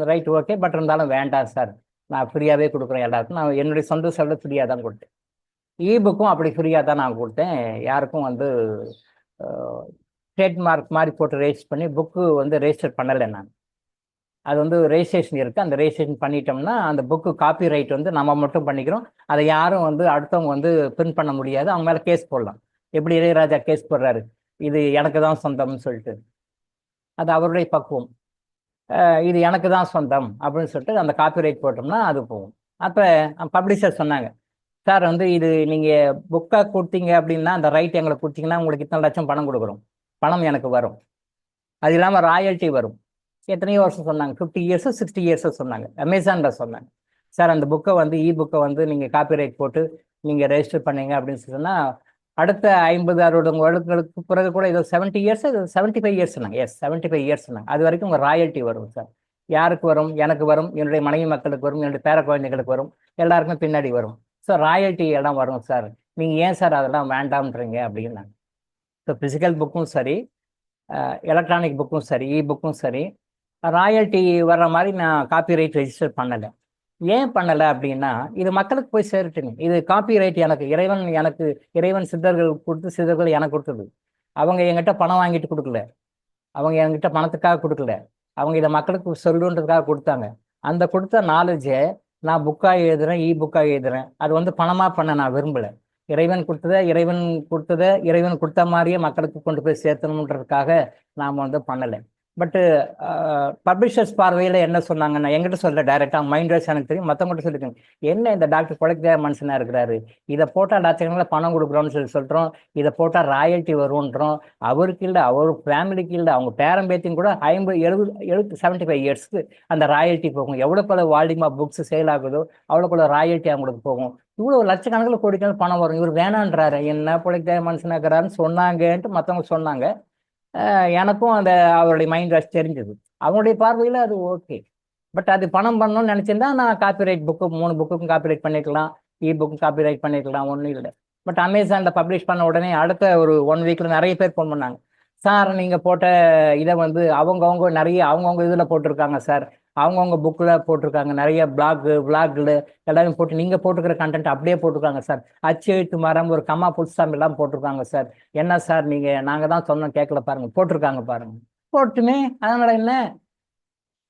[SPEAKER 2] ரைட், ஓகே, பட் இருந்தாலும் வேண்டாம் சார், நான் ஃப்ரீயாகவே கொடுக்குறேன் எல்லாருக்கும், நான் என்னுடைய சொந்த செலவு ஃப்ரீயாக தான் கொடுத்தேன். இபுக்கும் அப்படி ஃப்ரீயாக தான் நான் கொடுத்தேன். யாருக்கும் வந்து ட்ரேட்மார்க் மாதிரி போட்டு ரெஜிஸ்டர் பண்ணி புக்கு வந்து ரெஜிஸ்டர் பண்ணலை நான். அது வந்து ரெஜிஸ்ட்ரேஷன் இருக்குது, அந்த ரெஜிஸ்ட்ரேஷன் பண்ணிட்டோம்னா அந்த புக்கு காப்பி ரைட் வந்து நம்ம மட்டும் பண்ணிக்கிறோம், அதை யாரும் வந்து அடுத்தவங்க வந்து பிரிண்ட் பண்ண முடியாது, அவங்க மேலே கேஸ் போடலாம். எப்படி இளையராஜா கேஸ் போடுறாரு, இது எனக்கு தான் சொந்தம்னு சொல்லிட்டு, அது அவருடைய பக்குவம். இது எனக்கு தான் சொந்தம் அப்படின்னு சொல்லிட்டு அந்த காப்பி ரைட் போட்டோம்னா அது போகும். அப்போ பப்ளிஷர் சொன்னாங்க, சார் வந்து இது நீங்கள் புக்காக கொடுத்தீங்க அப்படின்னா, அந்த ரைட் எங்களுக்கு கொடுத்தீங்கன்னா உங்களுக்கு இத்தனை லட்சம் பணம் கொடுக்குறோம், பணம் எனக்கு வரும், அது இல்லாமல் ராயல்ட்டி வரும். எத்தனையோ வருஷம் சொன்னாங்க, 50 இயர்ஸோ 60 இயர்ஸோ சொன்னாங்க. அமேசானில் சொன்னாங்க, சார் அந்த புக்கை வந்து புக்கை வந்து நீங்கள் காப்பிரைட் போட்டு நீங்கள் ரெஜிஸ்டர் பண்ணீங்க அப்படின்னு சொன்னால் அடுத்த 50-60 வருடங்களுக்கு பிறகு கூட ஏதோ 70 இயர்ஸ் 75 இயர்ஸ் சொன்னாங்க. எஸ், 75 இயர்ஸ் சொன்னாங்க. அது வரைக்கும் உங்கள் ராயல்ட்டி வரும் சார். யாருக்கு வரும்? எனக்கு வரும், என்னுடைய மனைவி மக்களுக்கு வரும், என்னுடைய பேர குழந்தைகளுக்கு வரும், எல்லாருக்குமே பின்னாடி வரும். ஸோ ராயல்ட்டி எல்லாம் வரும் சார், நீங்கள் ஏன் சார் அதெல்லாம் வேண்டாம்ன்றீங்க அப்படின்னாங்க. ஸோ ஃபிசிக்கல் புக்கும் சரி, எலக்ட்ரானிக் புக்கும் சரி, புக்கும் சரி, ராயல்ட்டி வர்ற மாதிரி நான் காப்பிரைட் ரெஜிஸ்டர் பண்ணலை. ஏன் பண்ணலை அப்படின்னா, இது மக்களுக்கு போய் சேரட்டுங்க. இது காப்பிரைட் இறைவன் சித்தர்கள் கொடுத்து, சித்தர்கள் எனக்கு கொடுத்தது. அவங்க என்கிட்ட பணம் வாங்கிட்டு கொடுக்கல, அவங்க என்கிட்ட பணத்துக்காக கொடுக்கல, அவங்க இதை மக்களுக்கு சொல்லுன்றதுக்காக கொடுத்தாங்க. அந்த கொடுத்த நாலேஜை நான் புக்காக எழுதுறேன், புக்காக எழுதுறேன். அது வந்து பணமாக பண்ண நான் விரும்பலை. இறைவன் கொடுத்த மாதிரியே மாதிரியே மக்களுக்கு கொண்டு போய் சேர்த்தணுன்றதுக்காக நாம் வந்து பண்ணலை. பட்டு பப்ளிஷர்ஸ் பார்வையில் என்ன சொன்னாங்கன்னா, என்கிட்ட சொல்ல டைரெக்டாக மைண்ட் வாய்ஸ் எனக்கு தெரியும், மற்றவங்கள்ட்ட சொல்லியிருக்காங்க, என்ன இந்த டாக்டர் குலைக்கிற மனுஷனாக இருக்கிறாரு, இதை போட்டால் லட்சங்களில் பணம் கொடுக்குறோன்னு சொல்கிறோம், இதை போட்டால் ராயல்ட்டி வருன்றோம், அவருக்கு இல்லை, அவர் ஃபேமிலிக்கு இல்லை, அவங்க பேரம்பேத்தியும் கூட 75 இயர்ஸ்க்கு அந்த ராயல்ட்டி போகும். எவ்வளோக்குள்ள வால்யூம் ஆஃப் புக்ஸ் சேல் ஆகுதோ அவ்வளோக்குள்ள ராயல்ட்டி அவங்களுக்கு போகும். இவ்வளோ லட்சக்கணக்கில் கோடிக்கணக்கில் பணம் வரும், இவர் வேணான்றாரு, என்ன பிழைக்கிற மனுஷனாக இருக்கிறாருன்னு சொன்னாங்கன்ட்டு மற்றவங்க சொன்னாங்க. எனக்கும் அந்த அவருடைய மைண்ட் வாஷ் தெரிஞ்சது. அவங்களுடைய பார்வையில் அது ஓகே. பட் அது பணம் பண்ணணும்னு நினச்சிருந்தா நான் காப்பிரைட் புக்கு 3 புக்குக்கும் காப்பிரைட் பண்ணிக்கலாம், புக்கும் காப்பிரைட் பண்ணிக்கலாம், ஒன்றும் இல்லை. பட் அமேசானில் பப்ளிஷ் பண்ண உடனே அடுத்த ஒரு 1 வீக்கில் நிறைய பேர் ஃபோன் பண்ணாங்க, சார் நீங்கள் போட்ட இதை வந்து அவங்கவுங்க இதில் போட்டிருக்காங்க சார், அவங்கவுங்க புக்கில் போட்டிருக்காங்க, நிறைய விளாகில் எல்லாமே போட்டு நீங்கள் போட்டுக்கிற கண்டென்ட் அப்படியே போட்டிருக்காங்க சார், அச்சு எழுத்து மாறாமல் ஒரு கம்மா புதுசாக எல்லாம் போட்டிருக்காங்க சார், என்ன சார் நாங்கள் தான் சொன்னோம் கேட்கல பாருங்கள், போட்டிருக்காங்க பாருங்கள். போட்டுமே அதனால என்ன?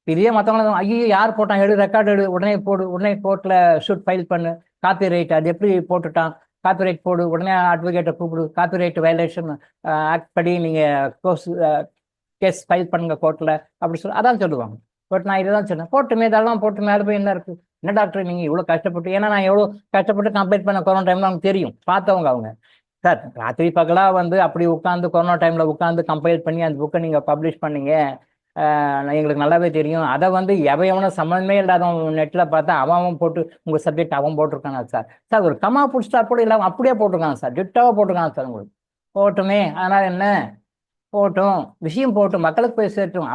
[SPEAKER 2] இதே மற்றவங்கள ஐயோ யார் போட்டான், ரெக்கார்டு எடு, உடனே கோர்ட்டில் ஷூட் ஃபைல் பண்ணு, காப்பி ரைட் அது எப்படி போட்டுட்டான், காப்பிரைட் போடு, உடனே அட்வொகேட்டை கூப்பிடு, காப்பிரைட் வயலேஷன் ஆக்ட் படி நீங்கள் கேஸ் ஃபைல் பண்ணுங்க கோர்ட்டில் அப்படி அதான் சொல்லுவாங்க. பட் நான் இதை தான் சொன்னேன், போட்டுமே இதெல்லாம் போட்டுமே, அது போய் என்ன இருக்குது, என்ன டாக்டர் நீங்கள் இவ்வளோ கஷ்டப்பட்டு, ஏன்னா நான் எவ்வளோ கஷ்டப்பட்டு கம்ப்ளைண்ட் பண்ண கொரோனா டைமில் அவங்க தெரியும், பார்த்தவங்க அவங்க, சார் ராத்திரி பகலாக வந்து அப்படி உட்காந்து கொரோனா டைமில் உட்காந்து கம்பைல் பண்ணி அந்த புக்கை நீங்கள் பப்ளிஷ் பண்ணீங்க, எங்களுக்கு நல்லாவே தெரியும். அதை வந்து எவனோ சம்மந்தமே இல்லாதவன் நெட்டில் பார்த்தா அவன் போட்டு உங்கள் சப்ஜெக்ட் அவன் போட்டிருக்காங்க சார் ஒரு கமா புடிச்சா கூட இல்லாமல் அப்படியே போட்டிருக்காங்க சார், டிட்டாவாக போட்டிருக்காங்க சார், உங்களுக்கு போட்டுமே அதனால் என்ன, போட்டும் விஷயம் போட்டும், மக்களுக்கு போய் சேர்ட்டும்.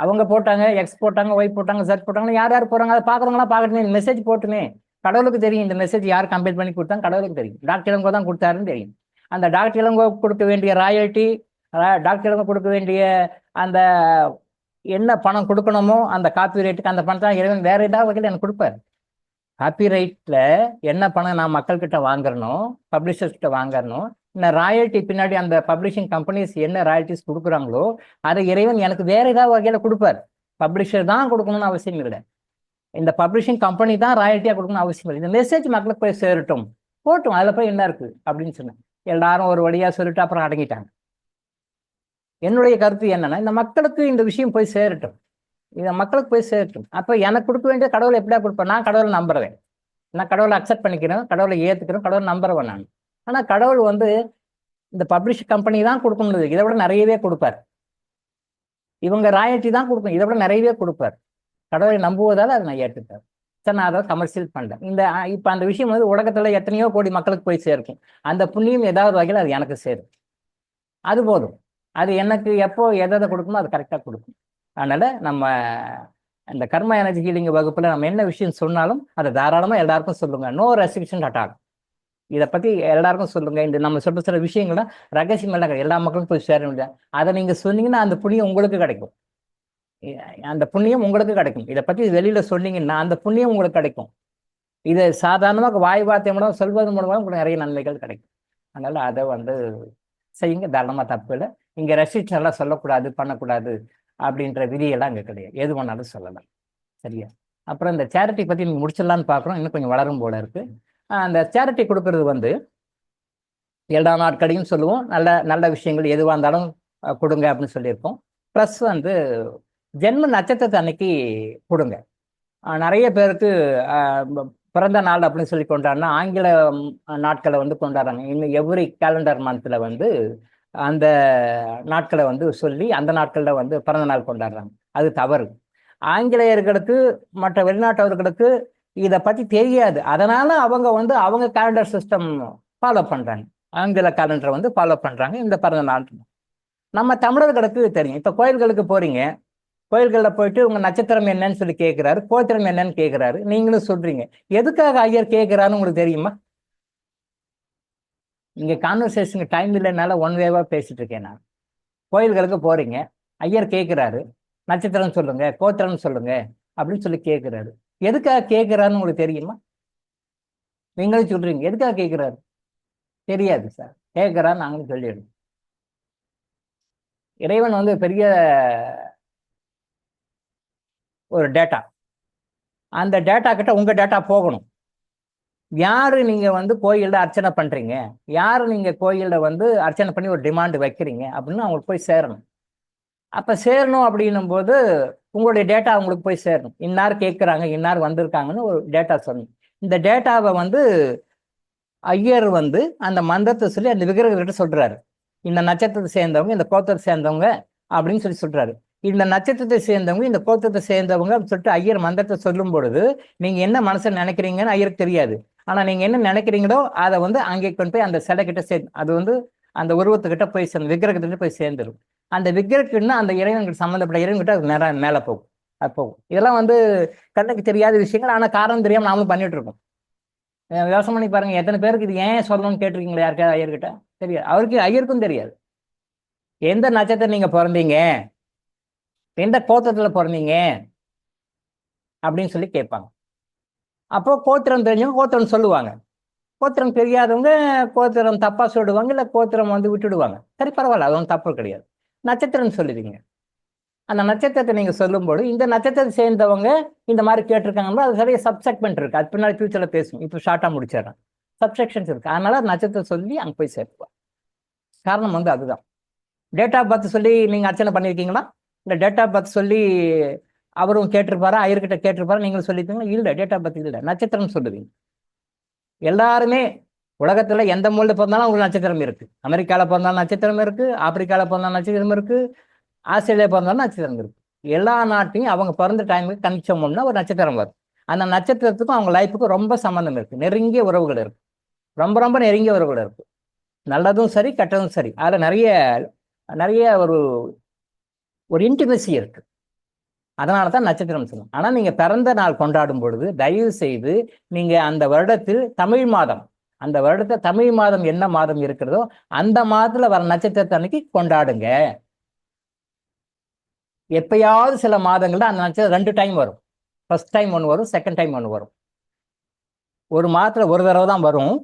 [SPEAKER 2] அவங்க போட்டாங்க, எக்ஸ் போட்டாங்க, ஒய் போட்டாங்க, செட் போட்டாங்க, யார் போகிறாங்க அதை பார்க்குறவங்களாம் பார்க்கட்டுமே, இந்த மெசேஜ் போட்டுமே, கடவுளுக்கு தெரியும் இந்த மெசேஜ் யார் கம்பைல் பண்ணி கொடுத்தாங்க, கடவுளுக்கு தெரியும், டாக்டர் இளங்கோ தான் கொடுத்தாருன்னு தெரியும். அந்த டாக்டர் இளங்கோ கொடுக்க வேண்டிய ராயல்ட்டி, டாக்டர் இளங்கோ கொடுக்க வேண்டிய அந்த என்ன பணம் கொடுக்கணுமோ அந்த காப்பி ரைட்டுக்கு அந்த பணத்தை இறைவன் வேற ஏதாவது வகையில் எனக்கு கொடுப்பார். காப்பி ரைட்டில் என்ன பணம் நான் மக்கள்கிட்ட வாங்குறணும், பப்ளிஷர்ஸ் கிட்ட வாங்கணும், இந்த ராயல்ட்டி பின்னாடி அந்த பப்ளிஷிங் கம்பெனிஸ் என்ன ராயல்ட்டிஸ் கொடுக்குறாங்களோ அதை இறைவன் எனக்கு வேற ஏதாவது வகையில் கொடுப்பார். பப்ளிஷர் தான் கொடுக்கணும்னு அவசியம் இல்லை, இந்த பப்ளிஷிங் கம்பெனி தான் ராயல்ட்டியாக கொடுக்கணும்னு அவசியம் இல்லை. இந்த மெசேஜ் மக்களுக்கு போய் சேரட்டும், போட்டும், அதில் போய் என்ன இருக்குது அப்படின்னு சொன்னேன். எல்லாரும் ஒரு வழியாக சொல்லிட்டு அப்புறம் அடங்கிட்டாங்க. என்னுடைய கருத்து என்னன்னா, இந்த மக்களுக்கு இந்த விஷயம் போய் சேரட்டும். இதை மக்களுக்கு போய் சேர்க்கும். அப்போ எனக்கு கொடுக்க வேண்டிய கடவுளை எப்படியா கொடுப்பேன்? நான் கடவுளை நம்புறேன், நான் கடவுளை அக்செப்ட் பண்ணிக்கிறேன், கடவுளை ஏற்றுக்கிறேன், கடவுளை நம்புறவன் நான். ஆனால் கடவுள் வந்து இந்த பப்ளிஷ் கம்பெனி தான் கொடுக்க முடியுது, இதை விட நிறையவே கொடுப்பார். இவங்க ராயல்ட்டி தான் கொடுக்கும், இதை விட நிறையவே கொடுப்பார். கடவுளை நம்புவதால் அதை நான் ஏற்றுப்பேன். சார் நான் அதை கமர்ஷியல் பண்ணுறேன். இப்போ அந்த விஷயம் வந்து உலகத்தில் எத்தனையோ கோடி மக்களுக்கு போய் சேர்க்கும். அந்த புண்ணியம் ஏதாவது வகையில் அது எனக்கு சேரும், அது போதும். அது எனக்கு எப்போ எதை கொடுக்குமோ அது கரெக்டாக கொடுக்கும். அதனால நம்ம இந்த கர்மா எனர்ஜி ஹீலிங் வகுப்புல நம்ம என்ன விஷயம் சொன்னாலும் அதை தாராளமாக எல்லாருக்கும் சொல்லுங்க. No restriction at all. இதை பற்றி எல்லாருக்கும் சொல்லுங்க. இந்த நம்ம சொல்ற சில விஷயங்கள்லாம் ரகசியம் எல்லாம் எல்லா மக்களுக்கும் போய் சேர முடியாது. அதை நீங்கள் சொன்னீங்கன்னா அந்த புண்ணியம் உங்களுக்கு கிடைக்கும். அந்த புண்ணியம் உங்களுக்கு கிடைக்கும். இதை பற்றி வெளியில சொன்னீங்கன்னா அந்த புண்ணியம் உங்களுக்கு கிடைக்கும். இதை சாதாரணமாக வாய் வார்த்தை மூலம் சொல்வது மூலமாக உங்களுக்கு நிறைய நன்மைகள் கிடைக்கும். அதனால அதை வந்து செய்யுங்க, தாராளமாக தப்பு இல்லை. இங்கே ரெஸ்ட்ரிக்ஷன் எல்லாம் சொல்லக்கூடாது, பண்ணக்கூடாது அப்படின்ற விதியெல்லாம் இங்கே கிடையாது. எது வேணாலும் சொல்லலாம். சரியா? அப்புறம் இந்த சேரிட்டி பற்றி நீங்கள் முடிச்சிடலான்னு பார்க்குறோம், இன்னும் கொஞ்சம் வளரும் போல இருக்கு. அந்த சேரிட்டி கொடுக்கறது வந்து எல்லா நாட்களையும் சொல்லுவோம், நல்ல நல்ல விஷயங்கள் எதுவாக இருந்தாலும் கொடுங்க அப்படின்னு சொல்லியிருக்கோம். ப்ளஸ் வந்து ஜென்ம நட்சத்திரத்தை அன்னைக்கு கொடுங்க. நிறைய பேருக்கு பிறந்த நாள் அப்படின்னு சொல்லி கொண்டாடினா ஆங்கில நாட்களை வந்து கொண்டாடுறாங்க. இன்னும் எவ்ரி கேலண்டர் மந்த்ல வந்து அந்த நாட்களை வந்து சொல்லி அந்த நாட்களில் வந்து பிறந்த நாள் கொண்டாடுறாங்க. அது தவறு. ஆங்கிலேயர்களுக்கு மற்ற வெளிநாட்டவர்களுக்கு இதை பற்றி தெரியாது. அதனால அவங்க வந்து அவங்க கேலண்டர் சிஸ்டம் ஃபாலோ பண்ணுறாங்க, ஆங்கில கேலண்டரை வந்து ஃபாலோ பண்ணுறாங்க. இந்த பிறந்த நாள் நம்ம தமிழர்களுக்கு தெரியும். இப்போ கோயில்களுக்கு போறீங்க, கோயில்களில் போயிட்டு உங்க நட்சத்திரம் என்னன்னு சொல்லி கேட்குறாரு, கோத்திரம் என்னன்னு கேட்குறாரு, நீங்களும் சொல்றீங்க. எதுக்காக ஐயர் கேட்குறாருன்னு உங்களுக்கு தெரியுமா? இங்கே கான்வர்சேஷனுக்கு டைம் இல்லைனால ஒன் வேவாக பேசிட்டு இருக்கேன் நான். கோயில்களுக்கு போறீங்க, ஐயர் கேட்குறாரு, நட்சத்திரம் சொல்லுங்க, கோத்திரம் சொல்லுங்க அப்படின்னு சொல்லி கேட்குறாரு. எதுக்காக கேட்குறாருன்னு உங்களுக்கு தெரியுமா? நீங்களும் சொல்றீங்க, எதுக்காக கேட்குறாரு? தெரியாது சார், கேட்குறாரு நாங்களும் சொல்லிடுறோம். இறைவன் வந்து பெரிய ஒரு டேட்டா, அந்த டேட்டா கிட்ட உங்க டேட்டா போகணும். யாரு நீங்க வந்து கோயில்ல அர்ச்சனை பண்றீங்க, யாரு நீங்க கோயில்ல வந்து அர்ச்சனை பண்ணி ஒரு டிமாண்ட் வைக்கிறீங்க அப்படின்னு அவங்களுக்கு போய் சேரணும். அப்ப சேரணும் அப்படின்னும் போது உங்களுடைய டேட்டா அவங்களுக்கு போய் சேரணும். இன்னார் கேட்குறாங்க, இன்னார் வந்திருக்காங்கன்னு ஒரு டேட்டா சொல்லணும். இந்த டேட்டாவை வந்து ஐயர் வந்து அந்த மந்திரத்தை சொல்லி அந்த விக்கிரகர்கிட்ட சொல்றாரு, இந்த நட்சத்திரத்தை சேர்ந்தவங்க, இந்த கோத்திரத்தை சேர்ந்தவங்க அப்படின்னு சொல்லி சொல்றாரு. இந்த நட்சத்திரத்தை சேர்ந்தவங்க, இந்த கோத்திரத்தை சேர்ந்தவங்க அப்படின்னு சொல்லிட்டு ஐயர் மந்திரத்தை சொல்லும் பொழுது நீங்க என்ன மனசுல நினைக்கிறீங்கன்னு ஐயருக்கு தெரியாது. ஆனா நீங்க என்ன நினைக்கிறீங்களோ அதை வந்து அங்கே கொண்டு போய் அந்த சிலை கிட்ட அது வந்து அந்த உருவத்துக்கிட்ட போய் விக்கிரகத்துக்கிட்ட போய் சேர்ந்துடும். அந்த விக்கிரகத்துக்குன்னா அந்த இறைவனுக்கு சம்மந்தப்பட்ட இறைவன்கிட்ட அது நேரம் மேலே போகும், அது போகும். இதெல்லாம் வந்து கண்ணுக்கு தெரியாத விஷயங்கள், ஆனா காரணம் தெரியாம நாமளும் பண்ணிட்டு இருக்கோம். யோசனை பண்ணி பாருங்க, எத்தனை பேருக்கு இது ஏன் சொல்லணும்னு கேட்டிருக்கீங்களா யாருக்காவது ஐயர்கிட்ட? தெரியாது. அவருக்கு ஐயருக்கும் தெரியாது. எந்த நட்சத்திரம் நீங்க பிறந்தீங்க, எந்த கோத்திரத்துல பிறந்தீங்க அப்படின்னு சொல்லி கேட்பாங்க. அப்போ கோத்திரம் தெரிஞ்சவங்க கோத்திரம் சொல்லுவாங்க, கோத்திரம் தெரியாதவங்க கோத்திரம் தப்பா சொல்லுவாங்க, இல்லை கோத்திரம் வந்து விட்டுடுவாங்க. சரி, பரவாயில்ல, அது ஒன்றும் தப்பு கிடையாது. நட்சத்திரம் சொல்லுவீங்க. அந்த நட்சத்திரத்தை நீங்க சொல்லும்போது இந்த நட்சத்திரத்தை சேர்ந்தவங்க இந்த மாதிரி கேட்டிருக்காங்கன்னா அது சரியா சப்செக்மெண்ட் இருக்கு, அது பின்னாடி ஃபியூச்சர்ல பேசும். இப்போ ஷார்ட்டா முடிச்சிடறேன். சப்செக்ஷன்ஸ் இருக்கு, அதனால நட்சத்திரம் சொல்லி அங்கே போய் சேர்த்துவாங்க. காரணம் வந்து அதுதான். டேட் ஆஃப் பர்த் சொல்லி நீங்க அர்ச்சனை பண்ணியிருக்கீங்களா? இல்லை டேட் ஆஃப் பர்த் சொல்லி அவரும் கேட்டிருப்பாரா, ஐயர்கிட்ட கேட்டிருப்பாரா, நீங்களும் சொல்லியிருக்கீங்களா? இல்லை, டேட் ஆஃப் பர்த் இல்லை, நட்சத்திரம் சொல்லுவீங்க. எல்லாருமே உலகத்துல எந்த மூலையில் பிறந்தாலும் உங்களுக்கு நட்சத்திரம் இருக்கு. அமெரிக்காவில் பிறந்தாலும் நட்சத்திரம் இருக்கு, ஆப்பிரிக்காவில் பிறந்தாலும் நட்சத்திரம் இருக்கு, ஆஸ்திரேலியா பிறந்தாலும் நட்சத்திரம் இருக்கு. எல்லா நாட்டையும் அவங்க பிறந்த டைமுக்கு கணிச்சோம்னா ஒரு நட்சத்திரம் வரும். அந்த நட்சத்திரத்துக்கும் அவங்க லைஃபுக்கும் ரொம்ப சம்மந்தம் இருக்கு, நெருங்கிய உறவுகள் இருக்கு, ரொம்ப ரொம்ப நெருங்கிய உறவுகள் இருக்கு. நல்லதும் சரி, கெட்டதும் சரி, அதில் நிறைய நிறைய ஒரு ஒரு இன்டிமெசி இருக்கு. அதனால தான் நட்சத்திரம் சொல்லும். ஆனால் நீங்க பிறந்த நாள் கொண்டாடும் பொழுது தயவு செய்து நீங்க அந்த வருடத்தில் தமிழ் மாதம், அந்த வருடத்தை தமிழ் மாதம் என்ன மாதம் இருக்கிறதோ அந்த மாதத்துல வர நட்சத்திரத்தை அன்னைக்கு கொண்டாடுங்க. எப்பயாவது சில மாதங்கள்ல அந்த நட்சத்திரம் 2 டைம் வரும். ஃபர்ஸ்ட் டைம் ஒன்று வரும், செகண்ட் டைம் ஒன்று வரும். ஒரு மாதத்துல ஒரு தடவை தான் வரும்.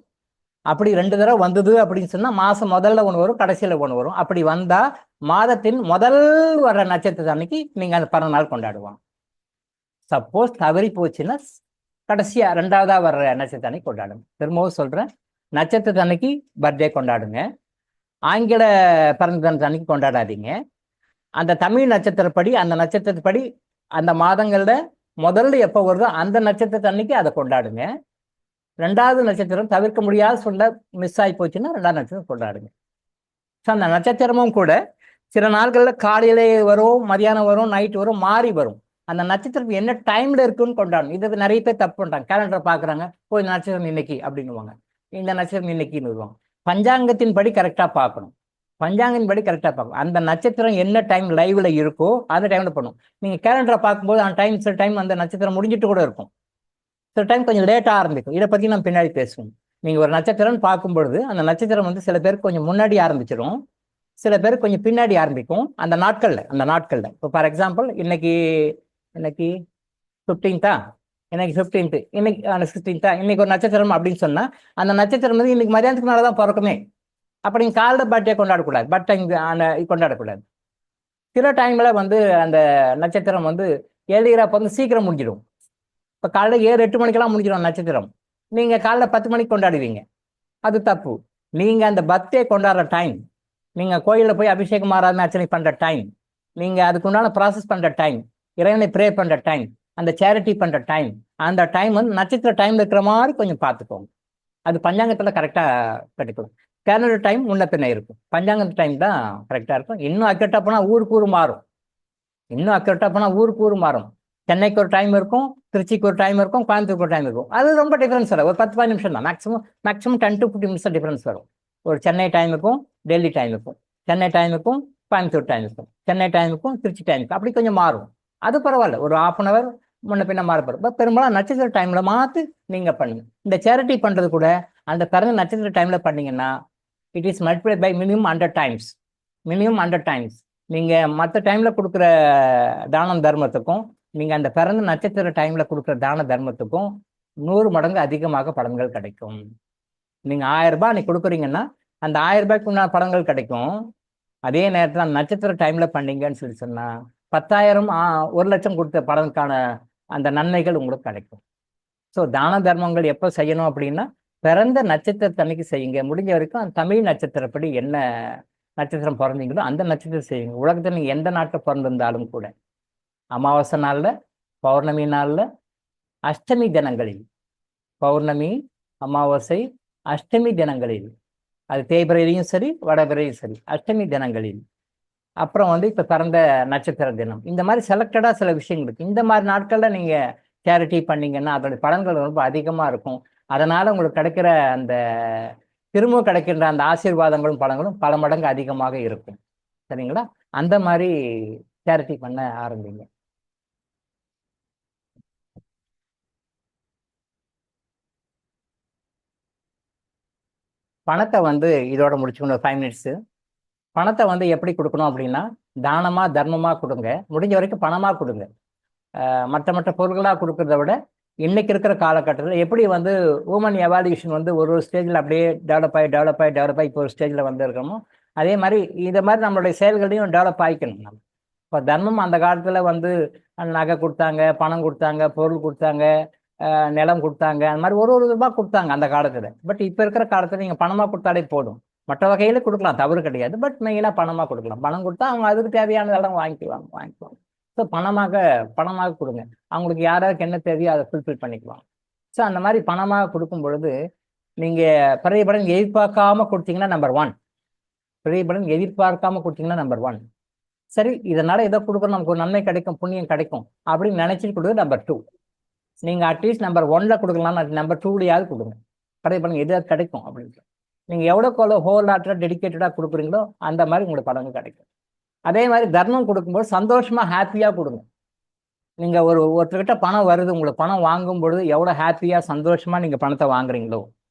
[SPEAKER 2] அப்படி 2 தடவை வந்தது அப்படின்னு சொன்னா மாசம் முதல்ல ஒன்று வரும், கடைசியில ஒன்று வரும். அப்படி வந்தா மாதத்தின் முதல் வர்ற நட்சத்திரத்தை அன்னைக்கு நீங்க அந்த பிறந்த நாள் கொண்டாடுவாங்க. சப்போஸ் தவறி போச்சுன்னா கடைசியா 2வதா வர்ற நட்சத்திரம் அன்னைக்கு கொண்டாடுங்க. திரும்பவும் சொல்றேன், நட்சத்திரத்தை அன்னைக்கு பர்த்டே கொண்டாடுங்க, ஆங்கில பிறந்த அன்னைக்கு கொண்டாடாதீங்க. அந்த தமிழ் நட்சத்திரப்படி, அந்த நட்சத்திரப்படி அந்த மாதங்கள்ல முதல்ல எப்போ வருதோ அந்த நட்சத்திரத்து அன்னைக்கு அதை கொண்டாடுங்க. ரெண்டாவது நட்சத்திரம் தவிர்க்க முடியாத சொல்ல மிஸ் ஆகி போச்சுன்னா ரெண்டாவது நட்சத்திரம் கொண்டாடுங்க. ஸோ அந்த நட்சத்திரமும் கூட சில நாட்களில் காலையிலே வரும், மதியானம் வரும், நைட் வரும், மாறி வரும். அந்த நட்சத்திரம் என்ன டைம்ல இருக்குன்னு கொண்டாடணும். இது நிறைய பேர் தப்பு பண்ணுறாங்க. கேலண்டரை பார்க்குறாங்க, போய் இந்த நட்சத்திரம் இன்னைக்கு அப்படின்னுவாங்க, இந்த நட்சத்திரம் இன்னைக்குன்னு வருவாங்க. பஞ்சாங்கத்தின் படி கரெக்டாக பார்க்கணும். பஞ்சாங்கத்தின் படி கரெக்டாக பார்க்கணும். அந்த நட்சத்திரம் என்ன டைம் லைவ்ல இருக்கோ அந்த டைம்ல பண்ணும். நீங்கள் கேலண்டரை பார்க்கும்போது அந்த டைம் சில டைம் அந்த நட்சத்திரம் முடிஞ்சிட்டு கூட இருக்கும், சில டைம் கொஞ்சம் லேட்டாக ஆரம்பிக்கும். இதை பற்றி நம்ம பின்னாடி பேசுவோம். நீங்கள் ஒரு நட்சத்திரம்னு பார்க்கும் பொழுது அந்த நட்சத்திரம் வந்து சில பேருக்கு கொஞ்சம் முன்னாடி ஆரம்பிச்சிடும், சில பேருக்கு கொஞ்சம் பின்னாடி ஆரம்பிக்கும். அந்த நாட்களில் இப்போ ஃபார் எக்ஸாம்பிள் இன்னைக்கு இன்னைக்கு 15தா, இன்னைக்கு 15th, இன்னைக்கு 16தா, இன்னைக்கு ஒரு நட்சத்திரம் அப்படின்னு சொன்னால் அந்த நட்சத்திரம் வந்து இன்னைக்கு மதியானத்துக்கு மேலே தான் பிறக்குமே. அப்போ நீங்கள் காலைல பர்த்டே கொண்டாடக்கூடாது, பர்த்டே அந்த கொண்டாடக்கூடாது. சில டைமில் வந்து அந்த நட்சத்திரம் வந்து ஏழியரா வந்து சீக்கிரம் முடிஞ்சிடும். இப்போ காலைல 7-8 மணிக்கெல்லாம் முடிஞ்சிடும் நட்சத்திரம். நீங்கள் காலைல 10 மணிக்கு கொண்டாடுவீங்க, அது தப்பு. நீங்கள் அந்த பர்த்டே கொண்டாடுற டைம், நீங்கள் கோயிலில் போய் அபிஷேகம் ஆராதனை அர்ச்சனை பண்ணுற டைம், நீங்கள் அதுக்குண்டான ப்ராசஸ் பண்ணுற டைம், இறைவனை ப்ரே பண்ணுற டைம், அந்த சேரிட்டி பண்ணுற டைம், அந்த டைம் வந்து நட்சத்திர டைம் இருக்கிற மாதிரி கொஞ்சம் பார்த்துக்கோங்க. அது பஞ்சாங்கத்தில் கரெக்டாக கிடைக்கும். கேலண்டர் டைம் முன்ன பின்ன இருக்கும், பஞ்சாங்கத்து டைம் தான் கரெக்டாக இருக்கும். இன்னும் அக்கரெக்டாக போனால் ஊருக்கு ஊர் மாறும். சென்னைக்கு ஒரு டைம் இருக்கும், திருச்சிக்கு ஒரு டைம் இருக்கும், கோயம்புத்தூருக்கு ஒரு டைம் இருக்கும். அது ரொம்ப டிஃப்ரென்ஸ் வரும். ஒரு 10-15 நிமிஷம் தான் மேக்ஸிமம் 10-15 நிமிஷம் டிஃப்ரென்ஸ் வரும். ஒரு சென்னை டைமுக்கும் டெல்லி டைமுக்கும், சென்னை டைமுக்கும் கோயம்புத்தூர் டைமுக்கும், சென்னை டைமுக்கும் திருச்சி டைமுக்கும் அப்படி கொஞ்சம் மாறும். அது பரவாயில்ல, ஒரு 1/2 hour முன்ன பின்ன மாறப்படும். இப்போ பெரும்பாலும் நட்சத்திர டைமில் மாற்றி நீங்கள் பண்ணுங்க. இந்த சேரிட்டி பண்ணுறது கூட அந்த பிறந்த நட்சத்திர டைமில் பண்ணீங்கன்னா it is multiply by minimum 100 times. நீங்கள் மற்ற டைமில் கொடுக்குற தானம் தர்மத்துக்கும் நீங்கள் அந்த பிறந்த நட்சத்திர டைமில் கொடுக்குற தான தர்மத்துக்கும் 100 மடங்கு அதிகமாக பலன்கள் கிடைக்கும். நீங்கள் 1000 ரூபாய் நீ கொடுக்குறீங்கன்னா அந்த 1000 ரூபாய்க்கு உண்டான பலன்கள் கிடைக்கும். அதே நேரத்தில் அந்த நட்சத்திர டைமில் பண்ணீங்கன்னு சொல்லி சொன்னால் 10,000 1 லட்சம் கொடுத்த பலனுக்கான அந்த நன்மைகள் உங்களுக்கு கிடைக்கும். ஸோ தான தர்மங்கள் எப்போ செய்யணும் அப்படின்னா பிறந்த நட்சத்திரத்தன்னைக்கு செய்யுங்க. முடிஞ்ச வரைக்கும் அந்த தமிழ் நட்சத்திரப்படி என்ன நட்சத்திரம் பிறந்தீங்களோ அந்த நட்சத்திரம் செய்யுங்க. உலகத்தில் நீங்கள் எந்த நாட்டில் பிறந்திருந்தாலும் கூட அமாவாசை நாளில், பௌர்ணமி நாளில், அஷ்டமி தினங்களில், பௌர்ணமி, அமாவாசை, அஷ்டமி தினங்களில், அது தேய்பிரையிலையும் சரி வடபிரையும் சரி, அஷ்டமி தினங்களில், அப்புறம் வந்து இப்போ பிறந்த நட்சத்திர தினம், இந்த மாதிரி செலக்டடாக சில விஷயங்கள் இருக்குது. இந்த மாதிரி நாட்களில் நீங்கள் சேரிட்டி பண்ணிங்கன்னா அதோடைய பலன்கள் ரொம்ப அதிகமாக இருக்கும். அதனால் உங்களுக்கு கிடைக்கிற அந்த திரும்ப கிடைக்கின்ற அந்த ஆசீர்வாதங்களும் பலன்களும் பல மடங்கு அதிகமாக இருக்கும். சரிங்களா? அந்த மாதிரி சேரிட்டி பண்ண ஆரம்பிங்க. பணத்தை வந்து இதோட முடிச்சுக்கணும், ஒரு 5 minutes. பணத்தை வந்து எப்படி கொடுக்கணும் அப்படின்னா தானமாக தர்மமாக கொடுங்க. முடிஞ்ச வரைக்கும் பணமாக கொடுங்க. மற்ற பொருள்களாக கொடுக்கறத விட இன்னைக்கு இருக்கிற காலகட்டத்தில் எப்படி வந்து உமன் எவால்யூஷன் வந்து ஒரு ஸ்டேஜில் அப்படியே டெவலப் ஆகி இப்போ ஒரு ஸ்டேஜில் வந்து இருக்கணுமோ அதே மாதிரி இதை மாதிரி நம்மளுடைய செயல்களையும் டெவலப் ஆகிக்கணும். நம்ம இப்போ தர்மம் அந்த காலத்தில் வந்து நகை கொடுத்தாங்க, பணம் கொடுத்தாங்க, பொருள் கொடுத்தாங்க, நிலம் கொடுத்தாங்க, அந்த மாதிரி ஒரு ரூபாய் கொடுத்தாங்க அந்த காலத்தில். பட் இப்போ இருக்கிற காலத்தில் நீங்கள் பணமாக கொடுத்தாலே போதும். மற்ற வகையில் கொடுக்கலாம், தவறு கிடையாது. பட் மெயினாக பணமாக கொடுக்கலாம். பணம் கொடுத்தா அவங்க அதுக்கு தேவையானதெல்லாம் வாங்கிக்குவாங்க. ஸோ பணமாக கொடுங்க. அவங்களுக்கு யாராருக்கு என்ன தேவையோ அதை ஃபுல்ஃபில் பண்ணிக்குவாங்க. ஸோ அந்த மாதிரி பணமாக கொடுக்கும் பொழுது நீங்கள் பெரிய பலன் எதிர்பார்க்காம கொடுத்தீங்கன்னா நம்பர் 1. பெரிய பலன் எதிர்பார்க்காம கொடுத்தீங்கன்னா நம்பர் 1. சரி, இதனால ஏதோ கொடுக்குறோம், நமக்கு ஒரு நன்மை கிடைக்கும், புண்ணியம் கிடைக்கும் அப்படின்னு நினைச்சிட்டு கொடுக்குறது நம்பர் 2. நீங்கள் அட்லீஸ்ட் நம்பர் 1ல கொடுக்கலாம், நம்பர் 2லயாவது கொடுங்க. பெரிய பலன் எதாவது கிடைக்கும் அப்படின்னு நீங்கள் எவ்வளோக்கு ஹோல் ஹார்ட்டடாக டெடிக்கேட்டடாக கொடுக்குறீங்களோ அந்த மாதிரி உங்களுக்கு பலன்கள் கிடைக்கும். அதே மாதிரி தர்மம் கொடுக்கும்போது சந்தோஷமாக ஹாப்பியாக கொடுங்க. நீங்கள் ஒருத்தர்கிட்ட பணம் வருது, உங்களுக்கு பணம் வாங்கும் பொழுது எவ்வளோ ஹாப்பியாக சந்தோஷமாக நீங்கள் பணத்தை வாங்குறீங்களோ,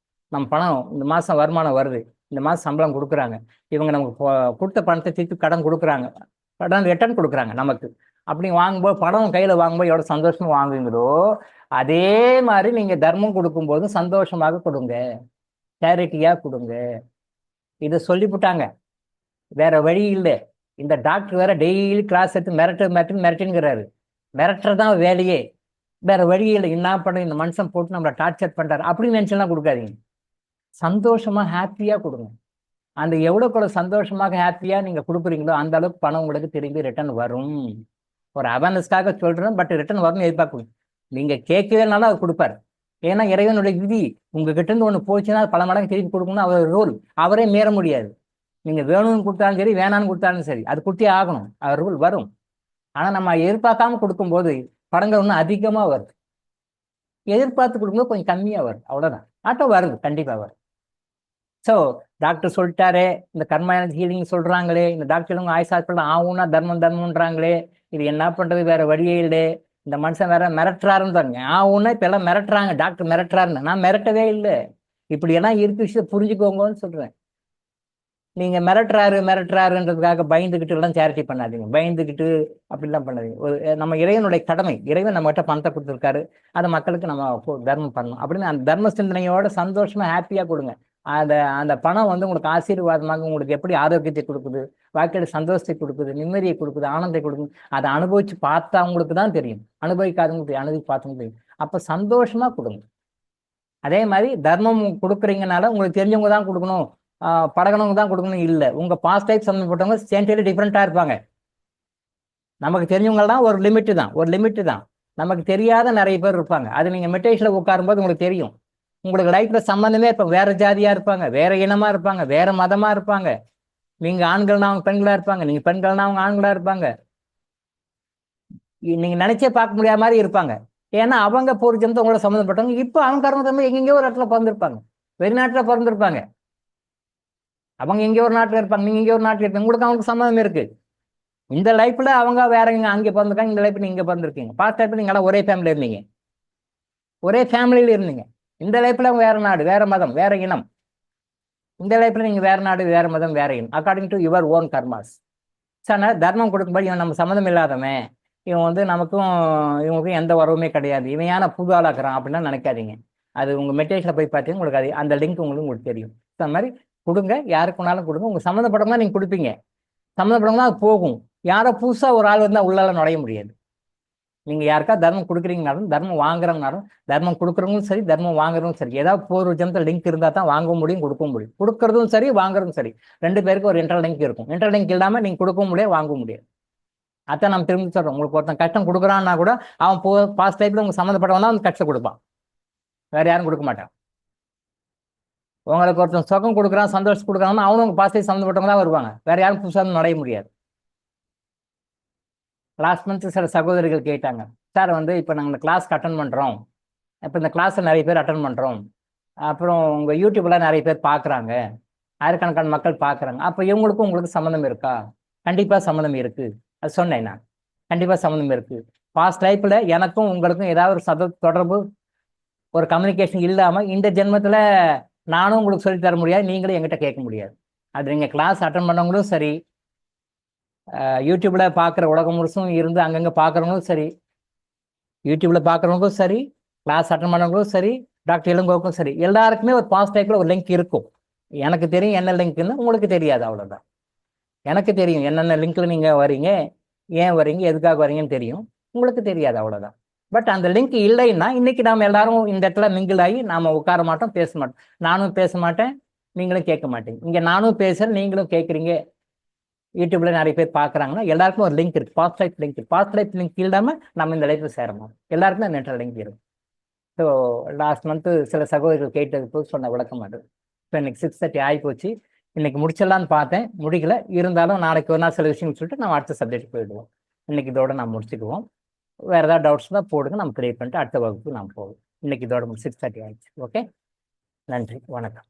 [SPEAKER 2] நம்ம பணம் இந்த மாதம் வருமானம் வருது, இந்த மாதம் சம்பளம் கொடுக்குறாங்க, இவங்க நமக்கு கொடுத்த பணத்தை திருப்பி கடன் கொடுக்குறாங்க, கடன் ரிட்டர்ன் கொடுக்குறாங்க நமக்கு, அப்படி வாங்கும்போது பணம் கையில் வாங்கும்போது எவ்வளோ சந்தோஷமாக வாங்குவீங்களோ அதே மாதிரி நீங்கள் தர்மம் கொடுக்கும்போது சந்தோஷமாக கொடுங்க, சேரிட்டியாக கொடுங்க. இதை சொல்லிவிட்டாங்க, வேற வழி இல்லை. இந்த டாக்டர் வேற டெய்லி கிளாஸ் எடுத்து மிரட்டுங்கிறாரு. மிரட்டுறதான் வேலையே, வேற வழி இல்லை. என்ன பண்ண இந்த மனுஷன் போட்டு நம்மளை டார்ச்சர் பண்றாரு அப்படின்னு நினைச்செல்லாம் கொடுக்காதீங்க. சந்தோஷமா ஹாப்பியா கொடுங்க. அந்த எவ்வளோக்கு சந்தோஷமாக ஹாப்பியா நீங்க கொடுக்குறீங்களோ அந்த அளவுக்கு பணம் உங்களுக்கு திரும்பி ரிட்டர்ன் வரும். ஒரு அவேர்னஸ்க்காக சொல்கிறேன், பட் ரிட்டர்ன் வரணும் எதிர்பார்க்கணும். நீங்கள் கேட்கவேனாலும் அவர் கொடுப்பார். ஏன்னா இறைவனுடைய விதி, உங்ககிட்ட இருந்து ஒன்று போச்சுன்னா பல மடங்கு திருப்பி கொடுக்கணும், அவர் ரூல். அவரே மீற முடியாது. நீங்கள் வேணும்னு கொடுத்தாலும் சரி, வேணான்னு கொடுத்தாலும் சரி, அது கொடுத்தே ஆகணும், அவர் ரூல் வரும். ஆனால் நம்ம எதிர்பார்க்காம கொடுக்கும்போது படங்கள் இன்னும் அதிகமாக வருது. எதிர்பார்த்து கொடுக்கும்போது கொஞ்சம் கம்மியாக வருது, அவ்வளோதான். ஆட்டோ வருது, கண்டிப்பாக வருது. ஸோ டாக்டர் சொல்லிட்டாரே, இந்த கர்மா ஹீலிங் சொல்கிறாங்களே, இந்த டாக்டர் ஆயுஷ் ஹாஸ்பிட்டல் ஆகும்னா தர்மம் தர்மம்ன்றாங்களே, இது என்ன பண்ணுறது, வேற வழியே இல்லை, இந்த மனுஷன் வேற மிரட்டுறாருன்னு பாருங்க. ஆகும்னா இப்போ எல்லாம் மிரட்டுறாங்க, டாக்டர் மிரட்டுறாருன்னு. நான் மிரட்டவே இல்லை, இப்படி எல்லாம் இருக்கு விஷயத்தை புரிஞ்சுக்கோங்கன்னு சொல்கிறேன். நீங்கள் மிரட்டுறாருன்றதுக்காக பயந்துக்கிட்டு எல்லாம் சேரிட்டி பண்ணாதீங்க, பயந்துக்கிட்டு அப்படிலாம் பண்ணாதீங்க. ஒரு நம்ம இறைவனுடைய கடமை, இறைவன் நம்மகிட்ட பணத்தை கொடுத்துருக்காரு, அதை மக்களுக்கு நம்ம தர்மம் பண்ணணும் அப்படின்னு அந்த தர்ம சிந்தனையோட சந்தோஷமா ஹாப்பியாக கொடுங்க. அந்த பணம் வந்து உங்களுக்கு ஆசீர்வாதமாக உங்களுக்கு எப்படி ஆரோக்கியத்தை கொடுக்குது, வாழ்க்கையோட சந்தோஷத்தை கொடுக்குது, நிம்மதியை கொடுக்குது, ஆனந்தத்தை கொடுக்குது. அதை அனுபவிச்சு பார்த்தவங்களுக்கு தான் தெரியும், அனுபவிக்காதவங்களுக்கு அனுபவிச்சு பார்த்தவங்களுக்கு தெரியும். அப்போ சந்தோஷமா கொடுங்க. அதே மாதிரி தர்மம் கொடுக்குறீங்கனால உங்களுக்கு தெரிஞ்சவங்க தான் கொடுக்கணும், பழகணவங்க தான் கொடுக்கணும் இல்லை. உங்கள் பாஸ்ட் டைப் சம்மந்தப்பட்டவங்க சேன்டலி டிஃப்ரெண்ட்டாக இருப்பாங்க. நமக்கு தெரிஞ்சவங்களாம் ஒரு லிமிட்டு தான். நமக்கு தெரியாத நிறைய பேர் இருப்பாங்க. அது நீங்கள் மெடிடேஷனில் உட்காரும்போது உங்களுக்கு தெரியும். உங்களுக்கு லைஃப்பில் சம்மந்தமே இருப்பாங்க, வேறு ஜாதியாக இருப்பாங்க, வேறு இனமாக இருப்பாங்க, வேறு மதமாக இருப்பாங்க. நீங்கள் ஆண்கள்னா அவங்க பெண்களாக இருப்பாங்க, நீங்கள் பெண்கள்னா அவங்க ஆண்களாக இருப்பாங்க. நீங்கள் நினச்சே பார்க்க முடியாத மாதிரி இருப்பாங்க. ஏன்னா அவங்க பூர்வஜன்மத்தை உங்களை சம்மந்தப்பட்டவங்க. இப்போ அவங்க கர்ம எங்கெங்கேயோ ஒரு இடத்துல பிறந்திருப்பாங்க, வெளிநாட்டில் பிறந்திருப்பாங்க. அவங்க எங்கேயோ ஒரு நாட்டில் இருப்பாங்க, நீங்கள் எங்கேயோ ஒரு நாட்டில் இருப்பாங்க. உங்களுக்கு அவங்களுக்கு சம்மந்தம் இருக்குது. இந்த லைஃப்பில் அவங்க வேற அங்கே பிறந்திருக்காங்க, இந்த லைஃப்பில் நீங்கள் இங்கே பிறந்திருக்கீங்க. பாஸ்ட் லைஃப்பில் நீங்களாம் ஒரே ஃபேமிலியில் இருந்தீங்க, ஒரே ஃபேமிலியில் இருந்தீங்க. இந்த லைஃப்பில் வேற நாடு, வேற மதம், வேற இனம். இந்த லைஃப்பில் நீங்கள் வேற நாடு, வேற மதம், வேற இனம், according to your own karmas. Sir தர்மம் கொடுக்கும்போது இவன் நம்ம சம்மந்தம் இல்லாதவன், இவன் வந்து நமக்கும் இவங்களுக்கும் எந்த உறவுமே கிடையாது, இவன் ஏன்னா புது ஆளாக்குறான் அப்படின்னா நினைக்காதீங்க. அது உங்கள் மெடிடேஷனில் போய் பார்த்தீங்கன்னா உங்களுக்கு அது அந்த லிங்க் உங்களுக்கு தெரியும். அந்த மாதிரி கொடுங்க, யாருக்குனாலும் கொடுங்க. உங்கள் சம்மந்தப்பட்டவங்க நீங்கள் கொடுப்பீங்க, சம்மந்தப்பட்டவங்க அது போகும். யாரோ புதுசாக ஒரு ஆள் வந்தால் உள்ளால நுழைய முடியாது. நீங்கள் யாருக்கா தர்மம் கொடுக்குறீங்கனாலும், தர்மம் வாங்குறவங்கனாலும், தர்மம் கொடுக்குறவங்களும் சரி, தர்மம் வாங்குறதும் சரி, ஏதாவது பூர்வ ஜென்மத்தில் லிங்க் இருந்தால் தான் வாங்க முடியும், கொடுக்க முடியும். கொடுக்குறதும் சரி, வாங்குறதும் சரி, ரெண்டு பேருக்கு ஒரு இன்டர் லிங்க் இருக்கும். இன்டர் லிங்க் இல்லாமல் நீங்கள் கொடுக்கவும் முடியாது, வாங்க முடியாது. அதான் நம்ம திரும்பி சொல்கிறோம், உங்களுக்கு ஒருத்தன் கஷ்டம் கொடுக்குறான்னா கூட அவன் பாஸ்ட் டைப்பில் உங்களுக்கு சம்மந்தப்பட்டவன் தான் வந்து கஷ்டம் கொடுப்பான், வேற யாரும் கொடுக்க மாட்டான். உங்களுக்கு ஒருத்தன் சுகம் கொடுக்குறான், சந்தோஷம் கொடுக்குறான்னா அவனும் உங்கள் பாஸ்ட் டைப் சம்மந்தப்பட்டவங்க தான் வருவாங்க, வேற யாரும் புதுசாக நுழைய முடியாது. லாஸ்ட் மந்த் சில சகோதரிகள் கேட்டாங்க, சார் வந்து இப்போ நாங்கள் இந்த கிளாஸ்க்கு அட்டன் பண்ணுறோம், இப்போ இந்த கிளாஸை நிறைய பேர் அட்டன் பண்ணுறோம், அப்புறம் உங்கள் யூடியூப்லாம் நிறைய பேர் பார்க்குறாங்க, ஆயிரக்கணக்கான மக்கள் பார்க்குறாங்க, அப்போ இவங்களுக்கும் உங்களுக்கு சம்மந்தம் இருக்கா? கண்டிப்பாக சம்மந்தம் இருக்குது. அது சொன்னேன் நான், கண்டிப்பாக சம்மந்தம் இருக்குது. பாஸ்ட் லைஃப்பில் எனக்கும் உங்களுக்கும் ஏதாவது ஒரு தொடர்பு, ஒரு கம்யூனிகேஷன் இல்லாமல் இந்த ஜென்மத்தில் நானும் உங்களுக்கு சொல்லித்தர முடியாது, நீங்களும் என்கிட்ட கேட்க முடியாது. அது நீங்கள் கிளாஸ் அட்டன் பண்ணவங்களும் சரி, யூடியூப்பில் பார்க்குற உலகம் முழுசும் இருந்து அங்கங்கே பார்க்குறவங்களும் சரி, யூடியூப்பில் பார்க்குறவங்களுக்கும் சரி, கிளாஸ் அட்டன் பண்ணவங்களுக்கும் சரி, டாக்டர் இளங்கோவுக்கும் சரி, எல்லாருக்குமே ஒரு பாஸ்ட் டைப்பில் ஒரு லிங்க் இருக்கும். எனக்கு தெரியும் என்ன லிங்க்னு, உங்களுக்கு தெரியாது, அவ்வளோதான். எனக்கு தெரியும் என்னென்ன லிங்க்கில் நீங்கள் வரீங்க, ஏன் வரீங்க, எதுக்காக வரீங்கன்னு தெரியும், உங்களுக்கு தெரியாது, அவ்வளோதான். பட் அந்த லிங்க் இல்லைன்னா இன்னைக்கு நாம் எல்லாரும் இந்த இடத்துல மிங்கிள் ஆகி நாம் உட்கார மாட்டோம், பேச மாட்டோம். நானும் பேச மாட்டேன், நீங்களும் கேட்க மாட்டீங்க. இங்கே நானும் பேசுகிறேன், நீங்களும் கேட்குறீங்க, யூடியூப்ல நிறைய பேர் பார்க்குறாங்கன்னா எல்லாருக்கும் ஒரு லிங்க் இருக்குது, past life link. Past life link இல்லாமல் நம்ம இந்த லைஃப்பில் சேரணும். எல்லாருக்குமே அந்த நெட்ல லிங்க் இருக்கும். ஸோ லாஸ்ட் மந்த்து சில சகோதரிகள் கேட்டதுக்கு சொன்ன விளக்கம் அது. இப்போ இன்னைக்கு 6:30 ஆகி போச்சு. இன்னைக்கு முடிச்சிடலான்னு பார்த்தேன், முடிக்கல. இருந்தாலும் நாளைக்கு ஒரு நாள் சில விஷயம் சொல்லிட்டு நம்ம அடுத்த சப்ஜெக்ட் போயிடுவோம். இன்னைக்கு இதோட நம்ம முடிச்சுக்குவோம். வேறு ஏதாவது டவுட்ஸ் தான் போடுங்க, நம்ம கிளியர் பண்ணிட்டு அடுத்த வகுப்பு நாம் போவோம். இன்னைக்கு இதோட 6:30 ஆயிடுச்சு. ஓகே, நன்றி, வணக்கம்.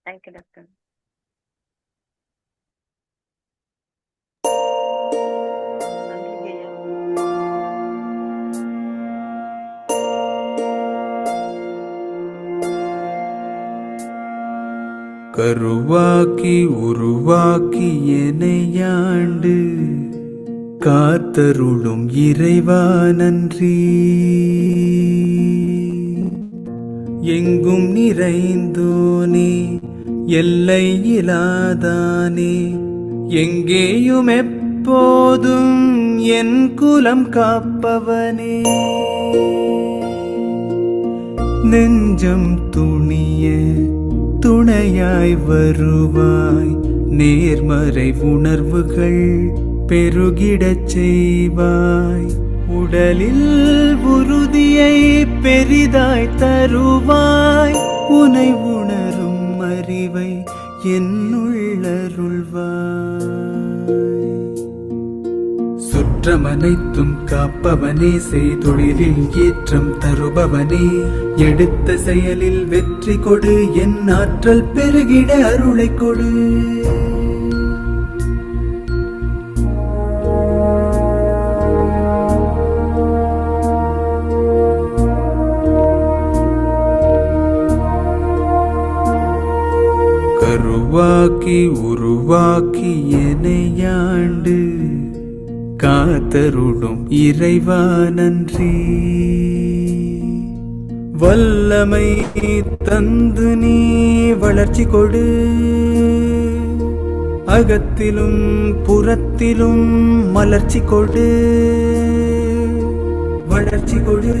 [SPEAKER 3] Thank you, doctor.
[SPEAKER 4] கருவாக்கி உருவாக்கி எனையாண்டு காத்தருளும் இறைவா நன்றி. எங்கும் நிறைந்தோனே, எல்லை இலாதானே, எங்கேயும் எப்போதும் என் குலம் காப்பவனே. நெஞ்சம் துணிய துணையாய் வருவாய், நேர்மறை உணர்வுகள் பெருகிடச் செய்வாய், உடலில் உறுதியை பெரிதாய் தருவாய், உனை உணரும் அறிவை என்னுள்ளருள்வாய். சுற்றமனைத்தும் காப்பவனே, செய்தொழிலில் ஏற்றம் தருபவனே, எடுத்த செயலில் வெற்றி கொடு, என் ஆற்றல் பெருகிட அருளை கொடு. கருவாக்கி உருவாக்கி எனையாண்டு காத்தருடும் இறைவா நன்றி. வல்லமை தந்து நீ வளர்ச்சி கொடு, அகத்திலும் புறத்திலும் மலர்ச்சி கொடு, வளர்ச்சி கொடு.